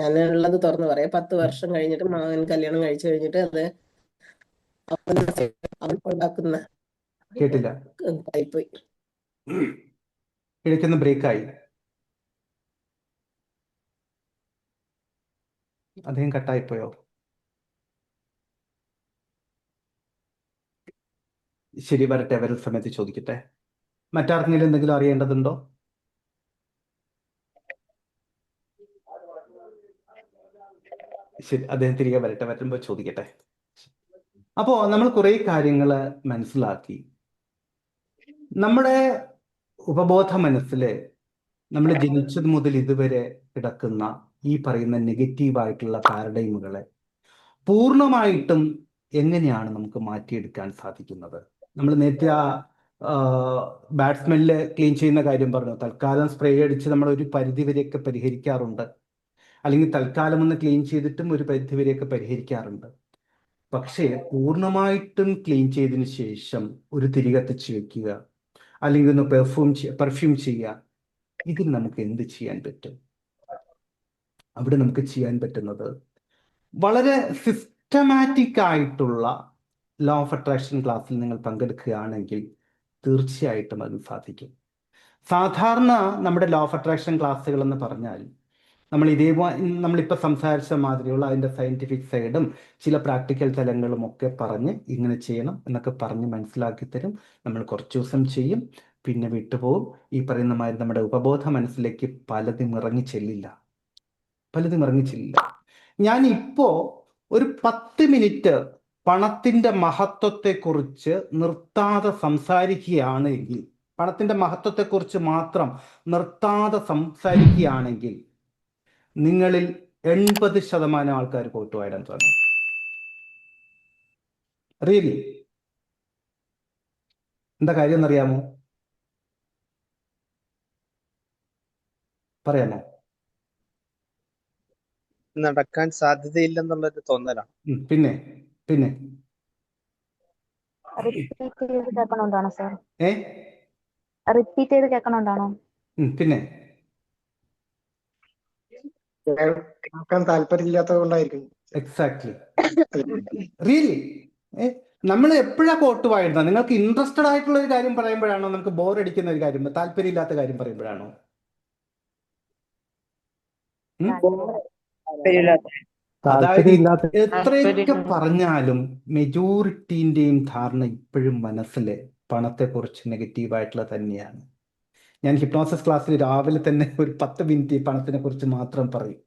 ഞാനുള്ളത് തുറന്നു പറയാം, 10 വർഷം കഴിഞ്ഞിട്ട് മകൻ കല്യാണം കഴിച്ചു കഴിഞ്ഞിട്ട് അത് ഉണ്ടാക്കുന്ന കേട്ടില്ല, പോയി ഇടയ്ക്കൊന്ന് ബ്രേക്കായി. അദ്ദേഹം കട്ടായിപ്പോയോ? ശരി, വരട്ടെ, വരുന്ന സമയത്ത് ചോദിക്കട്ടെ. മറ്റാർക്കെങ്കിലും എന്തെങ്കിലും അറിയേണ്ടതുണ്ടോ? ശരി, അദ്ദേഹം തിരികെ വരട്ടെ, വരുമ്പോൾ ചോദിക്കട്ടെ. അപ്പോ നമ്മൾ കുറെ കാര്യങ്ങൾ മനസ്സിലാക്കി. നമ്മുടെ ഉപബോധ മനസ്സില് നമ്മൾ ജനിച്ചത് മുതൽ ഇതുവരെ കിടക്കുന്ന ഈ പറയുന്ന നെഗറ്റീവായിട്ടുള്ള പാരഡൈമുകളെ പൂർണ്ണമായിട്ടും എങ്ങനെയാണ് നമുക്ക് മാറ്റിയെടുക്കാൻ സാധിക്കുന്നത്? നമ്മൾ നേരത്തെ ബാറ്റ്സ്മെല്ല് ക്ലീൻ ചെയ്യുന്ന കാര്യം പറഞ്ഞു. തൽക്കാലം സ്പ്രേ അടിച്ച് നമ്മൾ ഒരു പരിധി വരെയൊക്കെ പരിഹരിക്കാറുണ്ട്, അല്ലെങ്കിൽ തൽക്കാലം ഒന്ന് ക്ലീൻ ചെയ്തിട്ടും ഒരു പരിധി വരെയൊക്കെ പരിഹരിക്കാറുണ്ട്. പക്ഷേ പൂർണ്ണമായിട്ടും ക്ലീൻ ചെയ്തതിന് ശേഷം ഒരു തിരി കത്തിച്ച് വെക്കുക, അല്ലെങ്കിൽ ഒന്ന് പെർഫ്യൂം ചെയ്യുക, ഇതിൽ നമുക്ക് എന്ത് ചെയ്യാൻ പറ്റും? അവിടെ നമുക്ക് ചെയ്യാൻ പറ്റുന്നത് വളരെ സിസ്റ്റമാറ്റിക് ആയിട്ടുള്ള ലോ ഓഫ് അട്രാക്ഷൻ ക്ലാസ്സിൽ നിങ്ങൾ പങ്കെടുക്കുകയാണെങ്കിൽ തീർച്ചയായിട്ടും അത് സാധിക്കും. സാധാരണ നമ്മുടെ ലോ ഓഫ് അട്രാക്ഷൻ ക്ലാസ്സുകൾ എന്ന് പറഞ്ഞാൽ നമ്മളിപ്പോൾ സംസാരിച്ച മാതിരിയുള്ള അതിൻ്റെ സയൻറ്റിഫിക് സൈഡും ചില പ്രാക്ടിക്കൽ തലങ്ങളും ഒക്കെ പറഞ്ഞ് ഇങ്ങനെ ചെയ്യണം എന്നൊക്കെ പറഞ്ഞ് മനസ്സിലാക്കി തരും. നമ്മൾ കുറച്ച് ദിവസം ചെയ്യും, പിന്നെ വിട്ടുപോകും. ഈ പറയുന്ന മാതിരി നമ്മുടെ ഉപബോധ മനസ്സിലേക്ക് പലതും ഇറങ്ങി ചെല്ലില്ല. ഞാൻ ഇപ്പോൾ ഒരു 10 മിനിറ്റ് പണത്തിൻ്റെ മഹത്വത്തെക്കുറിച്ച് നിർത്താതെ സംസാരിക്കുകയാണെങ്കിൽ, പണത്തിൻ്റെ മഹത്വത്തെക്കുറിച്ച് മാത്രം നിർത്താതെ സംസാരിക്കുകയാണെങ്കിൽ നിങ്ങളിൽ 80% ആൾക്കാർ കോട്ടുവായിടാൻ തുടങ്ങും. റിയലി. എന്താ കാര്യം എന്നറിയാമോ? പറയാമോ? നടക്കാൻ സാധ്യതയില്ലെന്നുള്ളൊരു തോന്നലാണ്. പിന്നെ റിപ്പീറ്റ് ചെയ്ത് കേൾക്കണോണ്ടാണോ സാർ? പിന്നെ കേൾക്കാൻ താല്പര്യമില്ലാത്തത് കൊണ്ടായിരിക്കും. എക്സാക്ട്ലി. റിയലി. നമ്മൾ എപ്പോഴാ കോട്ടുവായിരുന്ന? നിങ്ങൾക്ക് ഇൻട്രസ്റ്റഡ് ആയിട്ടുള്ള ഒരു കാര്യം പറയുമ്പോഴാണോ? നമുക്ക് ബോറടിക്കുന്ന ഒരു കാര്യം, താല്പര്യമില്ലാത്ത കാര്യം പറയുമ്പോഴാണോ? അതായത് എത്രയൊക്കെ പറഞ്ഞാലും മെജോറിറ്റീൻ്റെയും ധാരണ ഇപ്പോഴും മനസ്സിലെ പണത്തെക്കുറിച്ച് നെഗറ്റീവായിട്ടുള്ള തന്നെയാണ്. ഞാൻ ഹിപ്നോസിസ് ക്ലാസ്സിൽ രാവിലെ തന്നെ ഒരു 10 മിനിറ്റ് പണത്തിനെ കുറിച്ച് മാത്രം പറയും.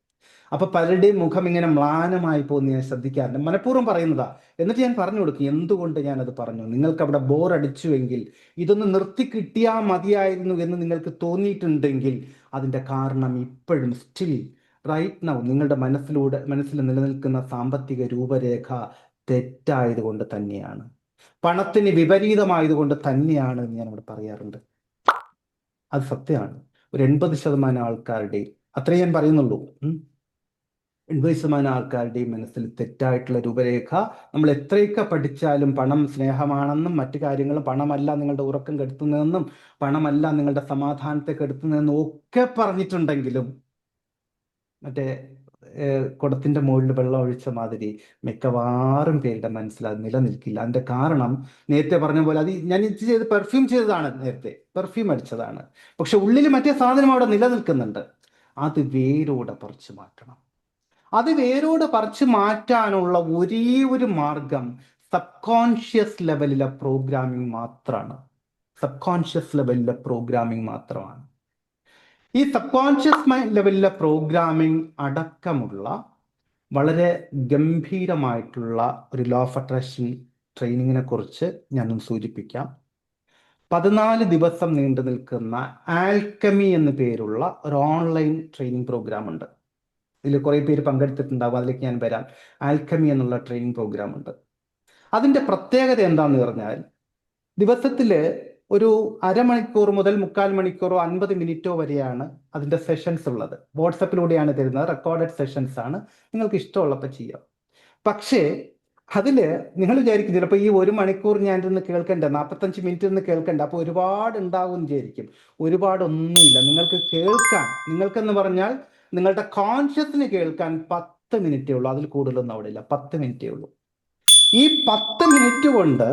അപ്പൊ പലരുടെയും മുഖം ഇങ്ങനെ മ്ലാനമായി പോകുന്ന ഞാൻ ശ്രദ്ധിക്കാറുണ്ട്. മനഃപൂർവ്വം പറയുന്നതാ. എന്നിട്ട് ഞാൻ പറഞ്ഞു കൊടുക്കും എന്തുകൊണ്ട് ഞാനത് പറഞ്ഞു. നിങ്ങൾക്ക് അവിടെ ബോറടിച്ചുവെങ്കിൽ, ഇതൊന്ന് നിർത്തി കിട്ടിയാൽ മതിയായിരുന്നു എന്ന് നിങ്ങൾക്ക് തോന്നിയിട്ടുണ്ടെങ്കിൽ അതിൻ്റെ കാരണം ഇപ്പോഴും സ്റ്റിൽ റൈറ്റ് നൗ നിങ്ങളുടെ മനസ്സിൽ നിലനിൽക്കുന്ന സാമ്പത്തിക രൂപരേഖ തെറ്റായതുകൊണ്ട് തന്നെയാണ്, പണത്തിന് വിപരീതമായതുകൊണ്ട് തന്നെയാണ് എന്ന് ഞാൻ അവിടെ പറയാറുണ്ട്. അത് സത്യമാണ്. ഒരു 80% ആൾക്കാരുടെ, അത്രേ ഞാൻ പറയുന്നുള്ളൂ. 80% ആൾക്കാരുടെയും മനസ്സിൽ തെറ്റായിട്ടുള്ള രൂപരേഖ. നമ്മൾ എത്രയൊക്കെ പഠിച്ചാലും പണം സ്നേഹമാണെന്നും മറ്റു കാര്യങ്ങളും, പണമല്ല നിങ്ങളുടെ ഉറക്കം കെടുത്തുന്നതെന്നും പണമല്ല നിങ്ങളുടെ സമാധാനത്തെ കെടുത്തുന്നതെന്നും ഒക്കെ പറഞ്ഞിട്ടുണ്ടെങ്കിലും മറ്റേ കുടത്തിന്റെ മുകളിൽ വെള്ളം ഒഴിച്ച മാതിരി മിക്കവാറും പേരുടെ മനസ്സിൽ അത് നിലനിൽക്കില്ല. അതിന്റെ കാരണം നേരത്തെ പറഞ്ഞ പോലെ അത് ഞാൻ ഇത് ചെയ്ത് പെർഫ്യൂം ചെയ്തതാണ്, നേരത്തെ പെർഫ്യൂം അടിച്ചതാണ്, പക്ഷെ ഉള്ളിൽ മറ്റേ സാധനം അവിടെ നിലനിൽക്കുന്നുണ്ട്. അത് വേരോടെ പറിച്ചു മാറ്റണം. അത് വേരോട് പറിച്ചു മാറ്റാനുള്ള ഒരേ ഒരു മാർഗം സബ് കോൺഷ്യസ് ലെവലിലെ പ്രോഗ്രാമിംഗ് മാത്രമാണ്. സബ് കോൺഷ്യസ് ലെവലിലെ പ്രോഗ്രാമിംഗ് മാത്രമാണ്. ഈ സബ് കോൺഷ്യസ് ലെവലിലെ പ്രോഗ്രാമിംഗ് അടക്കമുള്ള വളരെ ഗംഭീരമായിട്ടുള്ള ഒരു ലോ ഓഫ് അട്രാക്ഷൻ ട്രെയിനിങ്ങിനെ കുറിച്ച് ഞാനൊന്ന് സൂചിപ്പിക്കാം. 14 ദിവസം നീണ്ടു നിൽക്കുന്ന ആൽക്കമി എന്നു പേരുള്ള ഒരു ഓൺലൈൻ ട്രെയിനിങ് പ്രോഗ്രാം ഉണ്ട്. ഇതിൽ കുറേ പേര് പങ്കെടുത്തിട്ടുണ്ടാവും, അതിലേക്ക് ഞാൻ വരാം. ആൽക്കമി എന്നുള്ള ട്രെയിനിങ് പ്രോഗ്രാം ഉണ്ട്. അതിൻ്റെ പ്രത്യേകത എന്താണെന്ന് പറഞ്ഞാൽ, ദിവസത്തിൽ ഒരു അരമണിക്കൂർ മുതൽ 3/4 മണിക്കൂറോ 50 മിനിറ്റോ വരെയാണ് അതിൻ്റെ സെഷൻസ് ഉള്ളത്. വാട്സപ്പിലൂടെയാണ് തരുന്നത്, റെക്കോർഡഡ് സെഷൻസ് ആണ്, നിങ്ങൾക്ക് ഇഷ്ടമുള്ളപ്പോൾ ചെയ്യാം. പക്ഷേ അതിൽ നിങ്ങൾ വിചാരിക്കും ചിലപ്പോൾ ഈ 1 മണിക്കൂർ ഞാൻ ഇരുന്ന് കേൾക്കണ്ട, 45 മിനിറ്റ് ഇരുന്ന് കേൾക്കണ്ട, അപ്പോൾ ഒരുപാട് ഉണ്ടാവും എന്ന് വിചാരിക്കും. ഒരുപാടൊന്നുമില്ല. നിങ്ങൾക്ക് കേൾക്കാൻ, നിങ്ങൾക്കെന്ന് പറഞ്ഞാൽ നിങ്ങളുടെ കോൺഷ്യസിന് കേൾക്കാൻ 10 മിനിറ്റേ ഉള്ളൂ, അതിൽ കൂടുതലൊന്നും അവിടെ ഇല്ല. 10 മിനിറ്റേ ഉള്ളൂ. ഈ 10 മിനിറ്റ് കൊണ്ട്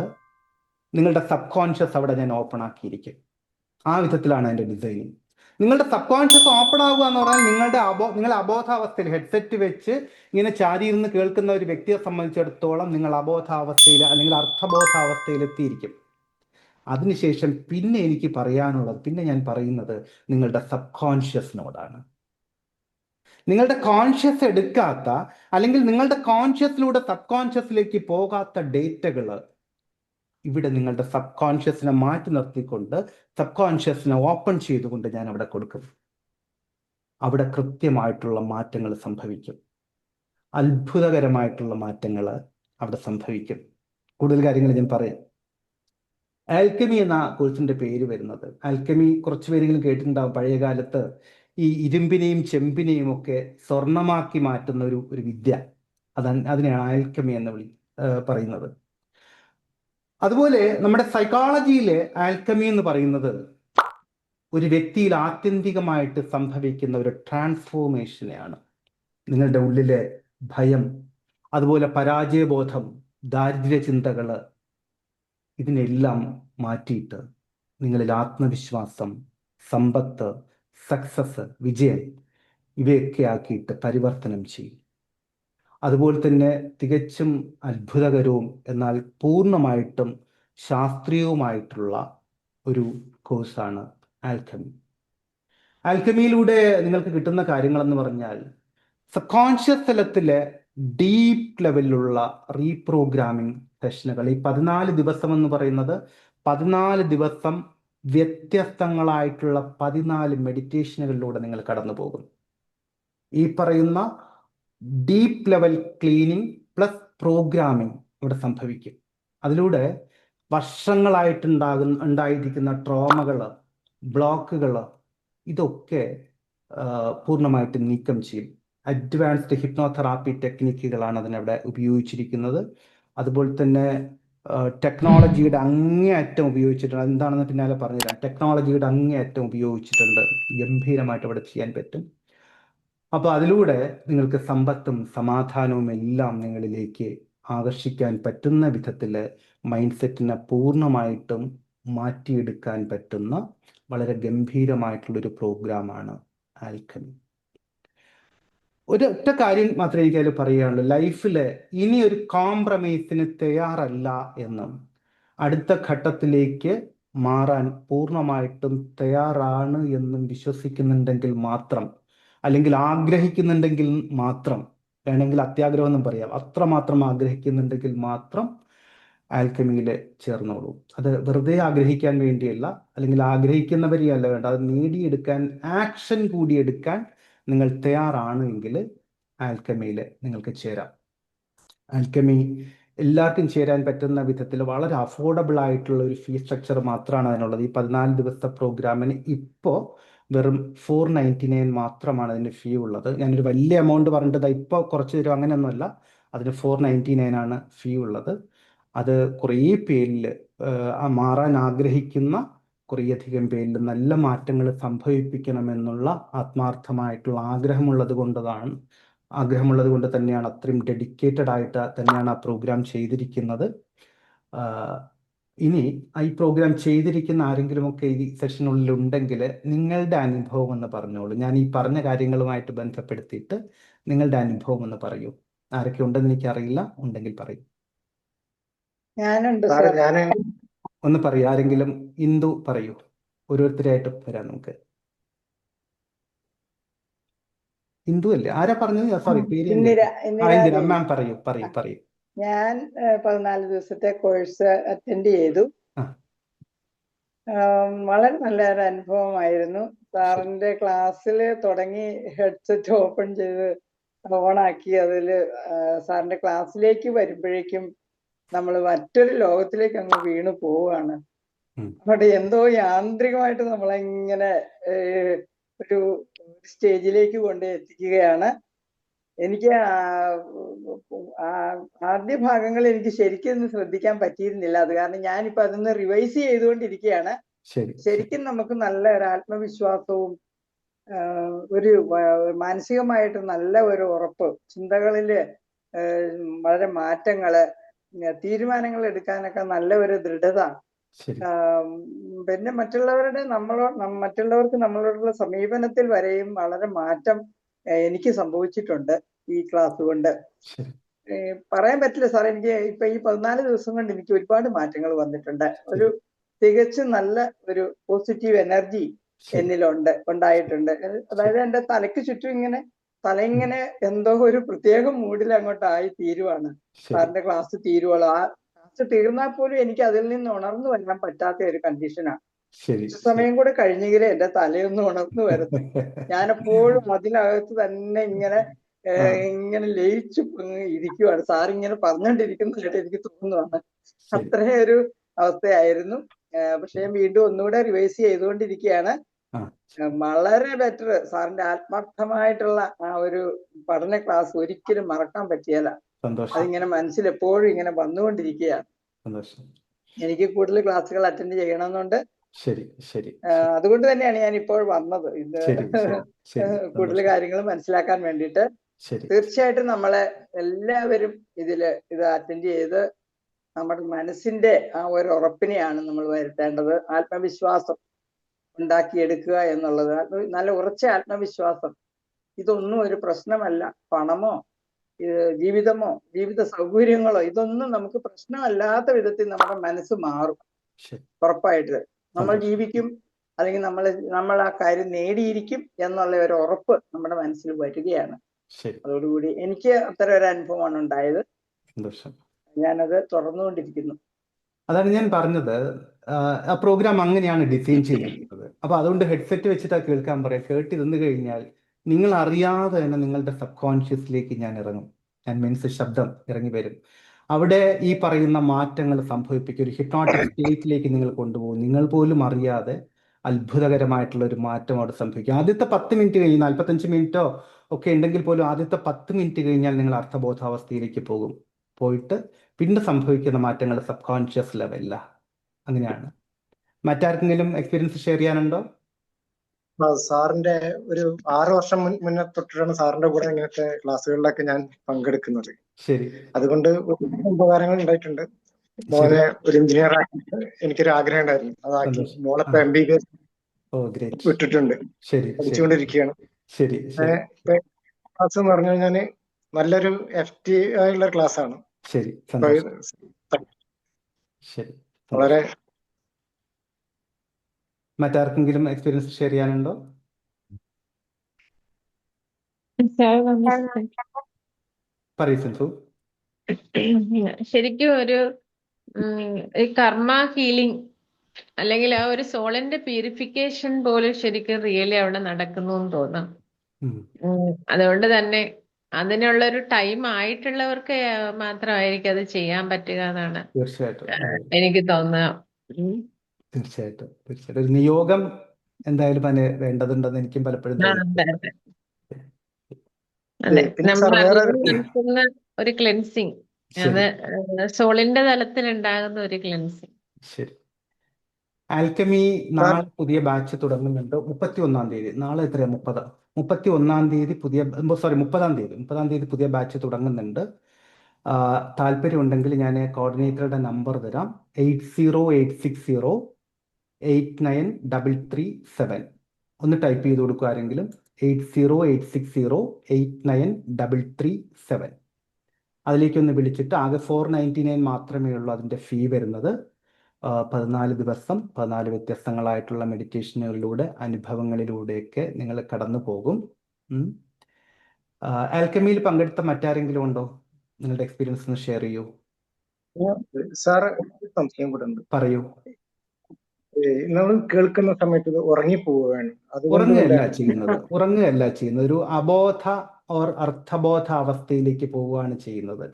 നിങ്ങളുടെ സബ് കോൺഷ്യസ് അവിടെ ഞാൻ ഓപ്പൺ ആക്കിയിരിക്കും. ആ വിധത്തിലാണ് അതിൻ്റെ ഡിസൈനിങ്. നിങ്ങളുടെ സബ് കോൺഷ്യസ് ഓപ്പൺ ആകുക എന്ന് പറഞ്ഞാൽ നിങ്ങൾ അബോധാവസ്ഥയിൽ ഹെഡ്സെറ്റ് വെച്ച് ഇങ്ങനെ ചാരിയിരുന്ന് കേൾക്കുന്ന ഒരു വ്യക്തിയെ സംബന്ധിച്ചിടത്തോളം നിങ്ങൾ അബോധാവസ്ഥയിൽ അല്ലെങ്കിൽ അർത്ഥബോധാവസ്ഥയിൽ എത്തിയിരിക്കും. അതിനുശേഷം പിന്നെ എനിക്ക് പറയാനുള്ളത്, പിന്നെ ഞാൻ പറയുന്നത് നിങ്ങളുടെ സബ് കോൺഷ്യസിനോടാണ്. നിങ്ങളുടെ കോൺഷ്യസ് എടുക്കാത്ത അല്ലെങ്കിൽ നിങ്ങളുടെ കോൺഷ്യസിലൂടെ സബ് കോൺഷ്യസിലേക്ക് പോകാത്ത ഡേറ്റകൾ ഇവിടെ നിങ്ങളുടെ സബ് കോൺഷ്യസിനെ മാറ്റി നിർത്തിക്കൊണ്ട് സബ് കോൺഷ്യസിനെ ഓപ്പൺ ചെയ്തുകൊണ്ട് ഞാൻ അവിടെ കൊടുക്കും. അവിടെ കൃത്യമായിട്ടുള്ള മാറ്റങ്ങൾ സംഭവിക്കും. അത്ഭുതകരമായിട്ടുള്ള മാറ്റങ്ങൾ അവിടെ സംഭവിക്കും. കൂടുതൽ കാര്യങ്ങൾ ഞാൻ പറയാം. ആൽക്കമി എന്ന കോഴ്സിന്റെ പേര് വരുന്നത്, ആൽക്കമി കുറച്ച് പേരെങ്കിലും കേട്ടിട്ടുണ്ടാവും. പഴയ കാലത്ത് ഈ ഇരുമ്പിനെയും ചെമ്പിനെയും ഒക്കെ സ്വർണമാക്കി മാറ്റുന്ന ഒരു വിദ്യ, അതിനെയാണ് ആൽക്കമി എന്ന് പറയുന്നത്. അതുപോലെ നമ്മുടെ സൈക്കോളജിയിലെ ആൽക്കമി എന്ന് പറയുന്നത് ഒരു വ്യക്തിയിൽ ആത്യന്തികമായിട്ട് സംഭവിക്കുന്ന ഒരു ട്രാൻസ്ഫോർമേഷനെയാണ്. നിങ്ങളുടെ ഉള്ളിലെ ഭയം, അതുപോലെ പരാജയബോധം, ദാരിദ്ര്യ ചിന്തകൾ, ഇതിനെല്ലാം മാറ്റിയിട്ട് നിങ്ങളിൽ ആത്മവിശ്വാസം, സമ്പത്ത്, സക്സസ്, വിജയം ഇവയൊക്കെ ആക്കിയിട്ട് പരിവർത്തനം ചെയ്യും. അതുപോലെ തന്നെ തികച്ചും അത്ഭുതകരവും എന്നാൽ പൂർണ്ണമായിട്ടും ശാസ്ത്രീയവുമായിട്ടുള്ള ഒരു കോഴ്സാണ് ആൽക്കമി. ആൽക്കമിയിലൂടെ നിങ്ങൾക്ക് കിട്ടുന്ന കാര്യങ്ങളെന്ന് പറഞ്ഞാൽ സബ് കോൺഷ്യസ് തലത്തിലെ ഡീപ്പ് ലെവലിലുള്ള റീപ്രോഗ്രാമിംഗ് സെഷനുകൾ. ഈ 14 ദിവസം എന്ന് പറയുന്നത് 14 ദിവസം വ്യത്യസ്തങ്ങളായിട്ടുള്ള 14 മെഡിറ്റേഷനുകളിലൂടെ നിങ്ങൾ കടന്നു പോകും. ഈ പറയുന്ന deep level cleaning plus programming ഇവിടെ സംഭവിക്കും. അതിലൂടെ വർഷങ്ങളായിട്ടുണ്ടായിരിക്കുന്ന ട്രോമകൾ, ബ്ലോക്കുകൾ, ഇതൊക്കെ പൂർണ്ണമായിട്ടും നീക്കം ചെയ്യും. അഡ്വാൻസ്ഡ് ഹിപ്നോതെറാപ്പി ടെക്നിക്കുകളാണ് അതിനവിടെ ഉപയോഗിച്ചിരിക്കുന്നത്. അതുപോലെ തന്നെ ടെക്നോളജിയുടെ അങ്ങേയറ്റം ഉപയോഗിച്ചിട്ടുണ്ട്. എന്താണെന്ന് പിന്നാലെ പറഞ്ഞുതരാം. ടെക്നോളജിയുടെ അങ്ങേയറ്റം ഉപയോഗിച്ചിട്ടുണ്ട്. ഗംഭീരമായിട്ട് അവിടെ ചെയ്യാൻ പറ്റും. അപ്പോൾ അതിലൂടെ നിങ്ങൾക്ക് സമ്പത്തും സമാധാനവും എല്ലാം നിങ്ങളിലേക്ക് ആകർഷിക്കാൻ പറ്റുന്ന വിധത്തിൽ മൈൻഡ് സെറ്റിനെ പൂർണ്ണമായിട്ടും മാറ്റിയെടുക്കാൻ പറ്റുന്ന വളരെ ഗംഭീരമായിട്ടുള്ളൊരു പ്രോഗ്രാമാണ് ആൽക്കമി. ഒരൊറ്റ കാര്യം മാത്രമേ എനിക്ക് അതിൽ പറയാനുള്ളൂ. ലൈഫിൽ ഇനി ഒരു കോംപ്രമൈസിന് തയ്യാറല്ല എന്നും അടുത്ത ഘട്ടത്തിലേക്ക് മാറാൻ പൂർണ്ണമായിട്ടും തയ്യാറാണ് എന്നും വിശ്വസിക്കുന്നുണ്ടെങ്കിൽ മാത്രം, അല്ലെങ്കിൽ ആഗ്രഹിക്കുന്നുണ്ടെങ്കിൽ മാത്രം, വേണമെങ്കിൽ അത്യാഗ്രഹം എന്നും പറയാം, അത്രമാത്രം ആഗ്രഹിക്കുന്നുണ്ടെങ്കിൽ മാത്രം ആൽക്കമിയിൽ ചേർന്നോളൂ. അത് വെറുതെ ആഗ്രഹിക്കാൻ വേണ്ടിയല്ല, അല്ലെങ്കിൽ ആഗ്രഹിക്കുന്നവരെയല്ല വേണ്ട, അത് നേടിയെടുക്കാൻ, ആക്ഷൻ കൂടി എടുക്കാൻ നിങ്ങൾ തയ്യാറാണ് എങ്കിൽ ആൽക്കമിയിൽ നിങ്ങൾക്ക് ചേരാം. ആൽക്കമി എല്ലാവർക്കും ചേരാൻ പറ്റുന്ന വിധത്തിൽ വളരെ അഫോർഡബിൾ ആയിട്ടുള്ള ഒരു ഫീസ് സ്ട്രക്ചർ മാത്രമാണ് അതിനുള്ളത്. ഈ 14 ദിവസത്തെ പ്രോഗ്രാമിന് ഇപ്പോൾ വെറും 499 മാത്രമാണ് അതിൻ്റെ ഫീ ഉള്ളത്. ഞാനൊരു വലിയ എമൗണ്ട് പറഞ്ഞിട്ട് ഇപ്പോൾ കുറച്ച് തരും അങ്ങനെയൊന്നുമല്ല. അതിന് 499 ആണ് ഫീ ഉള്ളത്. അത് കുറേ പേരിൽ മാറാൻ ആഗ്രഹിക്കുന്ന കുറേയധികം പേരിൽ നല്ല മാറ്റങ്ങൾ സംഭവിപ്പിക്കണമെന്നുള്ള ആത്മാർത്ഥമായിട്ടുള്ള ആഗ്രഹമുള്ളത് കൊണ്ട് തന്നെയാണ് അത്രയും ഡെഡിക്കേറ്റഡ് ആയിട്ട് തന്നെയാണ് ആ പ്രോഗ്രാം ചെയ്തിരിക്കുന്നത്. ഇനി ഈ പ്രോഗ്രാം ചെയ്തിരിക്കുന്ന ആരെങ്കിലുമൊക്കെ ഈ സെഷനുള്ളിൽ ഉണ്ടെങ്കിൽ നിങ്ങളുടെ അനുഭവം എന്ന് പറഞ്ഞോളൂ. ഞാൻ ഈ പറഞ്ഞ കാര്യങ്ങളുമായിട്ട് ബന്ധപ്പെടുത്തിയിട്ട് നിങ്ങളുടെ അനുഭവം എന്ന് പറയൂ. ആരൊക്കെ ഉണ്ടെന്ന് എനിക്കറിയില്ല, ഉണ്ടെങ്കിൽ പറയൂ. ഞാനുണ്ട് സാറ് സാർ. ഞാന് ഒന്ന് പറയൂ. ആരെങ്കിലും ഇന്ദു പറയൂ. ഓരോരുത്തരായിട്ട് വരാം നമുക്ക്. ഇന്ദു അല്ലേ? ആരാ പറഞ്ഞത്? സോറി, പേര് ഞാൻ ഇന്ദിര കേട്ടു. ഇന്ദിര ഇന്ദിരാദേവി. മാം പറയൂ. ഞാൻ 14 ദിവസത്തെ കോഴ്സ് അറ്റൻഡ് ചെയ്തു. ആ. വളരെ നല്ലൊരു അനുഭവമായിരുന്നു. സാറിന്റെ ക്ലാസ്സിൽ തുടങ്ങി ഹെഡ്സെറ്റ് ഓപ്പൺ ചെയ്ത് ഓണാക്കി അതിൽ സാറിന്റെ ക്ലാസ്സിലേക്ക് വരുമ്പോഴേക്കും നമ്മൾ മറ്റൊരു ലോകത്തിലേക്ക് അങ്ങ് വീണു പോവുകയാണ്. അവിടെ എന്തോ യാന്ത്രികമായിട്ട് നമ്മളെങ്ങനെ ഒരു സ്റ്റേജിലേക്ക് കൊണ്ട് എത്തിക്കുകയാണ്. എനിക്ക് ആദ്യ ഭാഗങ്ങൾ എനിക്ക് ശരിക്കും ശ്രദ്ധിക്കാൻ പറ്റിയിരുന്നില്ല. അത് കാരണം ഞാനിപ്പോ അതൊന്ന് റിവൈസ് ചെയ്തുകൊണ്ടിരിക്കുകയാണ്. ശരിക്കും നമുക്ക് നല്ല ഒരു ആത്മവിശ്വാസവും ഒരു മാനസികമായിട്ട് നല്ല ഒരു ഉറപ്പ്, ചിന്തകളില് വളരെ മാറ്റങ്ങള്, തീരുമാനങ്ങൾ എടുക്കാനൊക്കെ നല്ല ഒരു ദൃഢത, പിന്നെ മറ്റുള്ളവർക്ക് നമ്മളോടുള്ള സമീപനത്തിൽ വരെയും വളരെ മാറ്റം എനിക്ക് സംഭവിച്ചിട്ടുണ്ട് ഈ ക്ലാസ് കൊണ്ട്. പറയാൻ പറ്റില്ല സാർ, എനിക്ക് ഇപ്പൊ ഈ 14 ദിവസം കൊണ്ട് എനിക്ക് ഒരുപാട് മാറ്റങ്ങൾ വന്നിട്ടുണ്ട്. ഒരു തികച്ചും നല്ല ഒരു പോസിറ്റീവ് എനർജി ഉണ്ടായിട്ടുണ്ട്. അതായത് എന്റെ തലയ്ക്ക് ചുറ്റും തല എന്തോ ഒരു പ്രത്യേക മൂഡിൽ അങ്ങോട്ടായി തീരുവാണ്. സാറിന്റെ ക്ലാസ് തീരുവോളൂ. ആ ക്ലാസ് തീർന്നാൽ പോലും എനിക്ക് അതിൽ നിന്ന് ഉണർന്നു വരാൻ പറ്റാത്ത ഒരു കണ്ടീഷനാണ്. സമയം കൂടെ കഴിഞ്ഞെങ്കിലേ എന്റെ തലയൊന്നും ഉണർന്നു വരുന്നു. ഞാനെപ്പോഴും അതിനകത്ത് തന്നെ ഇങ്ങനെ ലയിച്ചു ഇരിക്കുവാണ്. സാറിങ്ങനെ പറഞ്ഞോണ്ടിരിക്കുന്നതായിട്ട് എനിക്ക് തോന്നുവാണ്. അത്രയും ഒരു അവസ്ഥയായിരുന്നു. പക്ഷെ വീണ്ടും ഒന്നുകൂടെ റിവൈസ് ചെയ്തുകൊണ്ടിരിക്കുകയാണ്. വളരെ ബെറ്റർ. സാറിന്റെ ആത്മാർത്ഥമായിട്ടുള്ള ആ ഒരു പഠന ക്ലാസ് ഒരിക്കലും മറക്കാൻ പറ്റിയല്ല. അതിങ്ങനെ മനസ്സിൽ എപ്പോഴും ഇങ്ങനെ വന്നുകൊണ്ടിരിക്കുകയാണ്. എനിക്ക് കൂടുതൽ ക്ലാസ്സുകൾ അറ്റൻഡ് ചെയ്യണമെന്നുണ്ട്. അതുകൊണ്ട് തന്നെയാണ് ഞാൻ ഇപ്പോൾ വന്നത്. ഇത് കൂടുതൽ കാര്യങ്ങൾ മനസ്സിലാക്കാൻ വേണ്ടിയിട്ട്. തീർച്ചയായിട്ടും നമ്മളെ എല്ലാവരും ഇത് അറ്റൻഡ് ചെയ്ത് നമ്മുടെ മനസ്സിന്റെ ആ ഒരു ഉറപ്പിനെയാണ് നമ്മൾ വരുത്തേണ്ടത്. ആത്മവിശ്വാസം ഉണ്ടാക്കിയെടുക്കുക എന്നുള്ളത്, നല്ല ഉറച്ച ആത്മവിശ്വാസം. ഇതൊന്നും ഒരു പ്രശ്നമല്ല. പണമോ ജീവിതമോ ജീവിത സൗകര്യങ്ങളോ ഇതൊന്നും നമുക്ക് പ്രശ്നമല്ലാത്ത വിധത്തിൽ നമ്മുടെ മനസ്സ് മാറും. ഉറപ്പായിട്ട് നമ്മൾ ജീവിക്കും, അല്ലെങ്കിൽ നമ്മൾ ആ കാര്യം നേടിയിരിക്കും എന്നുള്ള ഒരു ഉറപ്പ് നമ്മുടെ മനസ്സിൽ വരികയാണ്. അതോടുകൂടി എനിക്ക് അത്തരം ഒരു അനുഭവമാണ് ഉണ്ടായത്. ഞാനത് തുടർന്നുകൊണ്ടിരിക്കുന്നു. അതാണ് ഞാൻ പറഞ്ഞത്. ആ പ്രോഗ്രാം അങ്ങനെയാണ് ഡിസൈൻ ചെയ്തിരിക്കുന്നത്. അപ്പൊ അതുകൊണ്ട് ഹെഡ്സെറ്റ് വെച്ചിട്ട് കേൾക്കാൻ പറയാം. കേട്ടിരുന്നു കഴിഞ്ഞാൽ നിങ്ങൾ അറിയാതെ തന്നെ നിങ്ങളുടെ സബ് കോൺഷ്യസിലേക്ക് ഞാൻ മീൻസ് ശബ്ദം ഇറങ്ങി വരും. അവിടെ ഈ പറയുന്ന മാറ്റങ്ങൾ സംഭവിപ്പിക്കും. ഒരു ഹിപ്നോട്ടിക് സ്റ്റേറ്റിലേക്ക് നിങ്ങൾ കൊണ്ടുപോകും. നിങ്ങൾ പോലും അറിയാതെ അത്ഭുതകരമായിട്ടുള്ള ഒരു മാറ്റം അവിടെ സംഭവിക്കും. ആദ്യത്തെ 10 മിനിറ്റ് കഴിഞ്ഞ് 45 മിനിറ്റോ ഒക്കെ ഉണ്ടെങ്കിൽ പോലും ആദ്യത്തെ 10 മിനിറ്റ് കഴിഞ്ഞാൽ നിങ്ങൾ അർത്ഥബോധാവസ്ഥയിലേക്ക് പോയിട്ട് പിന്നെ സംഭവിക്കുന്ന മാറ്റങ്ങൾ സബ് കോൺഷ്യസ് ലെവലിലാണ്. അങ്ങനെയാണ്. മറ്റാർക്കെങ്കിലും എക്സ്പീരിയൻസ് ഷെയർ ചെയ്യാനുണ്ടോ? സാറിന്റെ ഒരു 6 വർഷം മുന്നേ തൊട്ടിട്ടാണ് സാറിന്റെ കൂടെ ഇങ്ങനത്തെ ക്ലാസ്സുകളിലൊക്കെ ഞാൻ പങ്കെടുക്കുന്നത്. അതുകൊണ്ട് ഉപകാരങ്ങൾ ഉണ്ടായിട്ടുണ്ട്. മോനെ ഒരു എഞ്ചിനീയർ ആക്കി എനിക്കൊരു ആഗ്രഹം ഉണ്ടായിരുന്നു, അതാക്കി. മോളെ MBBS വിട്ടിട്ടുണ്ട്, പഠിച്ചുകൊണ്ടിരിക്കുകയാണ്. ക്ലാസ് എന്ന് പറഞ്ഞു കഴിഞ്ഞാല് നല്ലൊരു FT ആയുള്ള ക്ലാസ് ആണ്. വളരെ. മറ്റാർക്കെങ്കിലും എക്സ്പീരിയൻസ് ഷെയർ ചെയ്യാനുണ്ടോ? പറയൂ സിന്ധു. ശരിക്കും ഒരു കർമ്മ ഹീലിംഗ് അല്ലെങ്കിൽ ആ ഒരു സോളിന്റെ പ്യൂരിഫിക്കേഷൻ പോലെ ശരിക്കും റിയലി അവിടെ നടക്കുന്നു എന്ന് തോന്നാം. അതുകൊണ്ട് തന്നെ അതിനുള്ളൊരു ടൈം ആയിട്ടുള്ളവർക്ക് മാത്രമായിരിക്കും അത് ചെയ്യാൻ പറ്റുക എന്നാണ് എനിക്ക് തോന്നുക. തീർച്ചയായിട്ടും ഒരു നിയോഗം എന്തായാലും അതിന് വേണ്ടതുണ്ടെന്ന് എനിക്കും പലപ്പോഴും ആ, തോന്നി. അതെ അതെ അതെ. പിന്നെ നമ്മൾ സാർ വേറെ അറിവ് നടത്തുന്ന ഒരു ക്ലെൻസിങ്, ശരി അത് സോളിന്റെ തലത്തിൽ ഉണ്ടാകുന്ന ഒരു ക്ലെൻസിങ്. ശരി. ആൽക്കമി നാളെ പുതിയ ബാച്ച് തുടങ്ങുന്നുണ്ട്. 31-ാം തീയതി. നാളെ എത്രയാ? 30. 31-ാം തീയതി പുതിയ 30-ാം തീയതി പുതിയ ബാച്ച് തുടങ്ങുന്നുണ്ട്. താല്പര്യമുണ്ടെങ്കിൽ ഞാൻ കോർഡിനേറ്ററുടെ നമ്പർ തരാം. 8086089337. ഒന്ന് ടൈപ്പ് ചെയ്ത് കൊടുക്കുക ആരെങ്കിലും. 8086089337. അതിലേക്കൊന്ന് വിളിച്ചിട്ട് ആകെ 499 മാത്രമേ ഉള്ളൂ അതിൻ്റെ ഫീ വരുന്നത്. 14 ദിവസം 14 വ്യത്യസ്തങ്ങളായിട്ടുള്ള മെഡിറ്റേഷനുകളിലൂടെ അനുഭവങ്ങളിലൂടെയൊക്കെ നിങ്ങൾ കടന്നു പോകും. ആൽക്കമിയിൽ പങ്കെടുത്ത മറ്റാരെങ്കിലും ഉണ്ടോ? നിങ്ങളുടെ എക്സ്പീരിയൻസ് ഒന്ന് ഷെയർ ചെയ്യൂ. സാർ സംശയം കൂടെ ഉണ്ട്. പറയൂ. നമ്മൾ കേൾക്കുന്ന സമയത്ത് ഇത് ഉറങ്ങിപ്പോവുകയാണ്. അതുകൊണ്ട് ഉറങ്ങുകയല്ല ചെയ്യുന്നത്. ഒരു അബോധ ഓർ അർത്ഥബോധ അവസ്ഥയിലേക്ക് പോവുകയാണ് ചെയ്യുന്നത്.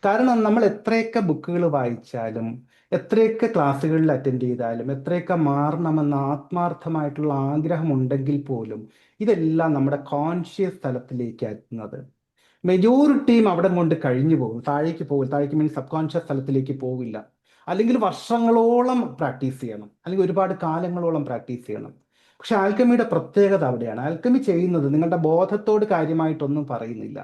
കാരണം നമ്മൾ എത്രയൊക്കെ ബുക്കുകൾ വായിച്ചാലും, എത്രയൊക്കെ ക്ലാസ്സുകളിൽ അറ്റൻഡ് ചെയ്താലും, എത്രയൊക്കെ മാറണമെന്ന ആത്മാർത്ഥമായിട്ടുള്ള ആഗ്രഹം ഉണ്ടെങ്കിൽ പോലും ഇതെല്ലാം നമ്മുടെ കോൺഷ്യസ് തലത്തിലേക്ക് എത്തുന്നത് മെജോറിറ്റിയും അവിടെ കൊണ്ട് കഴിഞ്ഞു പോകും. താഴേക്ക് മീൻസ് സബ് കോൺഷ്യസ് തലത്തിലേക്ക് പോവില്ല. അല്ലെങ്കിൽ വർഷങ്ങളോളം പ്രാക്ടീസ് ചെയ്യണം, അല്ലെങ്കിൽ ഒരുപാട് കാലങ്ങളോളം പ്രാക്ടീസ് ചെയ്യണം. പക്ഷെ ആൽക്കമിയുടെ പ്രത്യേകത അവിടെയാണ്. ആൽക്കമി ചെയ്യുന്നത് നിങ്ങളുടെ ബോധത്തോട് കാര്യമായിട്ടൊന്നും പറയുന്നില്ല.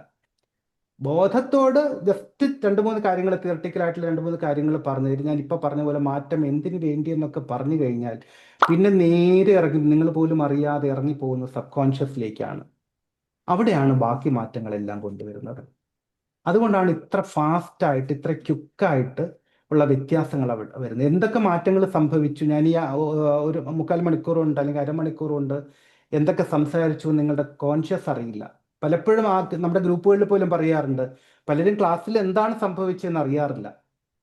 ബോധത്തോട് ജസ്റ്റ് 2-3 കാര്യങ്ങൾ, തിയറട്ടിക്കലായിട്ടുള്ള 2-3 കാര്യങ്ങൾ പറഞ്ഞു തരും. ഞാൻ ഇപ്പൊ പറഞ്ഞ പോലെ മാറ്റം എന്തിനു വേണ്ടി എന്നൊക്കെ പറഞ്ഞു കഴിഞ്ഞാൽ പിന്നെ നേരെ ഇറങ്ങി, നിങ്ങൾ പോലും അറിയാതെ ഇറങ്ങിപ്പോകുന്ന സബ് കോൺഷ്യസിലേക്കാണ്. അവിടെയാണ് ബാക്കി മാറ്റങ്ങളെല്ലാം കൊണ്ടുവരുന്നത്. അതുകൊണ്ടാണ് ഇത്ര ഫാസ്റ്റായിട്ട്, ഇത്ര ക്യുക്കായിട്ട് ഉള്ള വ്യത്യാസങ്ങൾ അവിടെ വരുന്നത്. എന്തൊക്കെ മാറ്റങ്ങൾ സംഭവിച്ചു, ഞാൻ ഈ ഒരു 3/4 മണിക്കൂർ കൊണ്ട് അല്ലെങ്കിൽ അരമണിക്കൂർ കൊണ്ട് എന്തൊക്കെ സംസാരിച്ചു നിങ്ങളുടെ കോൺഷ്യസ് അറിയില്ല. പലപ്പോഴും നമ്മുടെ ഗ്രൂപ്പുകളിൽ പോലും പറയാറുണ്ട്, പലരും ക്ലാസ്സിൽ എന്താണ് സംഭവിച്ചതെന്ന് അറിയാറില്ല,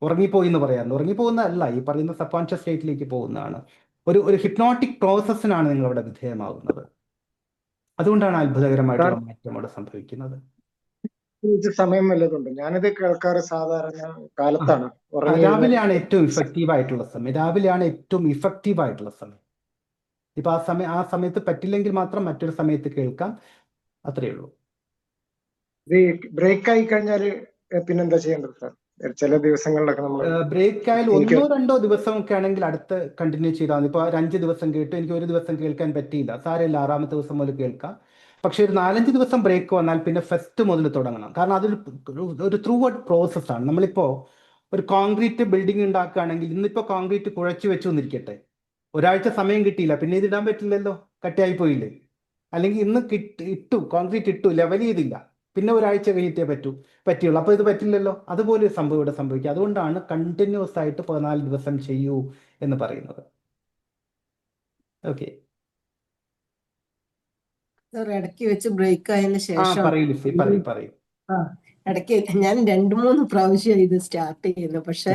ഉറങ്ങിപ്പോയി എന്ന് പറയാറുണ്ട്. ഉറങ്ങിപ്പോകുന്നതല്ല, ഈ പറയുന്ന സബ് കോൺഷ്യസ് സ്റ്റേറ്റിലേക്ക് പോകുന്നതാണ്. ഒരു ഹിപ്നോട്ടിക് പ്രോസസ്സിനാണ് നിങ്ങൾ അവിടെ വിധേയമാകുന്നത്. അതുകൊണ്ടാണ് അത്ഭുതകരമായിട്ടുള്ള മാറ്റം അവിടെ സംഭവിക്കുന്നത്. സമയം വല്ലതുണ്ട്? ഞാനിത് കേൾക്കാറ് സാധാരണ കാലത്താണ്. രാവിലെയാണ് ഏറ്റവും ഇഫക്റ്റീവ് ആയിട്ടുള്ള സമയം. ഇപ്പൊ ആ സമയത്ത് പറ്റില്ലെങ്കിൽ മാത്രം മറ്റൊരു സമയത്ത് കേൾക്കാം, അത്രയേ ഉള്ളൂ. ബ്രേക്ക് ആയി കഴിഞ്ഞാൽ പിന്നെന്താ ചെയ്യേണ്ടത് സാർ? ചില ദിവസങ്ങളിലൊക്കെ നമ്മൾ ബ്രേക്ക് ആയാൽ 1-2 ദിവസമൊക്കെ ആണെങ്കിൽ അടുത്ത് കണ്ടിന്യൂ ചെയ്താൽ മതി. ഇപ്പൊ 5 ദിവസം കേട്ടു, എനിക്ക് 1 ദിവസം കേൾക്കാൻ പറ്റിയില്ല, സാരമില്ല, 6-ാമത്തെ ദിവസം മുതൽ കേൾക്കാം. പക്ഷെ ഒരു 4-5 ദിവസം ബ്രേക്ക് വന്നാൽ പിന്നെ ഫസ്റ്റ് മുതൽ തുടങ്ങണം. കാരണം അതൊരു ത്രൂ ഔട്ട് പ്രോസസ്സാണ്. നമ്മളിപ്പോ ഒരു കോൺക്രീറ്റ് ബിൽഡിംഗ് ഉണ്ടാക്കുകയാണെങ്കിൽ, ഇന്നിപ്പോ കോൺക്രീറ്റ് കുഴച്ചു വെച്ചു എന്നിരിക്കട്ടെ, ഒരാഴ്ച സമയം കിട്ടിയില്ല, പിന്നെ ഇത് ഇടാൻ പറ്റില്ലല്ലോ, കട്ടിയായി പോയില്ലേ. അല്ലെങ്കിൽ ഇന്ന് കോൺക്രീറ്റ് ഇട്ടു, ലെവൽ ചെയ്തില്ല, പിന്നെ ഒരാഴ്ച കഴിഞ്ഞിട്ടേ പറ്റുള്ളൂ, അപ്പോൾ ഇത് പറ്റില്ലല്ലോ. അതുപോലെ ഒരു സംഭവം ഇവിടെ സംഭവിക്കുക. അതുകൊണ്ടാണ് കണ്ടിന്യൂസ് ആയിട്ട് 14 ദിവസം ചെയ്യൂ എന്ന് പറയുന്നത്. ഓക്കെ, ഇടയ്ക്ക് വെച്ച് ബ്രേക്ക് ആയതിനു ശേഷം പറയൂ. ഇടയ്ക്ക് ഞാൻ 2-3 പ്രാവശ്യം ഇത് സ്റ്റാർട്ട് ചെയ്യുന്നു. പക്ഷെ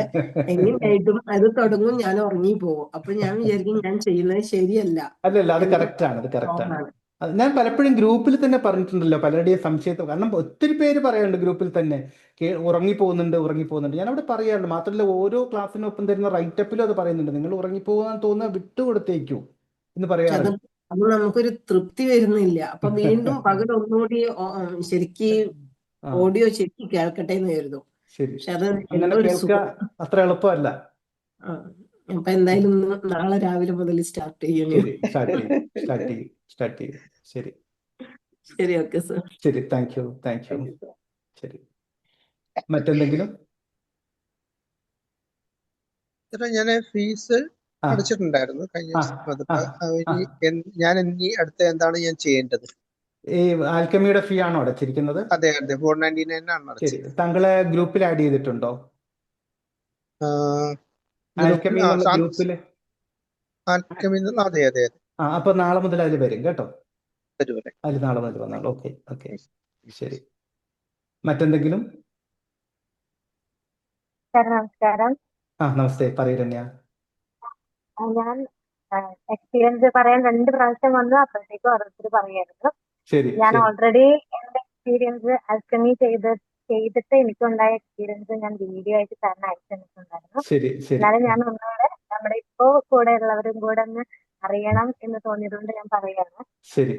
എങ്ങനെയായിട്ടും അത് തുടങ്ങും, ഞാൻ ഉറങ്ങി പോകും. അപ്പൊ ഞാൻ വിചാരിക്കും ഞാൻ ചെയ്യുന്നത് ശരിയല്ല. അല്ലല്ല, അത് കറക്റ്റാണ്. ഞാൻ പലപ്പോഴും ഗ്രൂപ്പിൽ തന്നെ പറഞ്ഞിട്ടുണ്ടല്ലോ, പലരുടെയും സംശയത്തെ. കാരണം ഒത്തിരി പേര് പറയാറുണ്ട് ഗ്രൂപ്പിൽ തന്നെ, ഉറങ്ങിപ്പോകുന്നുണ്ട്. ഞാൻ അവിടെ പറയാറുണ്ട്. മാത്രമല്ല ഓരോ ക്ലാസ്സിനൊപ്പം തരുന്ന റൈറ്റപ്പിലും അത് പറയുന്നുണ്ട്, നിങ്ങൾ ഉറങ്ങിപ്പോകാൻ തോന്നുന്ന വിട്ടുകൊടുത്തേക്കൂ എന്ന് പറയാറുണ്ട്. അപ്പൊ നമുക്കൊരു തൃപ്തി വരുന്നില്ല. അപ്പൊ വീണ്ടും പകൽ ഒന്നുകൂടി ഓഡിയോ ശരിക്കും കേൾക്കട്ടെ എന്ന് കരുതും. പക്ഷെ അത് അത്ര എളുപ്പമല്ല. അപ്പൊ എന്തായാലും നാളെ രാവിലെ മുതൽ സ്റ്റാർട്ട് ചെയ്യണം. ശരി, ഓക്കെ സർ. ശരി, താങ്ക് യു. ശരി, മറ്റെന്തെങ്കിലും? ഞാൻ ഫീസ് അടച്ചിട്ടുണ്ടായിരുന്നു കഴിഞ്ഞ ദിവസം. ഞാൻ ഇനി അടുത്ത എന്താണ് ഞാൻ ചെയ്യേണ്ടത്? ഈ ആൽക്കമിയുടെ ഫീ ആണോ അടച്ചിരിക്കുന്നത്? അതെ, 499 ആണ് അടച്ചത്. താങ്കളെ ഗ്രൂപ്പിൽ ആഡ് ചെയ്തിട്ടുണ്ടോ? ഗ്രൂപ്പില് അതെ. അപ്പൊ നാളെ മുതൽ അതിൽ വരും കേട്ടോ. അതിൽ നാളെ മുതൽ വന്നാൾ. ഓക്കെ, ശരി. മറ്റെന്തെങ്കിലും? നമസ്കാരം. നമസ്തേ, പറയൂ രമ്യ. ഞാൻ എക്സ്പീരിയൻസ് പറയാൻ 2 പ്രാവശ്യം വന്നു, അപ്പോഴത്തേക്കും ഓരോരുത്തർ പറയായിരുന്നു. ഞാൻ ഓൾറെഡി എന്റെ എക്സ്പീരിയൻസ് ആൽക്കമി ചെയ്തിട്ട് എനിക്കുണ്ടായ എക്സ്പീരിയൻസ് ഞാൻ വീഡിയോ ആയിട്ട് സാറിന് അയച്ചു തന്നിട്ടുണ്ടായിരുന്നു. എന്നാലും ഞാൻ ഒന്നുകൂടെ നമ്മുടെ ഇപ്പോ കൂടെ ഉള്ളവരും കൂടെ ഒന്ന് അറിയണം എന്ന് തോന്നിയതുകൊണ്ട് ഞാൻ പറയുകയാണ്.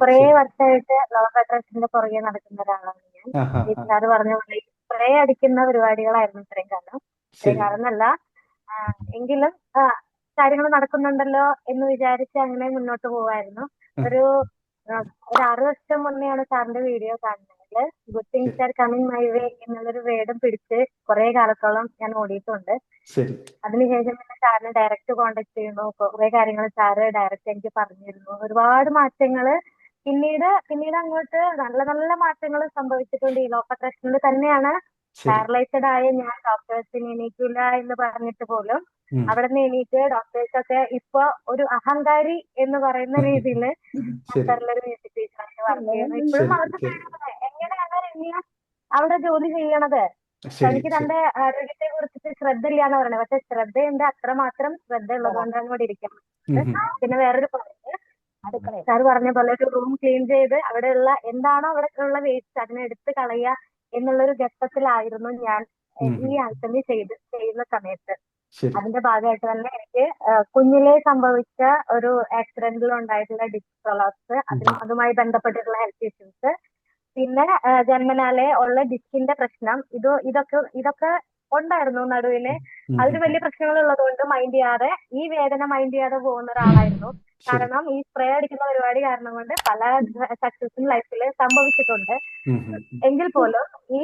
കുറേ വർഷമായിട്ട് ലോ ഓഫ് അട്രാക്ഷന്റെ പുറകെ നടക്കുന്ന ഒരാളാണ് ഞാൻ. സാറ് പറഞ്ഞ പോലെ സ്പ്രേ അടിക്കുന്ന പരിപാടികളായിരുന്നു ഇത്രയും കാലം എന്നല്ല, എങ്കിലും കാര്യങ്ങൾ നടക്കുന്നുണ്ടല്ലോ എന്ന് വിചാരിച്ച് അങ്ങനെ മുന്നോട്ട് പോവായിരുന്നു. ഒരു 6 വർഷം മുന്നെയാണ് സാറിന്റെ വീഡിയോ കാണുന്നത്. Good things are coming my way എന്നുള്ളൊരു വേർഡും പിടിച്ച് കുറെ കാലത്തോളം ഞാൻ ഓടിയിട്ടുണ്ട്. അതിനുശേഷം പിന്നെ സാറിനെ ഡയറക്റ്റ് കോണ്ടാക്ട് ചെയ്യുന്നു. കുറെ കാര്യങ്ങൾ സാറ് ഡയറക്റ്റ് എനിക്ക് പറഞ്ഞിരുന്നു. ഒരുപാട് മാറ്റങ്ങള് പിന്നീട് അങ്ങോട്ട് നല്ല നല്ല മാറ്റങ്ങൾ സംഭവിച്ചിട്ടുണ്ട്. ഈ ലോ ഓഫ് അട്രാക്ഷനിൽ തന്നെയാണ് പാരലൈസ്ഡ് ആയ ഞാൻ ഡോക്ടേഴ്സിന് എണീക്കില്ല എന്ന് പറഞ്ഞിട്ട് പോലും അവിടെ നിന്ന് എണീറ്റ് ഡോക്ടേഴ്സൊക്കെ ഇപ്പൊ ഒരു അഹങ്കാരി എന്ന് പറയുന്ന രീതിയിൽ ഖത്തറിലൊരു മ്യൂസിക് ടീച്ചറായിട്ട് വർക്ക് ചെയ്യുന്നു. ഇപ്പോഴും അവർക്ക് എങ്ങനെയാണ് രമ്യ അവിടെ ജോലി ചെയ്യണത്? തനിക്ക് തന്റെ ആരോഗ്യത്തെ കുറിച്ചിട്ട് ശ്രദ്ധ ഇല്ല എന്ന് പറയുന്നത്. പക്ഷെ ശ്രദ്ധയുണ്ട്, അത്രമാത്രം ശ്രദ്ധ ഉള്ളത് കൊണ്ടാണ് ഇവിടെ ഇരിക്കാൻ പറ്റുന്നത്. പിന്നെ വേറൊരു പോയിന്റ്, സാർ പറഞ്ഞ പോലെ ഒരു റൂം ക്ലീൻ ചെയ്ത് അവിടെയുള്ള എന്താണോ അവിടെ ഉള്ള വേസ്റ്റ് അതിനെ എടുത്ത് കളയുക എന്നുള്ളൊരു ഘട്ടത്തിലായിരുന്നു ഞാൻ ഈ ആൽക്കമി ചെയ്യുന്ന സമയത്ത്. അതിന്റെ ഭാഗമായിട്ട് തന്നെ എനിക്ക് കുഞ്ഞിലെ സംഭവിച്ച ഒരു ആക്സിഡന്റിൽ ഉണ്ടായിട്ടുള്ള ഡിസ്ക് പ്രൊലാപ്സ്, അതുമായി ബന്ധപ്പെട്ടിട്ടുള്ള ഹെൽത്ത് ഇഷ്യൂസ്, പിന്നെ ജന്മനാലെ ഉള്ള ഡിസ്കിന്റെ പ്രശ്നം, ഇതൊക്കെ ഉണ്ടായിരുന്നു നടുവിന്. അതിന് വലിയ പ്രശ്നങ്ങൾ ഉള്ളത് കൊണ്ട് ഈ വേദന മൈൻഡ് ചെയ്യാതെ പോകുന്ന ഒരാളായിരുന്നു. കാരണം ഈ സ്പ്രേ അടിക്കുന്ന പരിപാടി കാരണം കൊണ്ട് പല സക്സസും ലൈഫിൽ സംഭവിച്ചിട്ടുണ്ട്. എങ്കിൽ പോലും ഈ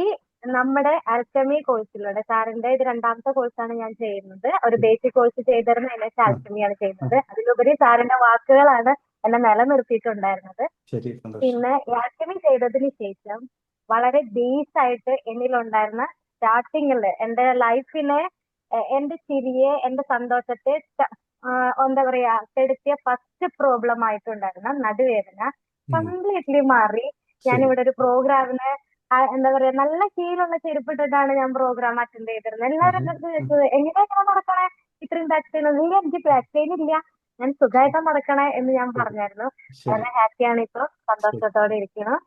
നമ്മുടെ ആൽക്കമി കോഴ്സിലൂടെ, സാറിന്റെ ഇത് 2ാമത്തെ കോഴ്സാണ് ഞാൻ ചെയ്യുന്നത്. ഒരു ബേസിക് കോഴ്സ് ചെയ്തിരുന്ന എന്നെ ആൽക്കമിയാണ് ചെയ്യുന്നത്. അതിലുപരി സാറിന്റെ വാക്കുകളാണ് എന്നെ നിലനിർത്തിയിട്ടുണ്ടായിരുന്നത്. പിന്നെ ആൽക്കമി ചെയ്തതിന് ശേഷം വളരെ ബേസ് ആയിട്ട് എന്നിലുണ്ടായിരുന്ന സ്റ്റാർട്ടിങ്ങില് എന്റെ ലൈഫിനെ, എന്റെ ചിരിയെ, എന്റെ സന്തോഷത്തെ എന്താ പറയാ കെടുത്തിയ ഫസ്റ്റ് പ്രോബ്ലം ആയിട്ടുണ്ടായിരുന്ന നടുവേദന കംപ്ലീറ്റ്ലി മാറി. ഞാനിവിടെ ഒരു പ്രോഗ്രാമിന് എന്താ പറയാ നല്ല ശീലമുള്ള ചെരുപ്പിട്ടിട്ടാണ് ഞാൻ പ്രോഗ്രാം അറ്റൻഡ് ചെയ്തിരുന്നത്. എല്ലാവരും എങ്ങനെയാ നടക്കണേ ഇത്രയും ബാക്ക് പെയിൻ? എനിക്ക് ബാക്ക് പെയിൻ ഇല്ല, ഞാൻ സുഖമായിട്ട് നടക്കണേ എന്ന് ഞാൻ പറഞ്ഞായിരുന്നു. വളരെ ഹാപ്പിയാണ് ഇപ്പൊ, സന്തോഷത്തോടെ ഇരിക്കണം.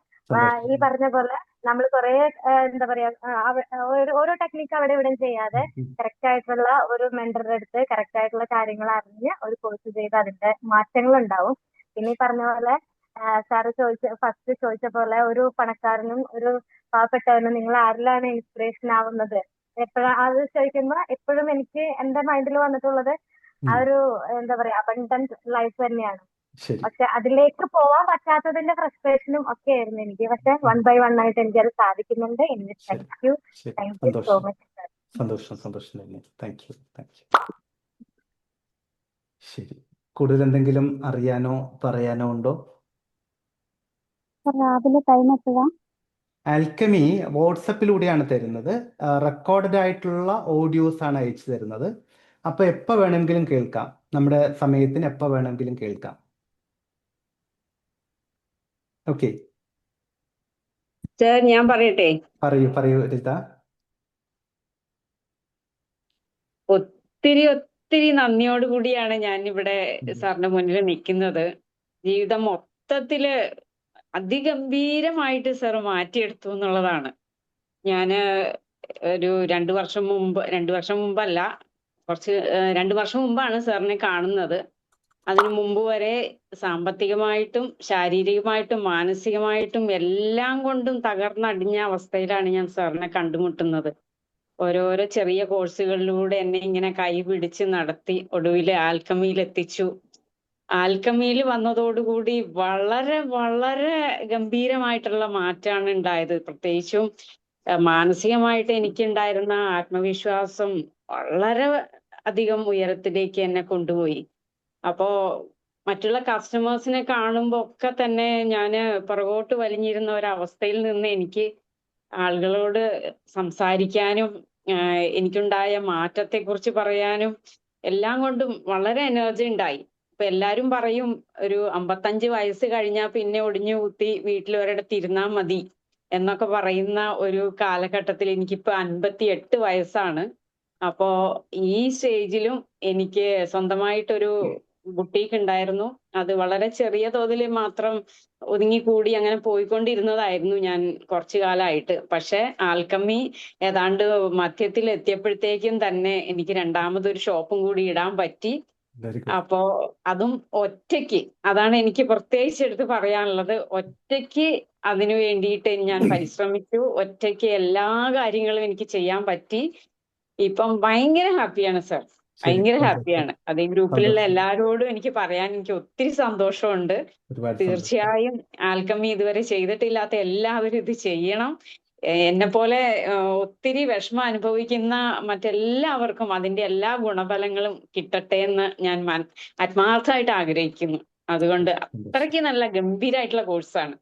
ഈ പറഞ്ഞ പോലെ നമ്മൾ കുറെ എന്താ പറയാ ഓരോ ടെക്നിക്ക് അവിടെ ഇവിടെ ചെയ്യാതെ കറക്റ്റ് ആയിട്ടുള്ള ഒരു മെന്ററുടെ അടുത്ത് കറക്റ്റ് ആയിട്ടുള്ള കാര്യങ്ങൾ അറിഞ്ഞ് ഒരു കോഴ്സ് ചെയ്ത് അതിന്റെ മാറ്റങ്ങൾ ഉണ്ടാവും. പിന്നെ ഈ പറഞ്ഞ പോലെ സാറ് ഫസ്റ്റ് ചോദിച്ച പോലെ ഒരു പണക്കാരനും ഒരു പാവപ്പെട്ടവനും നിങ്ങൾ ആരിലാണ് ഇൻസ്പിറേഷൻ ആവുന്നത് അത് ചോദിക്കുമ്പോ എപ്പോഴും എനിക്ക് എന്റെ മൈൻഡിൽ വന്നിട്ടുള്ളത് ആ ഒരു എന്താ പറയാ അബണ്ടന്റ് ലൈഫ് തന്നെയാണ്. പക്ഷെ അതിലേക്ക് പോവാൻ പറ്റാത്തതിന്റെ ഫ്രസ്ട്രേഷനും ഒക്കെ ആയിരുന്നു എനിക്ക്. പക്ഷെ 1 by 1 ആയിട്ട് എനിക്ക് അത് സാധിക്കുന്നുണ്ട്. Thank you so much. സന്തോഷം. Thank you. ശരി, കൂടുതൽ എന്തെങ്കിലും അറിയാനോ പറയാനോ ഉണ്ടോ? ആൽക്കമി വാട്സപ്പിലൂടെയാണ് തരുന്നത്. റെക്കോർഡഡ് ആയിട്ടുള്ള ഓഡിയോസ് ആണ് അയച്ചു തരുന്നത്. അപ്പൊ എപ്പോ വേണമെങ്കിലും കേൾക്കാം, നമ്മുടെ സമയത്തിന് എപ്പോ വേണമെങ്കിലും കേൾക്കാം. ഓക്കെ, ഞാൻ പറയട്ടെ? പറയൂ രജിത. ഒത്തിരി നന്ദിയോടുകൂടിയാണ് ഞാൻ ഇവിടെ സാറിന്റെ മുന്നിൽ നിൽക്കുന്നത്. ജീവിതം മൊത്തത്തില് അതിഗംഭീരമായിട്ട് സാർ മാറ്റിയെടുത്തു എന്നുള്ളതാണ്. ഞാന് ഒരു 2 വർഷം മുമ്പല്ല, 2 വർഷം മുമ്പാണ് സാറിനെ കാണുന്നത്. അതിനു മുമ്പ് വരെ സാമ്പത്തികമായിട്ടും ശാരീരികമായിട്ടും മാനസികമായിട്ടും എല്ലാം കൊണ്ടും തകർന്നടിഞ്ഞ അവസ്ഥയിലാണ് ഞാൻ സാറിനെ കണ്ടുമുട്ടുന്നത്. ഓരോരോ ചെറിയ കോഴ്സുകളിലൂടെ എന്നെ ഇങ്ങനെ കൈ പിടിച്ച് നടത്തി ഒടുവിൽ ആൽക്കമിയിൽ എത്തിച്ചു. ആൽക്കമിയിൽ വന്നതോടുകൂടി വളരെ വളരെ ഗംഭീരമായിട്ടുള്ള മാറ്റമാണ് ഉണ്ടായത്. പ്രത്യേകിച്ചും മാനസികമായിട്ട് എനിക്കുണ്ടായിരുന്ന ആത്മവിശ്വാസം വളരെ അധികം ഉയരത്തിലേക്ക് എന്നെ കൊണ്ടുപോയി. അപ്പോ മറ്റുള്ള കസ്റ്റമേഴ്സിനെ കാണുമ്പോ ഒക്കെ തന്നെ ഞാന് പുറകോട്ട് വലിഞ്ഞിരുന്ന ഒരവസ്ഥയിൽ നിന്ന് എനിക്ക് ആളുകളോട് സംസാരിക്കാനും എനിക്കുണ്ടായ മാറ്റത്തെ കുറിച്ച് പറയാനും എല്ലാം കൊണ്ടും വളരെ എനർജി ഉണ്ടായി. ഇപ്പൊ എല്ലാരും പറയും ഒരു 55 വയസ്സ് കഴിഞ്ഞാൽ പിന്നെ ഒടിഞ്ഞു കുത്തി വീട്ടിൽ ഒരിടത്ത് ഇരുന്നാ മതി എന്നൊക്കെ പറയുന്ന ഒരു കാലഘട്ടത്തിൽ എനിക്കിപ്പോ 58 വയസ്സാണ്. അപ്പോ ഈ സ്റ്റേജിലും എനിക്ക് സ്വന്തമായിട്ടൊരു ബുട്ടീക്ക് ഉണ്ടായിരുന്നു. അത് വളരെ ചെറിയ തോതിൽ മാത്രം ഒതുങ്ങിക്കൂടി അങ്ങനെ പോയിക്കൊണ്ടിരുന്നതായിരുന്നു ഞാൻ കുറച്ചു കാലമായിട്ട്. പക്ഷെ ആൽക്കമി ഏതാണ്ട് മധ്യത്തിൽ എത്തിയപ്പോഴത്തേക്കും തന്നെ എനിക്ക് 2ാമതൊരു ഷോപ്പും കൂടി ഇടാൻ പറ്റി. അപ്പോ അതും ഒറ്റയ്ക്ക്, അതാണ് എനിക്ക് പ്രത്യേകിച്ച് എടുത്ത് പറയാനുള്ളത്. ഒറ്റയ്ക്ക് അതിനു വേണ്ടിയിട്ട് ഞാൻ പരിശ്രമിച്ചു. ഒറ്റയ്ക്ക് എല്ലാ കാര്യങ്ങളും എനിക്ക് ചെയ്യാൻ പറ്റി. ഇപ്പം ഭയങ്കര ഹാപ്പിയാണ് സർ, ഭയങ്കര ഹാപ്പിയാണ്. അത് ഈ ഗ്രൂപ്പിലുള്ള എല്ലാവരോടും എനിക്ക് പറയാൻ എനിക്ക് ഒത്തിരി സന്തോഷമുണ്ട്. തീർച്ചയായും ആൽക്കമി ഇതുവരെ ചെയ്തിട്ടില്ലാത്ത എല്ലാവരും ഇത് ചെയ്യണം. എന്നെ പോലെ ഒത്തിരി വിഷമം അനുഭവിക്കുന്ന മറ്റെല്ലാവർക്കും അതിന്റെ എല്ലാ ഗുണഫലങ്ങളും കിട്ടട്ടെ എന്ന് ഞാൻ ആത്മാർത്ഥമായിട്ട് ആഗ്രഹിക്കുന്നു. അതുകൊണ്ട് അത്രയ്ക്ക് നല്ല ഗംഭീരമായിട്ടുള്ള കോഴ്സാണ്.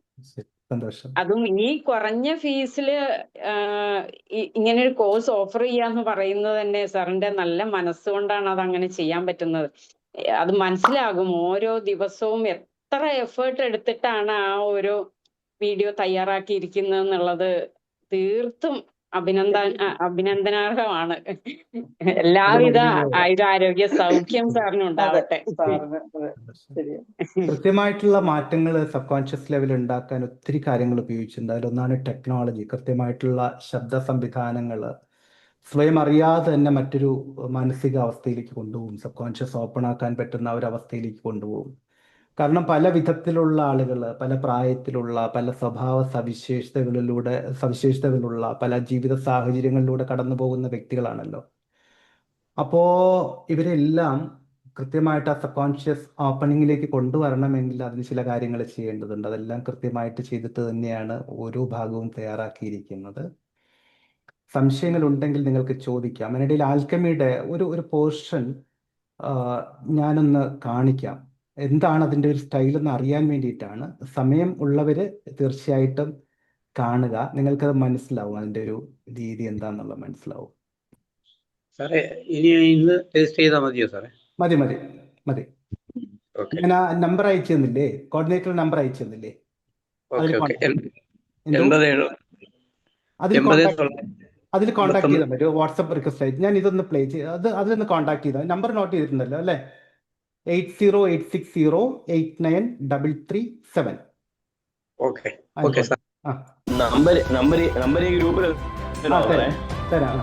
അതും ഈ കുറഞ്ഞ ഫീസില് ഇങ്ങനെ ഒരു കോഴ്സ് ഓഫർ ചെയ്യാന്ന് പറയുന്നത് തന്നെ സാറിന്റെ നല്ല മനസ്സുകൊണ്ടാണ് അത് അങ്ങനെ ചെയ്യാൻ പറ്റുന്നത്. അത് മനസ്സിലാകും. ഓരോ ദിവസവും എത്ര എഫേർട്ട് എടുത്തിട്ടാണ് ആ ഓരോ വീഡിയോ തയ്യാറാക്കിയിരിക്കുന്നത് എന്നുള്ളത് തീർത്തും അഭിനന്ദനാർഹമാണ്. എല്ലാവിധ ആയുരാരോഗ്യ സൗഖ്യം സാറിന് ഉണ്ടാവട്ടെ. കൃത്യമായിട്ടുള്ള മാറ്റങ്ങൾ സബ് കോൺഷ്യസ് ലെവൽ ഉണ്ടാക്കാൻ ഒത്തിരി കാര്യങ്ങൾ ഉപയോഗിച്ചിട്ടുണ്ട്. അതിലൊന്നാണ് ടെക്നോളജി. കൃത്യമായിട്ടുള്ള ശബ്ദ സംവിധാനങ്ങൾ സ്വയം അറിയാതെ തന്നെ മറ്റൊരു മാനസിക അവസ്ഥയിലേക്ക് കൊണ്ടുപോകും. സബ് കോൺഷ്യസ് ഓപ്പൺ ആക്കാൻ പറ്റുന്ന ഒരു അവസ്ഥയിലേക്ക് കൊണ്ടുപോകും. കാരണം പല വിധത്തിലുള്ള ആളുകൾ, പല പ്രായത്തിലുള്ള, പല സ്വഭാവ സവിശേഷതകളുള്ള, പല ജീവിത സാഹചര്യങ്ങളിലൂടെ കടന്നു പോകുന്ന വ്യക്തികളാണല്ലോ. അപ്പോൾ ഇവരെല്ലാം കൃത്യമായിട്ട് ആ സബ് കോൺഷ്യസ് ഓപ്പണിങ്ങിലേക്ക് കൊണ്ടുവരണമെങ്കിൽ അതിന് ചില കാര്യങ്ങൾ ചെയ്യേണ്ടതുണ്ട്. അതെല്ലാം കൃത്യമായിട്ട് ചെയ്തിട്ട് തന്നെയാണ് ഓരോ ഭാഗവും തയ്യാറാക്കിയിരിക്കുന്നത്. സംശയങ്ങളുണ്ടെങ്കിൽ നിങ്ങൾക്ക് ചോദിക്കാം. അതിനിടയിൽ ആൽക്കമിയുടെ ഒരു പോർഷൻ ഞാനൊന്ന് കാണിക്കാം. എന്താണ് അതിൻ്റെ ഒരു സ്റ്റൈൽ എന്ന് അറിയാൻ വേണ്ടിയിട്ടാണ്. സമയം ഉള്ളവർ തീർച്ചയായിട്ടും കാണുക. നിങ്ങൾക്കത് മനസ്സിലാവും, അതിൻ്റെ ഒരു രീതി എന്താണെന്നുള്ളത് മനസ്സിലാവും. സാറേ ഇനി ഇന്ന് ടെസ്റ്റ് ചെയ്താൽ മതിയോ സാറേ? മതി മതി മതി. ഞാൻ ആ നമ്പർ അയച്ചു തന്നില്ലേ, കോർഡിനേറ്റർ നമ്പർ അയച്ചു തന്നില്ലേ? അതിൽ കോൺടാക്ട് ചെയ്താൽ മതി. വാട്സപ്പ് റിക്വസ്റ്റ് ആയിട്ട് ഞാൻ ഇതൊന്ന് പ്ലേ ചെയ്ത് അതിലൊന്ന് കോൺടാക്ട് ചെയ്താൽ. നമ്പർ നോട്ട് ചെയ്തിട്ടുണ്ടല്ലോ അല്ലേ? 8086089337. തരാം.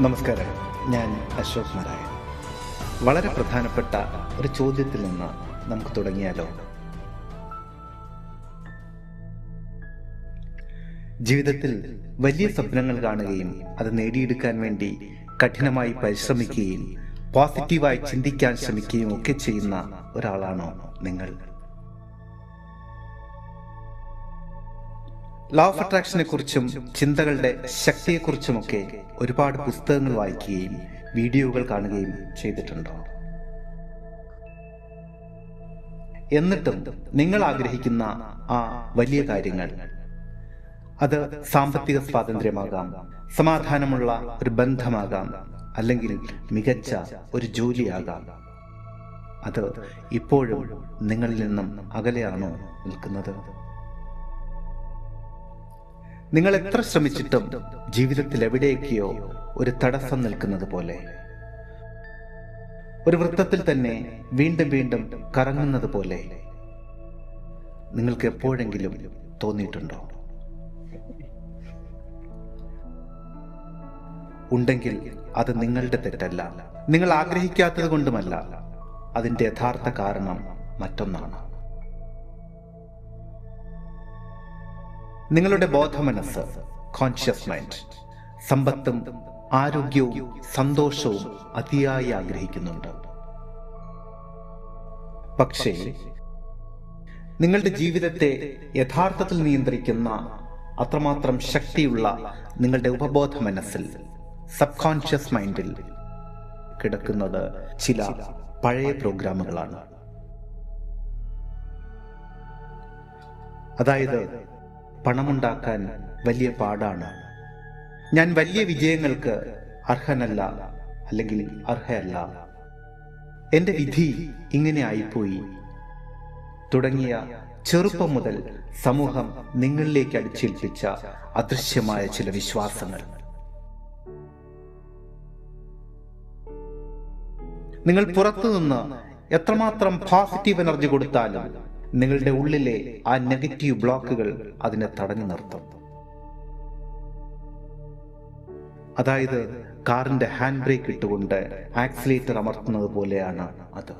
നമസ്കാരം, ഞാൻ അശോക് നാരായൺ. വളരെ പ്രധാനപ്പെട്ട ഒരു ചോദ്യത്തിൽ നിന്ന് നമുക്ക് തുടങ്ങിയാലോ? ജീവിതത്തിൽ വലിയ സ്വപ്നങ്ങൾ കാണുകയും അത് നേടിയെടുക്കാൻ വേണ്ടി കഠിനമായി പരിശ്രമിക്കുകയും പോസിറ്റീവായി ചിന്തിക്കാൻ ശ്രമിക്കുകയും ഒക്കെ ചെയ്യുന്ന ഒരാളാണോ നിങ്ങൾ? ലോ ഓഫ് അട്രാക്ഷനെ കുറിച്ചും ചിന്തകളുടെ ശക്തിയെക്കുറിച്ചുമൊക്കെ ഒരുപാട് പുസ്തകങ്ങൾ വായിക്കുകയും വീഡിയോകൾ കാണുകയും ചെയ്തിട്ടുണ്ടോ? എന്നിട്ടും നിങ്ങൾ ആഗ്രഹിക്കുന്ന ആ വലിയ കാര്യങ്ങൾ, അത് സാമ്പത്തിക സ്വാതന്ത്ര്യമാകാം, സമാധാനമുള്ള ഒരു ബന്ധമാകാം, അല്ലെങ്കിൽ മികച്ച ഒരു ജോലിയാകാം, അത് ഇപ്പോഴും നിങ്ങളിൽ നിന്നും അകലെയാണോ നിൽക്കുന്നത്? നിങ്ങൾ എത്ര ശ്രമിച്ചിട്ടും ജീവിതത്തിൽ എവിടെയൊക്കെയോ ഒരു തടസ്സം നിൽക്കുന്നത് പോലെ, ഒരു വൃത്തത്തിൽ തന്നെ വീണ്ടും വീണ്ടും കറങ്ങുന്നത് പോലെ നിങ്ങൾക്ക് എപ്പോഴെങ്കിലും തോന്നിയിട്ടുണ്ടോ? ഉണ്ടെങ്കിൽ അത് നിങ്ങളുടെ തെറ്റല്ല, നിങ്ങൾ ആഗ്രഹിക്കാത്തത് കൊണ്ടുമല്ല. അതിന്റെ യഥാർത്ഥ കാരണം മറ്റൊന്നാണ്. നിങ്ങളുടെ ബോധമനസ്സ്, കോൺഷ്യസ് മൈൻഡ്, സമ്പത്തും ആരോഗ്യവും സന്തോഷവും അതിയായി ആഗ്രഹിക്കുന്നുണ്ട്. പക്ഷേ നിങ്ങളുടെ ജീവിതത്തെ യഥാർത്ഥത്തിൽ നിയന്ത്രിക്കുന്ന അത്രമാത്രം ശക്തിയുള്ള നിങ്ങളുടെ ഉപബോധ മനസ്സിൽ, സബ് കോൺഷ്യസ് മൈൻഡിൽ കിടക്കുന്നത് ചില പഴയ പ്രോഗ്രാമുകളാണ്. അതായത്, പണമുണ്ടാക്കാൻ വലിയ പാടാണ്, ഞാൻ വലിയ വിജയങ്ങൾക്ക് അർഹനല്ല, അല്ലെങ്കിൽ അർഹയല്ല, എന്റെ വിധി ഇങ്ങനെ ആയിപ്പോയി തുടങ്ങിയ ചെറുപ്പം മുതൽ സമൂഹം നിങ്ങളിലേക്ക് അടിച്ചേൽപ്പിച്ച അദൃശ്യമായ ചില വിശ്വാസങ്ങൾ. നിങ്ങൾ പുറത്തുനിന്ന് എത്രമാത്രം പോസിറ്റീവ് എനർജി കൊടുത്താലും നിങ്ങളുടെ ഉള്ളിലെ ആ നെഗറ്റീവ് ബ്ലോക്കുകൾ അതിനെ തടഞ്ഞു നിർത്തും. അതായത് കാറിന്റെ ഹാൻഡ് ബ്രേക്ക് ഇട്ടുകൊണ്ട് ആക്സിലേറ്റർ അമർത്തുന്നത് പോലെയാണ് അത്.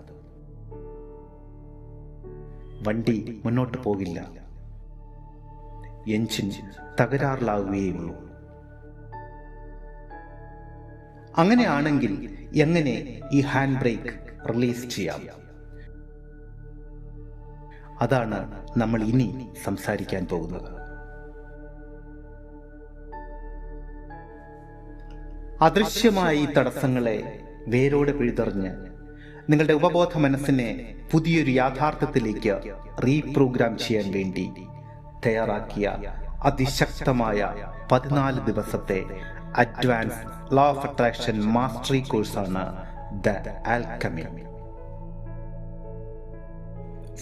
വണ്ടി മുന്നോട്ട് പോകില്ല, എഞ്ചിൻ തകരാറിലാവുകയുള്ളൂ. അങ്ങനെയാണെങ്കിൽ എങ്ങനെ ഈ ഹാൻഡ് ബ്രേക്ക് റിലീസ് ചെയ്യാം? അതാണ് നമ്മൾ ഇനി സംസാരിക്കാൻ പോകുന്നത്. അദൃശ്യമായ ഈ തടസ്സങ്ങളെ വേരോടെ പിഴുതെറിഞ്ഞ് നിങ്ങളുടെ ഉപബോധ മനസ്സിനെ പുതിയൊരു യാഥാർത്ഥ്യത്തിലേക്ക് റീപ്രോഗ്രാം ചെയ്യാൻ വേണ്ടി തയ്യാറാക്കിയ അതിശക്തമായ 14 ദിവസത്തെ advance law of attraction mastery കോഴ്സാണ് the alchemy.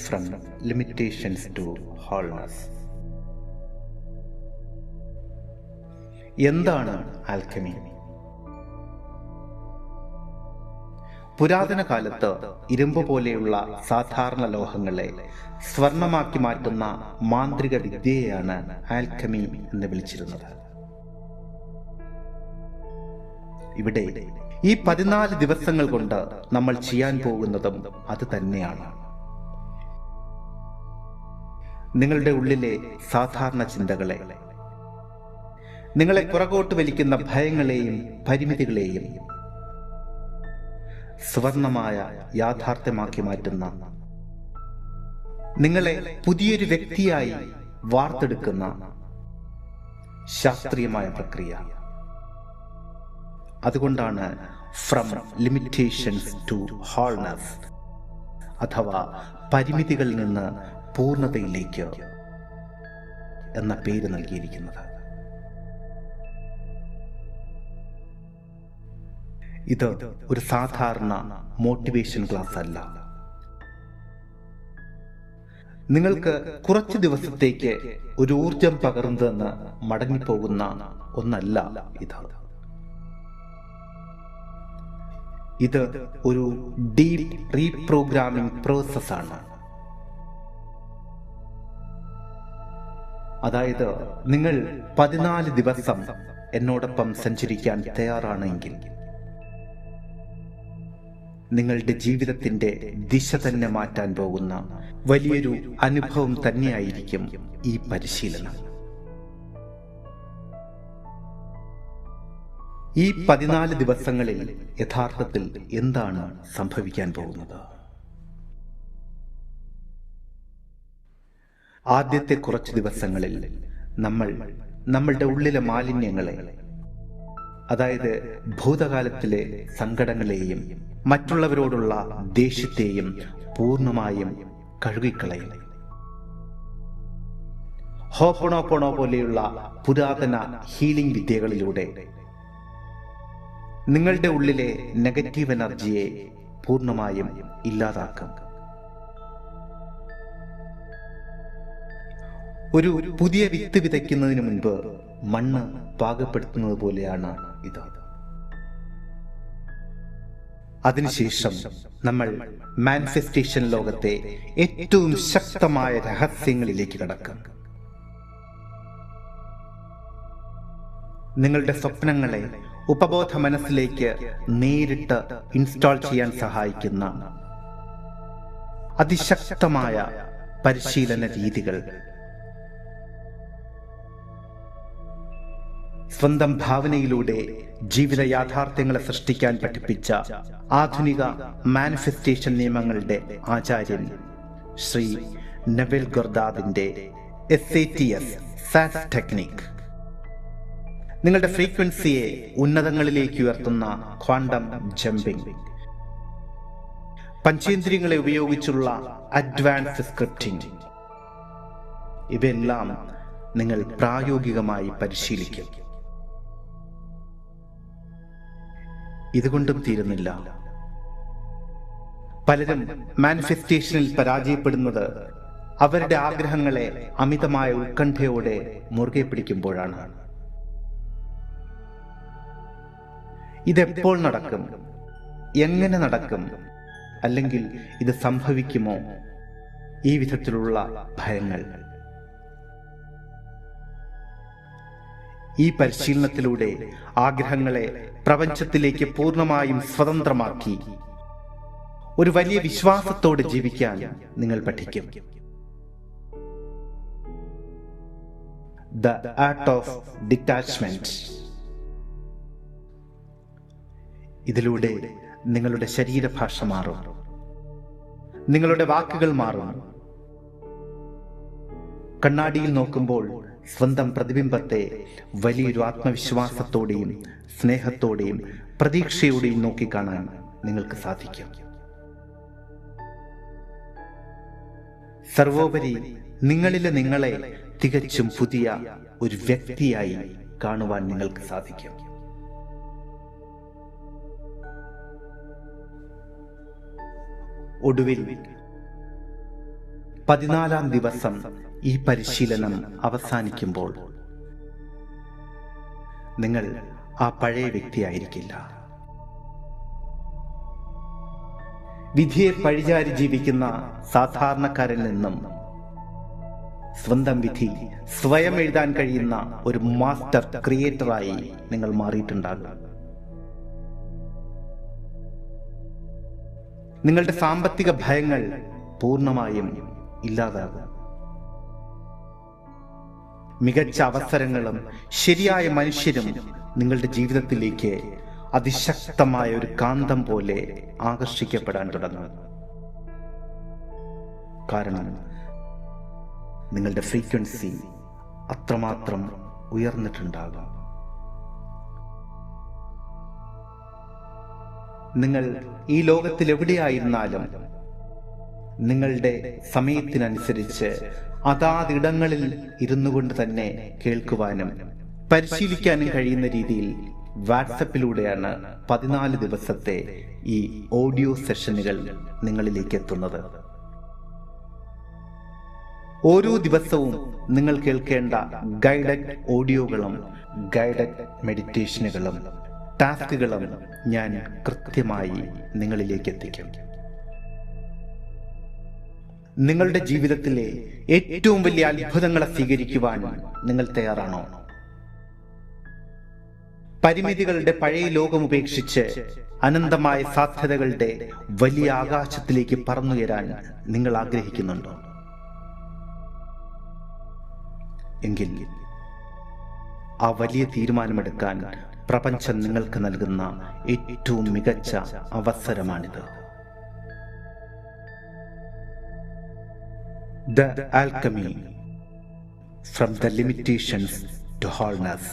From limitations to wholeness. എന്താണ് ആൽക്കമി? പുരാതന കാലത്ത് ഇരുമ്പ് പോലെയുള്ള സാധാരണ ലോഹങ്ങളെ സ്വർണമാക്കി മാറ്റുന്ന മാന്ത്രിക വിദ്യയെയാണ് ആൽക്കമി എന്ന് വിളിച്ചിരുന്നത്. ഇവിടെ ഈ 14 ദിവസങ്ങൾ കൊണ്ട് നമ്മൾ ചെയ്യാൻ പോകുന്നതും അത് തന്നെയാണ്. നിങ്ങളുടെ ഉള്ളിലെ സാധാരണ ചിന്തകളെ, നിങ്ങളെ പുറകോട്ട് വലിക്കുന്ന ഭയങ്ങളെയും പരിമിതികളെയും സുവർണമായ യാഥാർത്ഥ്യമാക്കി മാറ്റുന്ന, നിങ്ങളെ പുതിയൊരു വ്യക്തിയായി വാർത്തെടുക്കുന്ന ശാസ്ത്രീയമായ പ്രക്രിയ. അതുകൊണ്ടാണ് ഫ്രം ലിമിറ്റേഷൻസ് ടു ഹോൾനെസ് അഥവാ പരിമിതികളിൽ നിന്ന് പൂർണ്ണതയിലേക്ക് എന്ന പേര് നൽകിയിരിക്കുന്നത്. ഇത് ഒരു സാധാരണ മോട്ടിവേഷൻ ക്ലാസ് അല്ല. നിങ്ങൾക്ക് കുറച്ച് ദിവസത്തേക്ക് ഒരു ഊർജം പകർന്നതെന്ന് മടങ്ങിപ്പോകുന്ന ഒന്നല്ല ഇത്. ഇത് ഒരു ഡീപ് റീപ്രോഗ്രാമിംഗ് പ്രോസസ്സാണ്. അതായത് നിങ്ങൾ 14 ദിവസം എന്നോടൊപ്പം സഞ്ചരിക്കാൻ തയ്യാറാണെങ്കിൽ നിങ്ങളുടെ ജീവിതത്തിന്റെ ദിശ തന്നെ മാറ്റാൻ പോകുന്ന വലിയൊരു അനുഭവം തന്നെയായിരിക്കും ഈ പരിശീലനം. ഈ 14 ദിവസങ്ങളിൽ യഥാർത്ഥത്തിൽ എന്താണ് സംഭവിക്കാൻ പോകുന്നത്? ആദ്യത്തെ കുറച്ച് ദിവസങ്ങളിൽ നമ്മൾ നമ്മളുടെ ഉള്ളിലെ മാലിന്യങ്ങളെ, അതായത് ഭൂതകാലത്തിലെ സങ്കടങ്ങളെയും മറ്റുള്ളവരോടുള്ള ദേഷ്യത്തെയും പൂർണ്ണമായും കഴുകിക്കളയും. ഹോപ്പണോപ്പണോ പോലെയുള്ള പുരാതന ഹീലിംഗ് വിദ്യകളിലൂടെ നിങ്ങളുടെ ഉള്ളിലെ നെഗറ്റീവ് എനർജിയെ പൂർണ്ണമായും ഇല്ലാതാക്കും. ഒരു പുതിയ വിത്ത് വിതയ്ക്കുന്നതിന് മുൻപ് മണ്ണ് പാകപ്പെടുത്തുന്നത് പോലെയാണ് ഇത്. അതിനുശേഷം നമ്മൾ മാനിഫെസ്റ്റേഷൻ ലോകത്തെ ഏറ്റവും ശക്തമായ രഹസ്യങ്ങളിലേക്ക് കടക്കും. നിങ്ങളുടെ സ്വപ്നങ്ങളെ ഉപബോധ മനസ്സിലേക്ക് നേരിട്ട് ഇൻസ്റ്റാൾ ചെയ്യാൻ സഹായിക്കുന്ന അതിശക്തമായ പരിശീലന രീതികൾ, സ്വന്തം ഭാവനയിലൂടെ ജീവിത യാഥാർത്ഥ്യങ്ങളെ സൃഷ്ടിക്കാൻ പഠിപ്പിച്ച ആധുനിക മാനിഫെസ്റ്റേഷൻ നിയമങ്ങളുടെ ആചാര്യൻ ശ്രീ നെവിൽ ഗൊർദാദിന്റെ SATS സാസ് ടെക്നിക്, നിങ്ങളുടെ ഫ്രീക്വൻസിയെ ഉന്നതങ്ങളിലേക്ക് ഉയർത്തുന്ന ക്വാണ്ടം ജമ്പിംഗ്, പഞ്ചേന്ദ്രിയങ്ങളെ ഉപയോഗിച്ചുള്ള അഡ്വാൻസ് സ്ക്രിപ്റ്റിംഗ്, ഇവയെല്ലാം നിങ്ങൾ പ്രായോഗികമായി പരിശീലിക്കും. ഇതുകൊണ്ടും തീരുന്നില്ല. പലരും മാനിഫെസ്റ്റേഷനിൽ പരാജയപ്പെടുന്നത് അവരുടെ ആഗ്രഹങ്ങളെ അമിതമായ ഉത്കണ്ഠയോടെ മുറുകെ പിടിക്കുമ്പോഴാണ്. ഇതെപ്പോൾ നടക്കും, എങ്ങനെ നടക്കും, അല്ലെങ്കിൽ ഇത് സംഭവിക്കുമോ, ഈ വിധത്തിലുള്ള ഭയങ്ങൾ. ഈ പരിശീലനത്തിലൂടെ ആഗ്രഹങ്ങളെ പ്രപഞ്ചത്തിലേക്ക് പൂർണ്ണമായും സ്വതന്ത്രമാക്കി ഒരു വലിയ വിശ്വാസത്തോടെ ജീവിക്കാൻ നിങ്ങൾ പഠിക്കും. The art of detachment. ഇതിലൂടെ നിങ്ങളുടെ ശരീരഭാഷ മാറും, നിങ്ങളുടെ വാക്കുകൾ മാറും. കണ്ണാടിയിൽ നോക്കുമ്പോൾ സ്വന്തം പ്രതിബിംബത്തെ വലിയൊരു ആത്മവിശ്വാസത്തോടെയും സ്നേഹത്തോടെയും പ്രതീക്ഷയോടെയും നോക്കിക്കാണാൻ നിങ്ങൾക്ക് സാധിക്കും. സർവോപരി നിങ്ങളിലെ നിങ്ങളെ തികച്ചും പുതിയ ഒരു വ്യക്തിയായി കാണുവാൻ നിങ്ങൾക്ക് സാധിക്കും. ഒടുവിൽ 14-ാം ദിവസം ഈ പരിശീലനം അവസാനിക്കുമ്പോൾ നിങ്ങൾ ആ പഴയ വ്യക്തിയായിരിക്കില്ല. വിധിയെ പഴിചാരി ജീവിക്കുന്ന സാധാരണക്കാരിൽ നിന്നും സ്വന്തം വിധി സ്വയം എഴുതാൻ കഴിയുന്ന ഒരു മാസ്റ്റർ ക്രിയേറ്ററായി നിങ്ങൾ മാറിയിട്ടുണ്ടാകും. നിങ്ങളുടെ സാമ്പത്തിക ഭയങ്ങൾ പൂർണ്ണമായും ഇല്ലാതാകും. മികച്ച അവസരങ്ങളും ശരിയായ മനുഷ്യരും നിങ്ങളുടെ ജീവിതത്തിലേക്ക് അതിശക്തമായ ഒരു കാന്തം പോലെ ആകർഷിക്കപ്പെടാൻ തുടങ്ങും. കാരണം നിങ്ങളുടെ ഫ്രീക്വൻസി അത്രമാത്രം ഉയർന്നിട്ടുണ്ടാകും. നിങ്ങൾ ഈ ലോകത്തിൽ എവിടെയായിരുന്നാലും നിങ്ങളുടെ സമയത്തിനനുസരിച്ച് അതാതിടങ്ങളിൽ ഇരുന്നു കൊണ്ട് തന്നെ കേൾക്കുവാനും പരിശീലിക്കാനും കഴിയുന്ന രീതിയിൽ വാട്സപ്പിലൂടെയാണ് 14 ദിവസത്തെ ഈ ഓഡിയോ സെഷനുകൾ നിങ്ങളിലേക്ക് എത്തുന്നത്. ഓരോ ദിവസവും നിങ്ങൾ കേൾക്കേണ്ട ഗൈഡഡ് ഓഡിയോകളും ഗൈഡഡ് മെഡിറ്റേഷനുകളും ടാസ്കുകളും ഞാൻ കൃത്യമായി നിങ്ങളിലേക്ക് എത്തിക്കും. നിങ്ങളുടെ ജീവിതത്തിലെ ഏറ്റവും വലിയ അത്ഭുതങ്ങളെ സ്വീകരിക്കുവാൻ നിങ്ങൾ തയ്യാറാണോ? പരിമിതികളുടെ പഴയ ലോകം ഉപേക്ഷിച്ച് അനന്തമായ സാധ്യതകളുടെ വലിയ ആകാശത്തിലേക്ക് പറന്നുയരാൻ നിങ്ങൾ ആഗ്രഹിക്കുന്നുണ്ടോ? എങ്കിൽ ആ വലിയ തീരുമാനമെടുക്കാൻ പ്രപഞ്ചം നിങ്ങൾക്ക് നൽകുന്ന ഏറ്റവും മികച്ച അവസരമാണിത്. The Alchemy, from the limitations to wholeness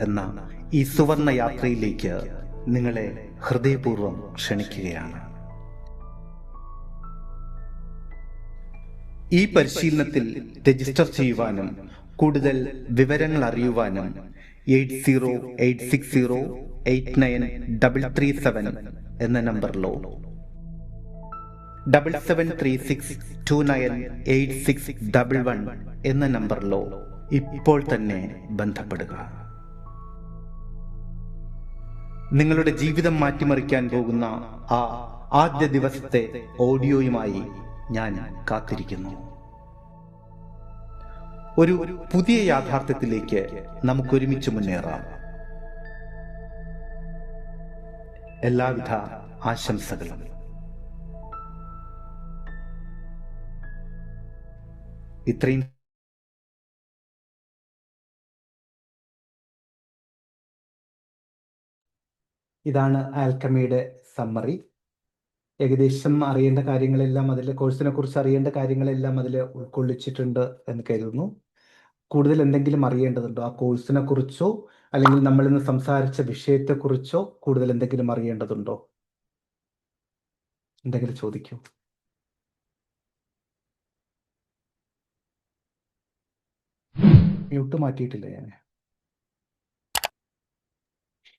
എന്ന ഈ സുവർണ യാത്രയിലേക്ക് നിങ്ങളെ ഹൃദയപൂർവ്വം ക്ഷണിക്കുകയാണ്. ഈ പരിശീലനത്തിൽ രജിസ്റ്റർ ചെയ്യുവാനും കൂടുതൽ വിവരങ്ങൾ അറിയുവാനും 8086089337 എന്ന നമ്പറിലോ 7736298611 എന്ന നമ്പറിലോ ഇപ്പോൾ തന്നെ ബന്ധപ്പെടുക. നിങ്ങളുടെ ജീവിതം മാറ്റിമറിക്കാൻ പോകുന്ന ആ ആദ്യ ദിവസത്തെ ഓഡിയോയുമായി ഞാൻ കാത്തിരിക്കുന്നു. ഒരു പുതിയ യാഥാർത്ഥ്യത്തിലേക്ക് നമുക്കൊരുമിച്ച് മുന്നേറാം. എല്ലാവിധ ആശംസകളും. ഇത്രയും ഇതാണ് ആൽക്കമിയുടെ സമ്മറി. ഏകദേശം അറിയേണ്ട കാര്യങ്ങളെല്ലാം അതിൽ, കോഴ്സിനെ കുറിച്ച് അറിയേണ്ട കാര്യങ്ങളെല്ലാം അതിൽ ഉൾക്കൊള്ളിച്ചിട്ടുണ്ട് എന്ന് കരുതുന്നു. കൂടുതൽ എന്തെങ്കിലും അറിയേണ്ടതുണ്ടോ ആ കോഴ്സിനെ കുറിച്ചോ അല്ലെങ്കിൽ നമ്മൾ ഇന്ന് സംസാരിച്ച വിഷയത്തെക്കുറിച്ചോ കൂടുതൽ എന്തെങ്കിലും അറിയേണ്ടതുണ്ടോ? എന്തെങ്കിലും ചോദിക്കൂ. മ്യൂട്ട് മാറ്റിയിട്ടില്ല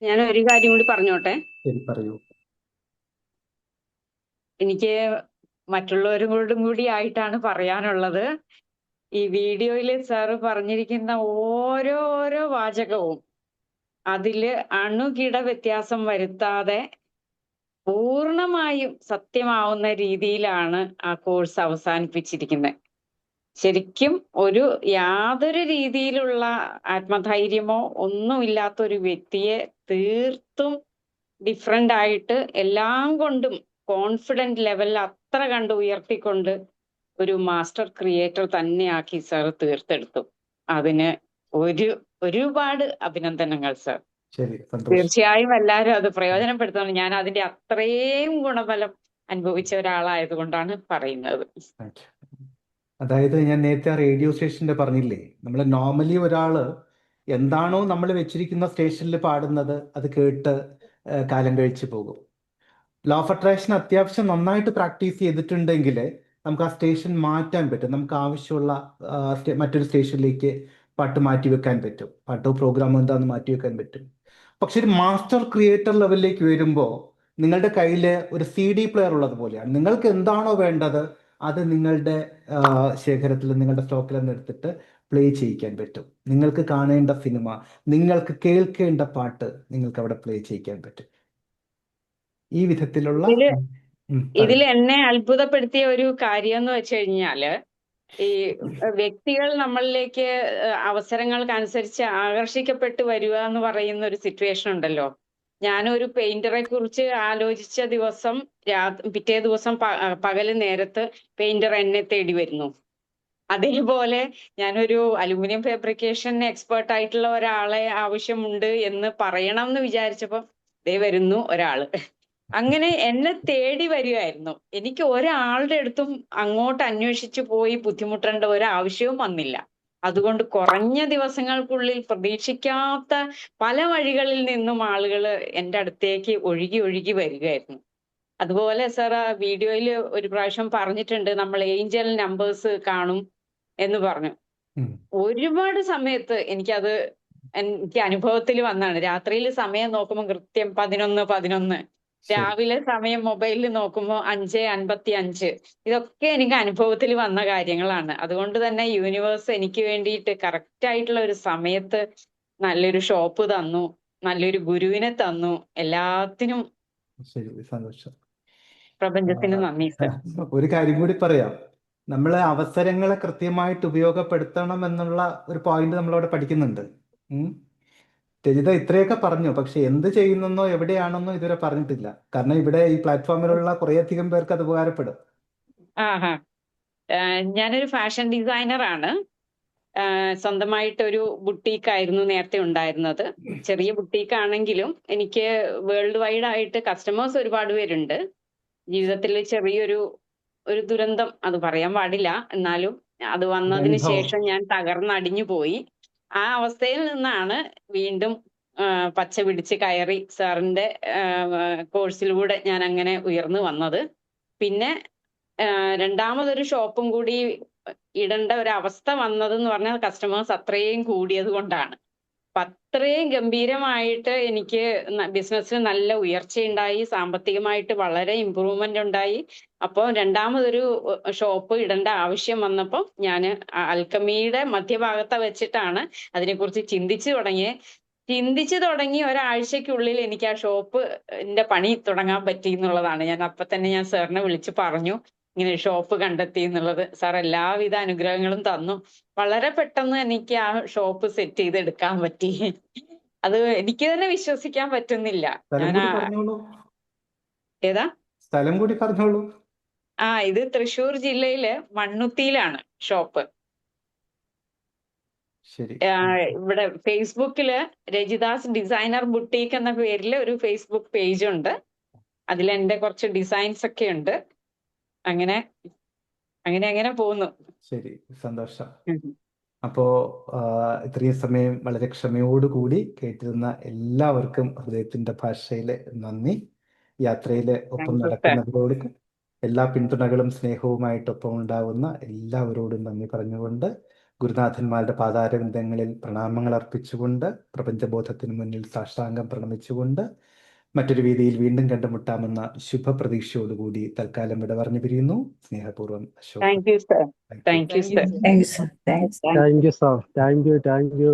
ഞാൻ ഒരു കാര്യം കൂടി പറഞ്ഞോട്ടെ. ശരി, പറയൂ. എനിക്ക് മറ്റുള്ളവരോടും കൂടി ആയിട്ടാണ് പറയാനുള്ളത്. ഈ വീഡിയോയിൽ സാറ് പറഞ്ഞിരിക്കുന്ന ഓരോ വാചകവും അതില് അണുകിട വ്യത്യാസം വരുത്താതെ പൂർണ്ണമായും സത്യമാവുന്ന രീതിയിലാണ് ആ കോഴ്സ് അവസാനിപ്പിച്ചിരിക്കുന്നത്. ശരിക്കും യാതൊരു രീതിയിലുള്ള ആത്മധൈര്യമോ ഒന്നുമില്ലാത്ത ഒരു വ്യക്തിയെ തീർത്തും ഡിഫറെന്റ് ആയിട്ട് എല്ലാം കൊണ്ടും കോൺഫിഡന്റ് ലെവലിൽ അത്ര കണ്ട് ഉയർത്തിക്കൊണ്ട് ഒരു മാസ്റ്റർ ക്രിയേറ്റർ തന്നെയാക്കി സാർ തീർത്തെടുത്തു. അതിന് ഒരുപാട് അഭിനന്ദനങ്ങൾ സാർ. തീർച്ചയായും എല്ലാവരും അത് പ്രയോജനപ്പെടുത്തണം. ഞാൻ അതിന്റെ അത്രയും ഗുണഫലം അനുഭവിച്ച ഒരാളായതുകൊണ്ടാണ് പറയുന്നത്. അതായത് ഞാൻ നേരത്തെ ആ റേഡിയോ സ്റ്റേഷന്റെ പറഞ്ഞില്ലേ, നമ്മൾ നോർമലി ഒരാള് എന്താണോ നമ്മൾ വെച്ചിരിക്കുന്ന സ്റ്റേഷനിൽ പാടുന്നത് അത് കേട്ട് കാലം കഴിച്ചു പോകും. ലോ ഓഫ് അട്രാക്ഷൻ അത്യാവശ്യം നന്നായിട്ട് പ്രാക്ടീസ് ചെയ്തിട്ടുണ്ടെങ്കിൽ നമുക്ക് ആ സ്റ്റേഷൻ മാറ്റാൻ പറ്റും. നമുക്ക് ആവശ്യമുള്ള മറ്റൊരു സ്റ്റേഷനിലേക്ക് പാട്ട് മാറ്റി വെക്കാൻ പറ്റും. പാട്ടോ പ്രോഗ്രാമോ എന്താണെന്ന് മാറ്റി വെക്കാൻ പറ്റും. പക്ഷെ ഒരു മാസ്റ്റർ ക്രിയേറ്റർ ലെവലിലേക്ക് വരുമ്പോൾ നിങ്ങളുടെ കയ്യിൽ ഒരു CD പ്ലെയർ ഉള്ളതുപോലെയാണ്. നിങ്ങൾക്ക് എന്താണോ വേണ്ടത് അത് നിങ്ങളുടെ ശേഖരത്തിൽ, നിങ്ങളുടെ സ്റ്റോക്കിൽ നിന്ന് എടുത്തിട്ട് പ്ലേ ചെയ്യിക്കാൻ പറ്റും. നിങ്ങൾക്ക് കാണേണ്ട സിനിമ, നിങ്ങൾക്ക് കേൾക്കേണ്ട പാട്ട് നിങ്ങൾക്ക് അവിടെ പ്ലേ ചെയ്യിക്കാൻ പറ്റും. ഈ വിധത്തിലുള്ള ഇതിൽ എന്നെ അത്ഭുതപ്പെടുത്തിയ ഒരു കാര്യം എന്ന് വെച്ച് കഴിഞ്ഞാല്, ഈ വ്യക്തികൾ നമ്മളിലേക്ക് അവസരങ്ങൾക്കനുസരിച്ച് ആകർഷിക്കപ്പെട്ട് വരിക എന്ന് പറയുന്ന ഒരു സിറ്റുവേഷൻ ഉണ്ടല്ലോ. ഞാനൊരു പെയിന്ററെ കുറിച്ച് ആലോചിച്ച ദിവസം പിറ്റേ ദിവസം പകല് നേരത്ത് പെയിന്റർ എന്നെ തേടി വരുന്നു. അതേപോലെ ഞാനൊരു അലുമിനിയം ഫാബ്രിക്കേഷൻ എക്സ്പേർട്ട് ആയിട്ടുള്ള ഒരാളെ ആവശ്യമുണ്ട് എന്ന് പറയണം എന്ന് വിചാരിച്ചപ്പോ ദേ വരുന്നു ഒരാള്. അങ്ങനെ എന്നെ തേടി വരികയായിരുന്നു. എനിക്ക് ഒരാളുടെ അടുത്തും അങ്ങോട്ട് അന്വേഷിച്ചു പോയി ബുദ്ധിമുട്ടേണ്ട ഒരാവശ്യവും വന്നില്ല. അതുകൊണ്ട് കുറഞ്ഞ ദിവസങ്ങൾക്കുള്ളിൽ പ്രതീക്ഷിക്കാത്ത പല വഴികളിൽ നിന്നും ആളുകൾ എൻ്റെ അടുത്തേക്ക് ഒഴുകി ഒഴുകി വരികയായിരുന്നു. അതുപോലെ സാർ ആ വീഡിയോയിൽ ഒരു പ്രാവശ്യം പറഞ്ഞിട്ടുണ്ട്, നമ്മൾ ഏഞ്ചൽ നമ്പേഴ്സ് കാണും എന്ന് പറഞ്ഞു. ഒരുപാട് സമയത്ത് എനിക്ക് അനുഭവത്തിൽ വന്നാണ്. രാത്രിയിൽ സമയം നോക്കുമ്പോൾ കൃത്യം 11:11, രാവിലെ സമയം മൊബൈലിൽ നോക്കുമ്പോൾ 5:55. ഇതൊക്കെ എനിക്ക് അനുഭവത്തിൽ വന്ന കാര്യങ്ങളാണ്. അതുകൊണ്ട് തന്നെ യൂണിവേഴ്സ് എനിക്ക് വേണ്ടിയിട്ട് കറക്റ്റ് ആയിട്ടുള്ള ഒരു സമയത്ത് നല്ലൊരു ഷോപ്പ് തന്നു, നല്ലൊരു ഗുരുവിനെ തന്നു. എല്ലാത്തിനും സന്തോഷം. പ്രപഞ്ചത്തിന് നന്ദി സർ. ഒരു കാര്യം കൂടി പറയാം. നമ്മൾ അവസരങ്ങളെ കൃത്യമായിട്ട് ഉപയോഗപ്പെടുത്തണം എന്നുള്ള ഒരു പോയിന്റ് നമ്മളവിടെ പഠിക്കുന്നുണ്ട്. രജിത ഇത്രയൊക്കെ പറഞ്ഞു, പക്ഷെ എന്ത് ചെയ്യുന്നെന്നോ എവിടെയാണെന്നോ ഇതുവരെ പറഞ്ഞിട്ടില്ല. കാരണം ഇവിടെ ഈ പ്ലാറ്റ്ഫോമിലുള്ള കുറേയധികം പേർക്ക് അത് ഉപകാരപ്പെടും. ഞാനൊരു ഫാഷൻ ഡിസൈനർ ആണ്. സ്വന്തമായിട്ടൊരു ബുട്ടീക്കായിരുന്നു നേരത്തെ ഉണ്ടായിരുന്നത്. ചെറിയ ബുട്ടീക്കാണെങ്കിലും എനിക്ക് വേൾഡ് വൈഡ് ആയിട്ട് കസ്റ്റമേഴ്സ് ഒരുപാട് പേരുണ്ട്. ജീവിതത്തിൽ ചെറിയൊരു ദുരന്തം, അത് പറയാൻ പാടില്ല, എന്നാലും അത് വന്നതിന് ശേഷം ഞാൻ തകർന്നടിഞ്ഞു പോയി. ആ അവസ്ഥയിൽ നിന്നാണ് വീണ്ടും പച്ച പിടിച്ച് കയറി സാറിന്റെ കോഴ്സിലൂടെ ഞാൻ അങ്ങനെ ഉയർന്നു വന്നത്. പിന്നെ രണ്ടാമതൊരു ഷോപ്പും കൂടി ഇടേണ്ട ഒരു അവസ്ഥ വന്നതെന്ന് പറഞ്ഞാൽ കസ്റ്റമേഴ്സ് അത്രയും കൂടിയത് കൊണ്ടാണ്. അപ്പൊ അത്രയും ഗംഭീരമായിട്ട് എനിക്ക് ബിസിനസ്സിൽ നല്ല ഉയർച്ചയുണ്ടായി, സാമ്പത്തികമായിട്ട് വളരെ ഇമ്പ്രൂവ്മെന്റ് ഉണ്ടായി. അപ്പോൾ രണ്ടാമതൊരു ഷോപ്പ് ഇടേണ്ട ആവശ്യം വന്നപ്പോൾ ഞാൻ അൽക്കമിയുടെ മധ്യഭാഗത്ത് വെച്ചിട്ടാണ് അതിനെക്കുറിച്ച് ചിന്തിച്ചു തുടങ്ങി ഒരാഴ്ചക്കുള്ളിൽ എനിക്ക് ആ ഷോപ്പിന്റെ പണി തുടങ്ങാൻ പറ്റി എന്നുള്ളതാണ്. അപ്പൊ തന്നെ ഞാൻ സാറിനെ വിളിച്ച് പറഞ്ഞു ഇങ്ങനെ ഷോപ്പ് കണ്ടെത്തി എന്നുള്ളത്. സാർ എല്ലാവിധ അനുഗ്രഹങ്ങളും തന്നു. വളരെ പെട്ടെന്ന് എനിക്ക് ആ ഷോപ്പ് സെറ്റ് ചെയ്തെടുക്കാൻ പറ്റി. അത് എനിക്ക് തന്നെ വിശ്വസിക്കാൻ പറ്റുന്നില്ല. ഏതാ സ്ഥലം കൂടി പറഞ്ഞോളൂ. ഇത് തൃശ്ശൂർ ജില്ലയിലെ മണ്ണുത്തിയിലാണ് ഷോപ്പ്. ഇവിടെ ഫേസ്ബുക്കില് രജിതാസ് ഡിസൈനർ ബുട്ടീക്ക് എന്ന പേരിൽ ഒരു ഫേസ്ബുക്ക് പേജ് ഉണ്ട്. അതിൽ എന്റെ കുറച്ച് ഡിസൈൻസ് ഒക്കെ ഉണ്ട്. അങ്ങനെ പോകുന്നു. ശരി, സന്തോഷം. അപ്പോ ഇത്രയും സമയം വളരെ ക്ഷമയോടുകൂടി കേട്ടിരുന്ന എല്ലാവർക്കും ഹൃദയത്തിന്റെ ഭാഷയിലെ നന്ദി. യാത്രയിലെ ഒപ്പം നടക്കുന്നവരോട് എല്ലാ പിന്തുണകളും സ്നേഹവുമായിട്ടൊപ്പം ഉണ്ടാവുന്ന എല്ലാവരോടും നന്ദി പറഞ്ഞുകൊണ്ട്, ഗുരുനാഥന്മാരുടെ പാതാരവിന്ദങ്ങളിൽ പ്രണാമങ്ങൾ അർപ്പിച്ചുകൊണ്ട്, പ്രപഞ്ചബോധത്തിന് മുന്നിൽ സാഷ്ടാംഗം പ്രണമിച്ചുകൊണ്ട്, മറ്റൊരു വേദിയിൽ വീണ്ടും കണ്ടുമുട്ടാമെന്ന ശുഭപ്രതീക്ഷയോടുകൂടി തൽക്കാലം വിട പറഞ്ഞു പിരിയുന്നു. സ്നേഹപൂർവ്വം Ashok. Thank you sir. Thank you sir. Thank you.